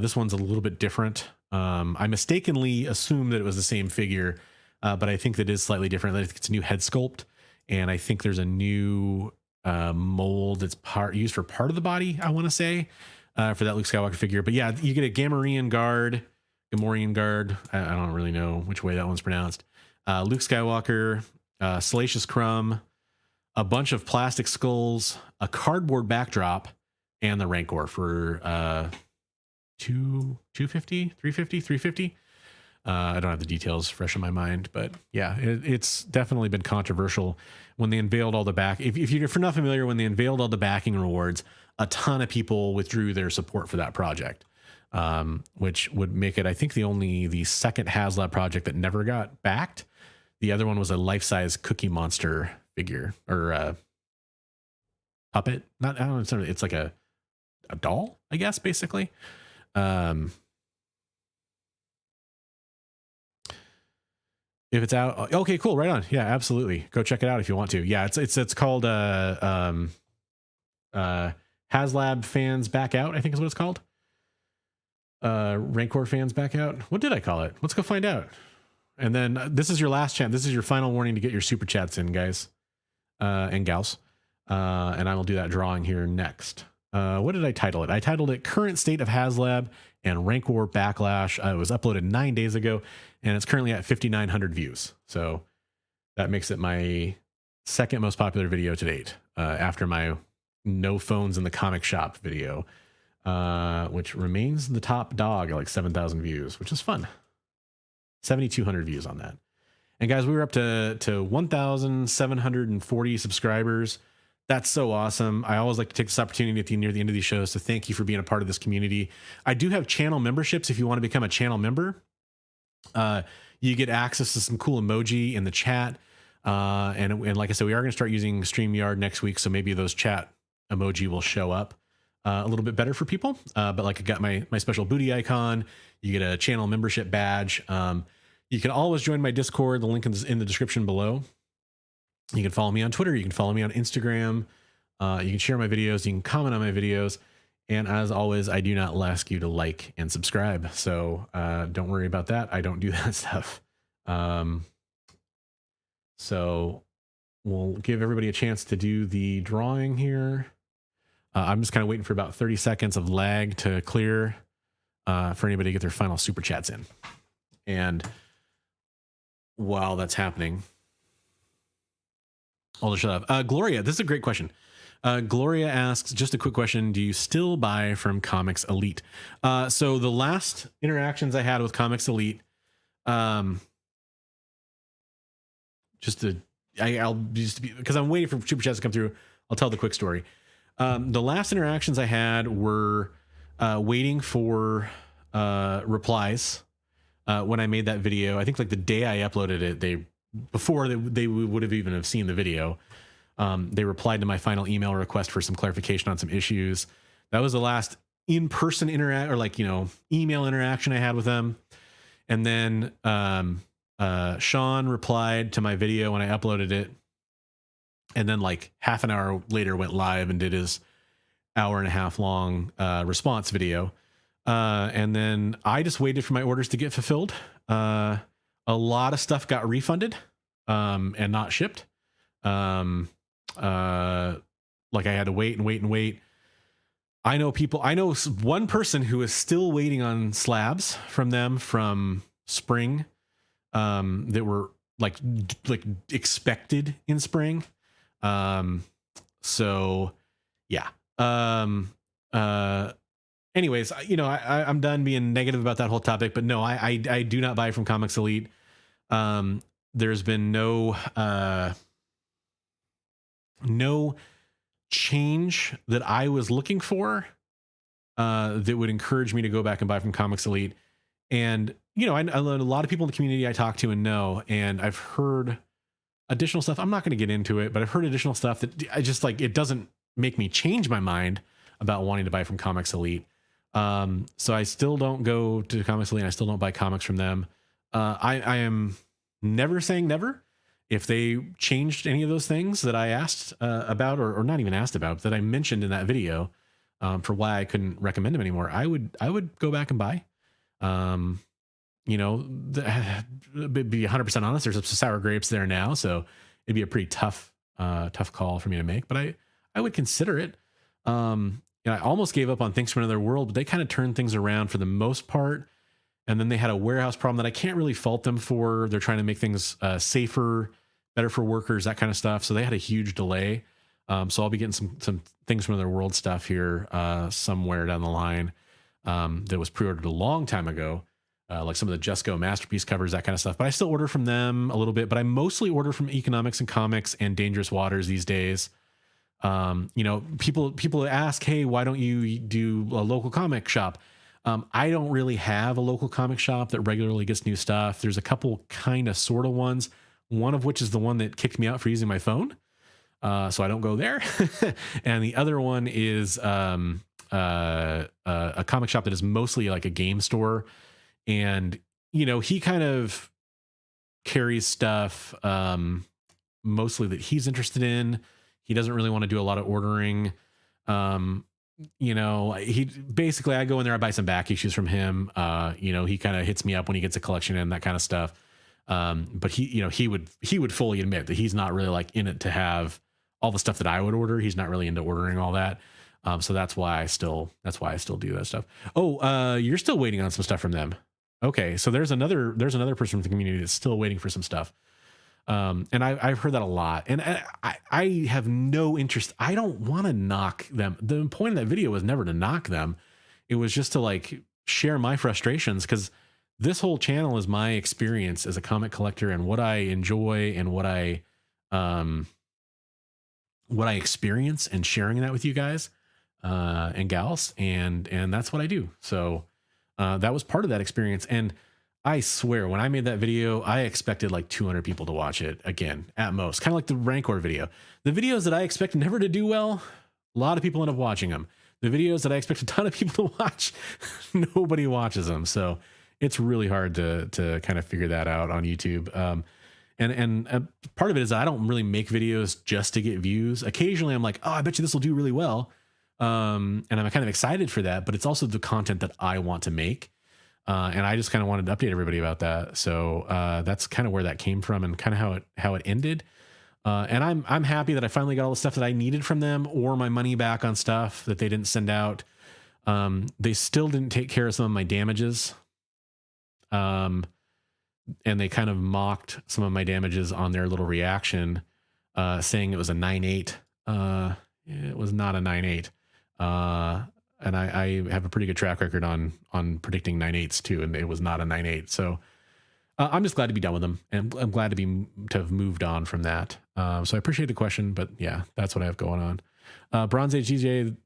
A: This one's a little bit different. I mistakenly assumed that it was the same figure, but I think that is slightly different. I think it's a new head sculpt, and I think there's a new mold that's used for part of the body, I want to say, for that Luke Skywalker figure. But yeah, you get a Gamorrean guard, Gamorrean Guard. I don't really know which way that one's pronounced. Luke Skywalker, Salacious Crumb, a bunch of plastic skulls, a cardboard backdrop, and the Rancor for 250, 350, 350. I don't have the details fresh in my mind, but yeah, it's definitely been controversial when they unveiled all the back. If you're not familiar, when they unveiled all the backing rewards, a ton of people withdrew their support for that project, which would make it, I think, the second HasLab project that never got backed. The other one was a life-size Cookie Monster figure or puppet. I don't know. It's like a doll, I guess, basically. If it's out, okay, cool, right on. Yeah, absolutely. Go check it out if you want to. Yeah, it's called HasLab Fans Back Out, I think is what it's called. Rancor Fans Back Out. What did I call it? Let's go find out. And then this is your last chance. This is your final warning to get your super chats in, guys and gals. And I will do that drawing here next. What did I title it? I titled it Current State of HasLab and Rancor Backlash. It was uploaded 9 days ago, and it's currently at 5,900 views. So that makes it my second most popular video to date, after my No Phones in the Comic Shop video, which remains the top dog at like 7,000 views, which is fun. 7,200 views on that. And guys, we were up to 1,740 subscribers. That's so awesome. I always like to take this opportunity near the end of these shows to thank you for being a part of this community. I do have channel memberships. If you want to become a channel member, you get access to some cool emoji in the chat. And like I said, we are going to start using StreamYard next week. So maybe those chat emoji will show up a little bit better for people. But like I got my special booty icon, you get a channel membership badge. You can always join my Discord. The link is in the description below. You can follow me on Twitter. You can follow me on Instagram. You can share my videos. You can comment on my videos. And as always, I do not ask you to like and subscribe. So don't worry about that. I don't do that stuff. So we'll give everybody a chance to do the drawing here. I'm just kind of waiting for about 30 seconds of lag to clear for anybody to get their final super chats in. And while that's happening, I'll just shut up. Gloria, this is a great question. Gloria asks, just a quick question. Do you still buy from Comics Elite? So the last interactions I had with Comics Elite, because I'm waiting for super chats to come through. I'll tell the quick story. The last interactions I had were waiting for replies when I made that video. I think like the day I uploaded it, before they would have even have seen the video, they replied to my final email request for some clarification on some issues. That was the last in-person email interaction I had with them. And then Sean replied to my video when I uploaded it. And then like half an hour later went live and did his hour-and-a-half long response video. And then I just waited for my orders to get fulfilled. A lot of stuff got refunded and not shipped. Like I had to wait and wait and wait. I know one person who is still waiting on slabs from them from spring that were like expected in spring. So yeah. Anyways, I'm done being negative about that whole topic, but no, I do not buy from Comics Elite. There's been no change that I was looking for that would encourage me to go back and buy from Comics Elite. And, I learned a lot of people in the community I talk to and know, and I've heard additional stuff. I'm not going to get into it, but I've heard additional stuff that I just it doesn't make me change my mind about wanting to buy from Comics Elite. So I still don't go to Comics Elite. And I still don't buy comics from them. I am never saying never. If they changed any of those things that I asked about, or not even asked about, that I mentioned in that video, for why I couldn't recommend them anymore, I would go back and buy. Be 100% honest, there's some sour grapes there now, so it'd be a pretty tough call for me to make. But I would consider it. I almost gave up on Things from Another World, but they kind of turned things around for the most part. And then they had a warehouse problem that I can't really fault them for. They're trying to make things safer, better for workers, that kind of stuff. So they had a huge delay. So I'll be getting some things from Other World stuff here somewhere down the line that was pre-ordered a long time ago, like some of the Just Go Masterpiece covers, that kind of stuff. But I still order from them a little bit, but I mostly order from Economics and Comics and Dangerous Waters these days. People ask, hey, why don't you do a local comic shop? I don't really have a local comic shop that regularly gets new stuff. There's a couple kind of sort of ones, one of which is the one that kicked me out for using my phone. So I don't go there. And the other one is a comic shop that is mostly like a game store. And, he kind of carries stuff mostly that he's interested in. He doesn't really want to do a lot of ordering. He basically, I go in there, I buy some back issues from him. He kind of hits me up when he gets a collection in, that kind of stuff. But he would fully admit that he's not really like in it to have all the stuff that I would order. He's not really into ordering all that. So that's why I still do that stuff. Oh, you're still waiting on some stuff from them. Okay. So there's another person from the community that's still waiting for some stuff. And I've heard that a lot, and I have no interest. I don't want to knock them. The point of that video was never to knock them. It was just to like share my frustrations, because this whole channel is my experience as a comic collector and what I enjoy and what I experience, and sharing that with you guys and gals, and that's what I do. So that was part of that experience. And I swear, when I made that video, I expected like 200 people to watch it again, at most. Kind of like the Rancor video. The videos that I expect never to do well, a lot of people end up watching them. The videos that I expect a ton of people to watch, nobody watches them. So it's really hard to kind of figure that out on YouTube. And part of it is I don't really make videos just to get views. Occasionally I'm like, oh, I bet you this will do really well. And I'm kind of excited for that, but it's also the content that I want to make. And I just kind of wanted to update everybody about that. So that's kind of where that came from, and kind of how it ended. And I'm happy that I finally got all the stuff that I needed from them, or my money back on stuff that they didn't send out. They still didn't take care of some of my damages. And they kind of mocked some of my damages on their little reaction, saying it was a 9.8. It was not a 9.8. And I have a pretty good track record on predicting 9.8s too, and it was not a 9.8. So I'm just glad to be done with them, and I'm glad to have moved on from that. So I appreciate the question, but yeah, that's what I have going on. Bronze Age DJ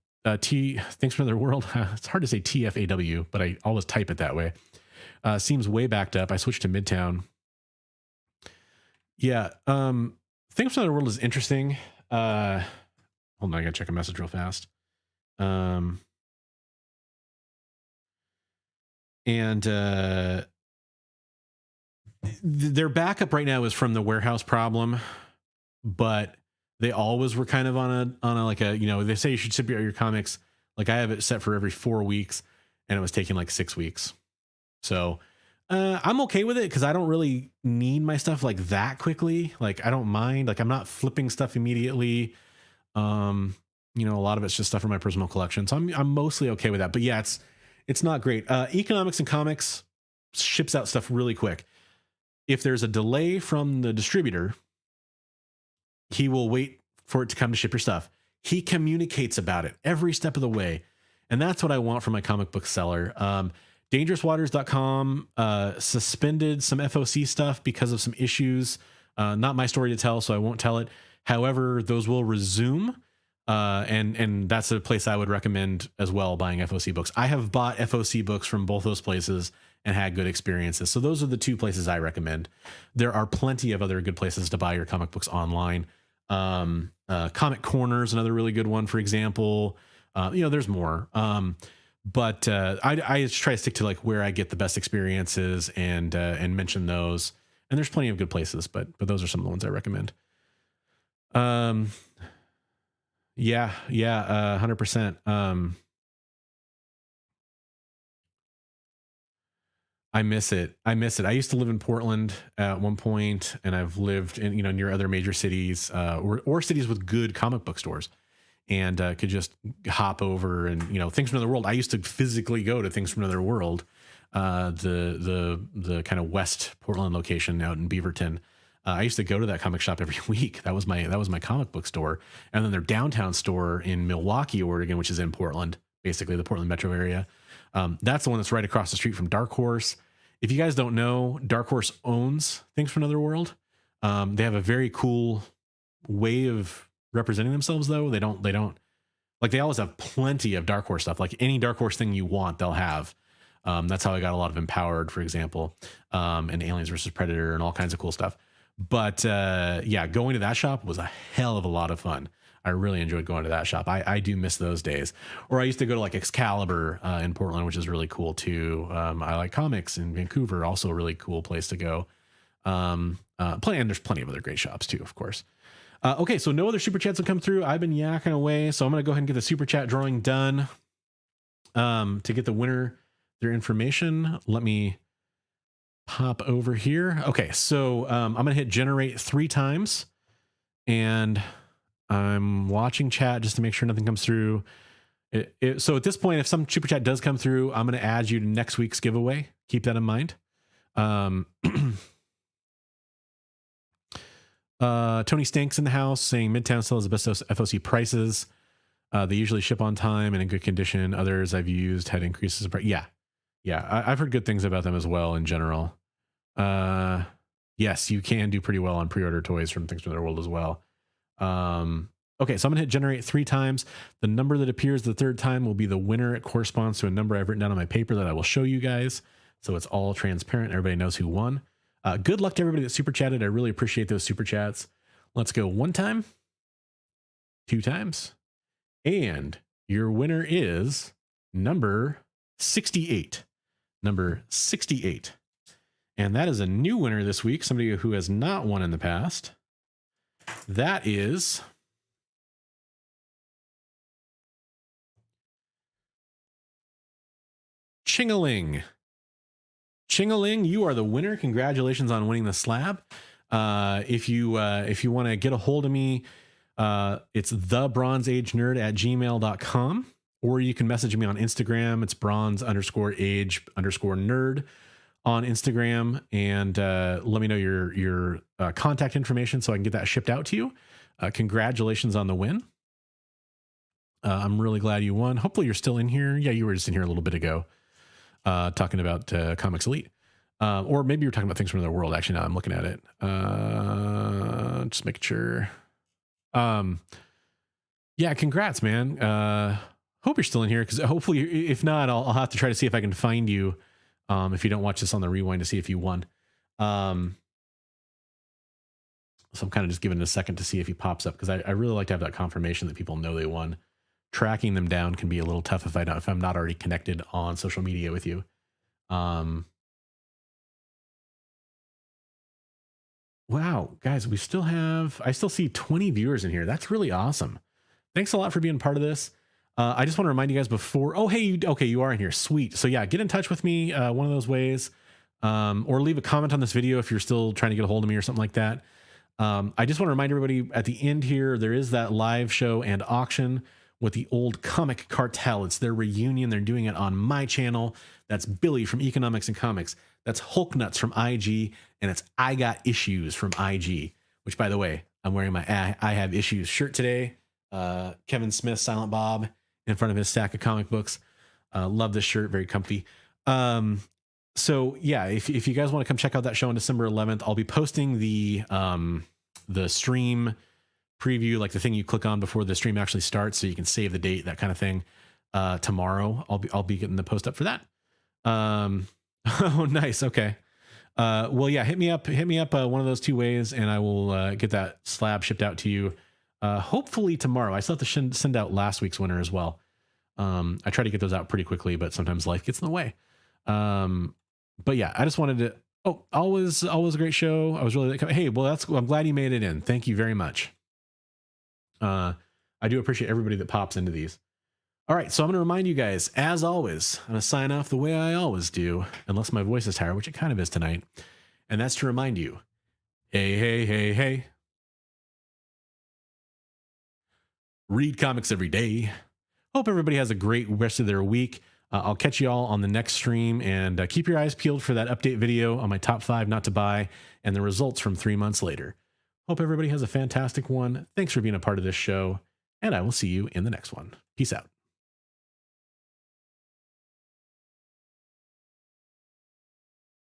A: T, thanks for Another World. It's hard to say TFAW, but I always type it that way. Seems way backed up. I switched to Midtown. Yeah. Thanks for Another World is interesting. Hold on, I gotta check a message real fast. And their backup right now is from the warehouse problem, but they always were kind of on a like a, they say you should ship your comics. Like I have it set for every 4 weeks, and it was taking like 6 weeks. So I'm okay with it, because I don't really need my stuff like that quickly. Like I don't mind, like I'm not flipping stuff immediately. A lot of it's just stuff from my personal collection. So I'm mostly okay with that, but yeah, it's not great. Economics and Comics ships out stuff really quick. If there's a delay from the distributor, he will wait for it to come to ship your stuff. He communicates about it every step of the way. And that's what I want from my comic book seller. DangerousWaters.com suspended some FOC stuff because of some issues. Not my story to tell, so I won't tell it. However, those will resume. And that's a place I would recommend as well, buying FOC books. I have bought FOC books from both those places and had good experiences. So those are the two places I recommend. There are plenty of other good places to buy your comic books online. Comic Corner's another really good one, for example. There's more. But I just try to stick to like where I get the best experiences and mention those. And there's plenty of good places, but those are some of the ones I recommend. Yeah, 100%. I miss it. I used to live in Portland at one point, and I've lived in, near other major cities, or cities with good comic book stores, and could just hop over and, Things from Another World. I used to physically go to Things from Another World, the kind of West Portland location out in Beaverton. I used to go to that comic shop every week. That was my comic book store. And then their downtown store in Milwaukee, Oregon, which is in Portland, basically the Portland metro area. That's the one that's right across the street from Dark Horse. If you guys don't know, Dark Horse owns Things from Another World. They have a very cool way of representing themselves, though. They don't like, they always have plenty of Dark Horse stuff. Like any Dark Horse thing you want, they'll have. That's how I got a lot of Empowered, for example, and Aliens versus Predator and all kinds of cool stuff. But yeah, going to that shop was a hell of a lot of fun. I really enjoyed going to that shop. I do miss those days. Or I used to go to like Excalibur in Portland, which is really cool too. I like comics in Vancouver, also a really cool place to go. And there's plenty of other great shops too, of course. Okay, so no other super chats have come through. I've been yakking away, so I'm going to go ahead and get the super chat drawing done. To get the winner their information, let me pop over here. Okay, so I'm going to hit generate 3 times, and I'm watching chat just to make sure nothing comes through. So at this point, if some super chat does come through, I'm going to add you to next week's giveaway. Keep that in mind. Tony Stanks in the house saying Midtown still has the best FOC prices. They usually ship on time and in good condition. Others I've used had increases. Yeah. I've heard good things about them as well in general. Yes, you can do pretty well on pre-order toys from Things from Their World as well. Okay, so I'm gonna hit generate 3 times. The number that appears the 3rd time will be the winner. It corresponds to a number I've written down on my paper that I will show you guys. So it's all transparent. Everybody knows who won. Good luck to everybody that super chatted. I really appreciate those super chats. Let's go 1 time, 2 times, and your winner is number 68. Number 68. And that is a new winner this week, somebody who has not won in the past. That is Chingaling. Chingaling, you are the winner. Congratulations on winning the slab. If you want to get a hold of me, it's thebronzeagenerd@gmail.com, or you can message me on Instagram. It's bronze_age_nerd on Instagram, and let me know your contact information so I can get that shipped out to you. Congratulations on the win. I'm really glad you won. Hopefully you're still in here. Yeah, you were just in here a little bit ago, talking about Comics Elite. Or maybe you're talking about Things from Another World. Actually, now I'm looking at it. Just making sure. Yeah, congrats, man. Hope you're still in here, because hopefully, if not, I'll have to try to see if I can find you. If you don't watch this on the rewind, to see if you won. So I'm kind of just giving it a second to see if he pops up, because I really like to have that confirmation that people know they won. Tracking them down can be a little tough if I'm not already connected on social media with you. Wow, guys, I still see 20 viewers in here. That's really awesome. Thanks a lot for being part of this. I just want to remind you guys before, okay, you are in here. Sweet. So yeah, get in touch with me one of those ways, or leave a comment on this video if you're still trying to get a hold of me or something like that. I just want to remind everybody at the end here, there is that live show and auction with the old Comic Cartel. It's their reunion. They're doing it on my channel. That's Billy from Economics and Comics. That's Hulk Nuts from IG, and it's I Got Issues from IG, which, by the way, I'm wearing my I Have Issues shirt today. Kevin Smith, Silent Bob, in front of his stack of comic books. Love this shirt, very comfy. So yeah, if you guys want to come check out that show on December 11th, I'll be posting the stream preview, like the thing you click on before the stream actually starts, so you can save the date, that kind of thing. Tomorrow, I'll be getting the post up for that. Oh, nice. Okay. Well, yeah, hit me up one of those 2 ways, and I will get that slab shipped out to you. Hopefully tomorrow. I still have to send out last week's winner as well. I try to get those out pretty quickly, but sometimes life gets in the way. But yeah, I just wanted to, always a great show. I was really, hey, well, I'm glad you made it in. Thank you very much. I do appreciate everybody that pops into these. All right, so I'm going to remind you guys, as always, I'm going to sign off the way I always do, unless my voice is tired, which it kind of is tonight. And that's to remind you, hey. Read comics every day. Hope everybody has a great rest of their week. I'll catch you all on the next stream, and keep your eyes peeled for that update video on my top 5 not to buy and the results from 3 months later. Hope everybody has a fantastic one. Thanks for being a part of this show, and I will see you in the next one. Peace out.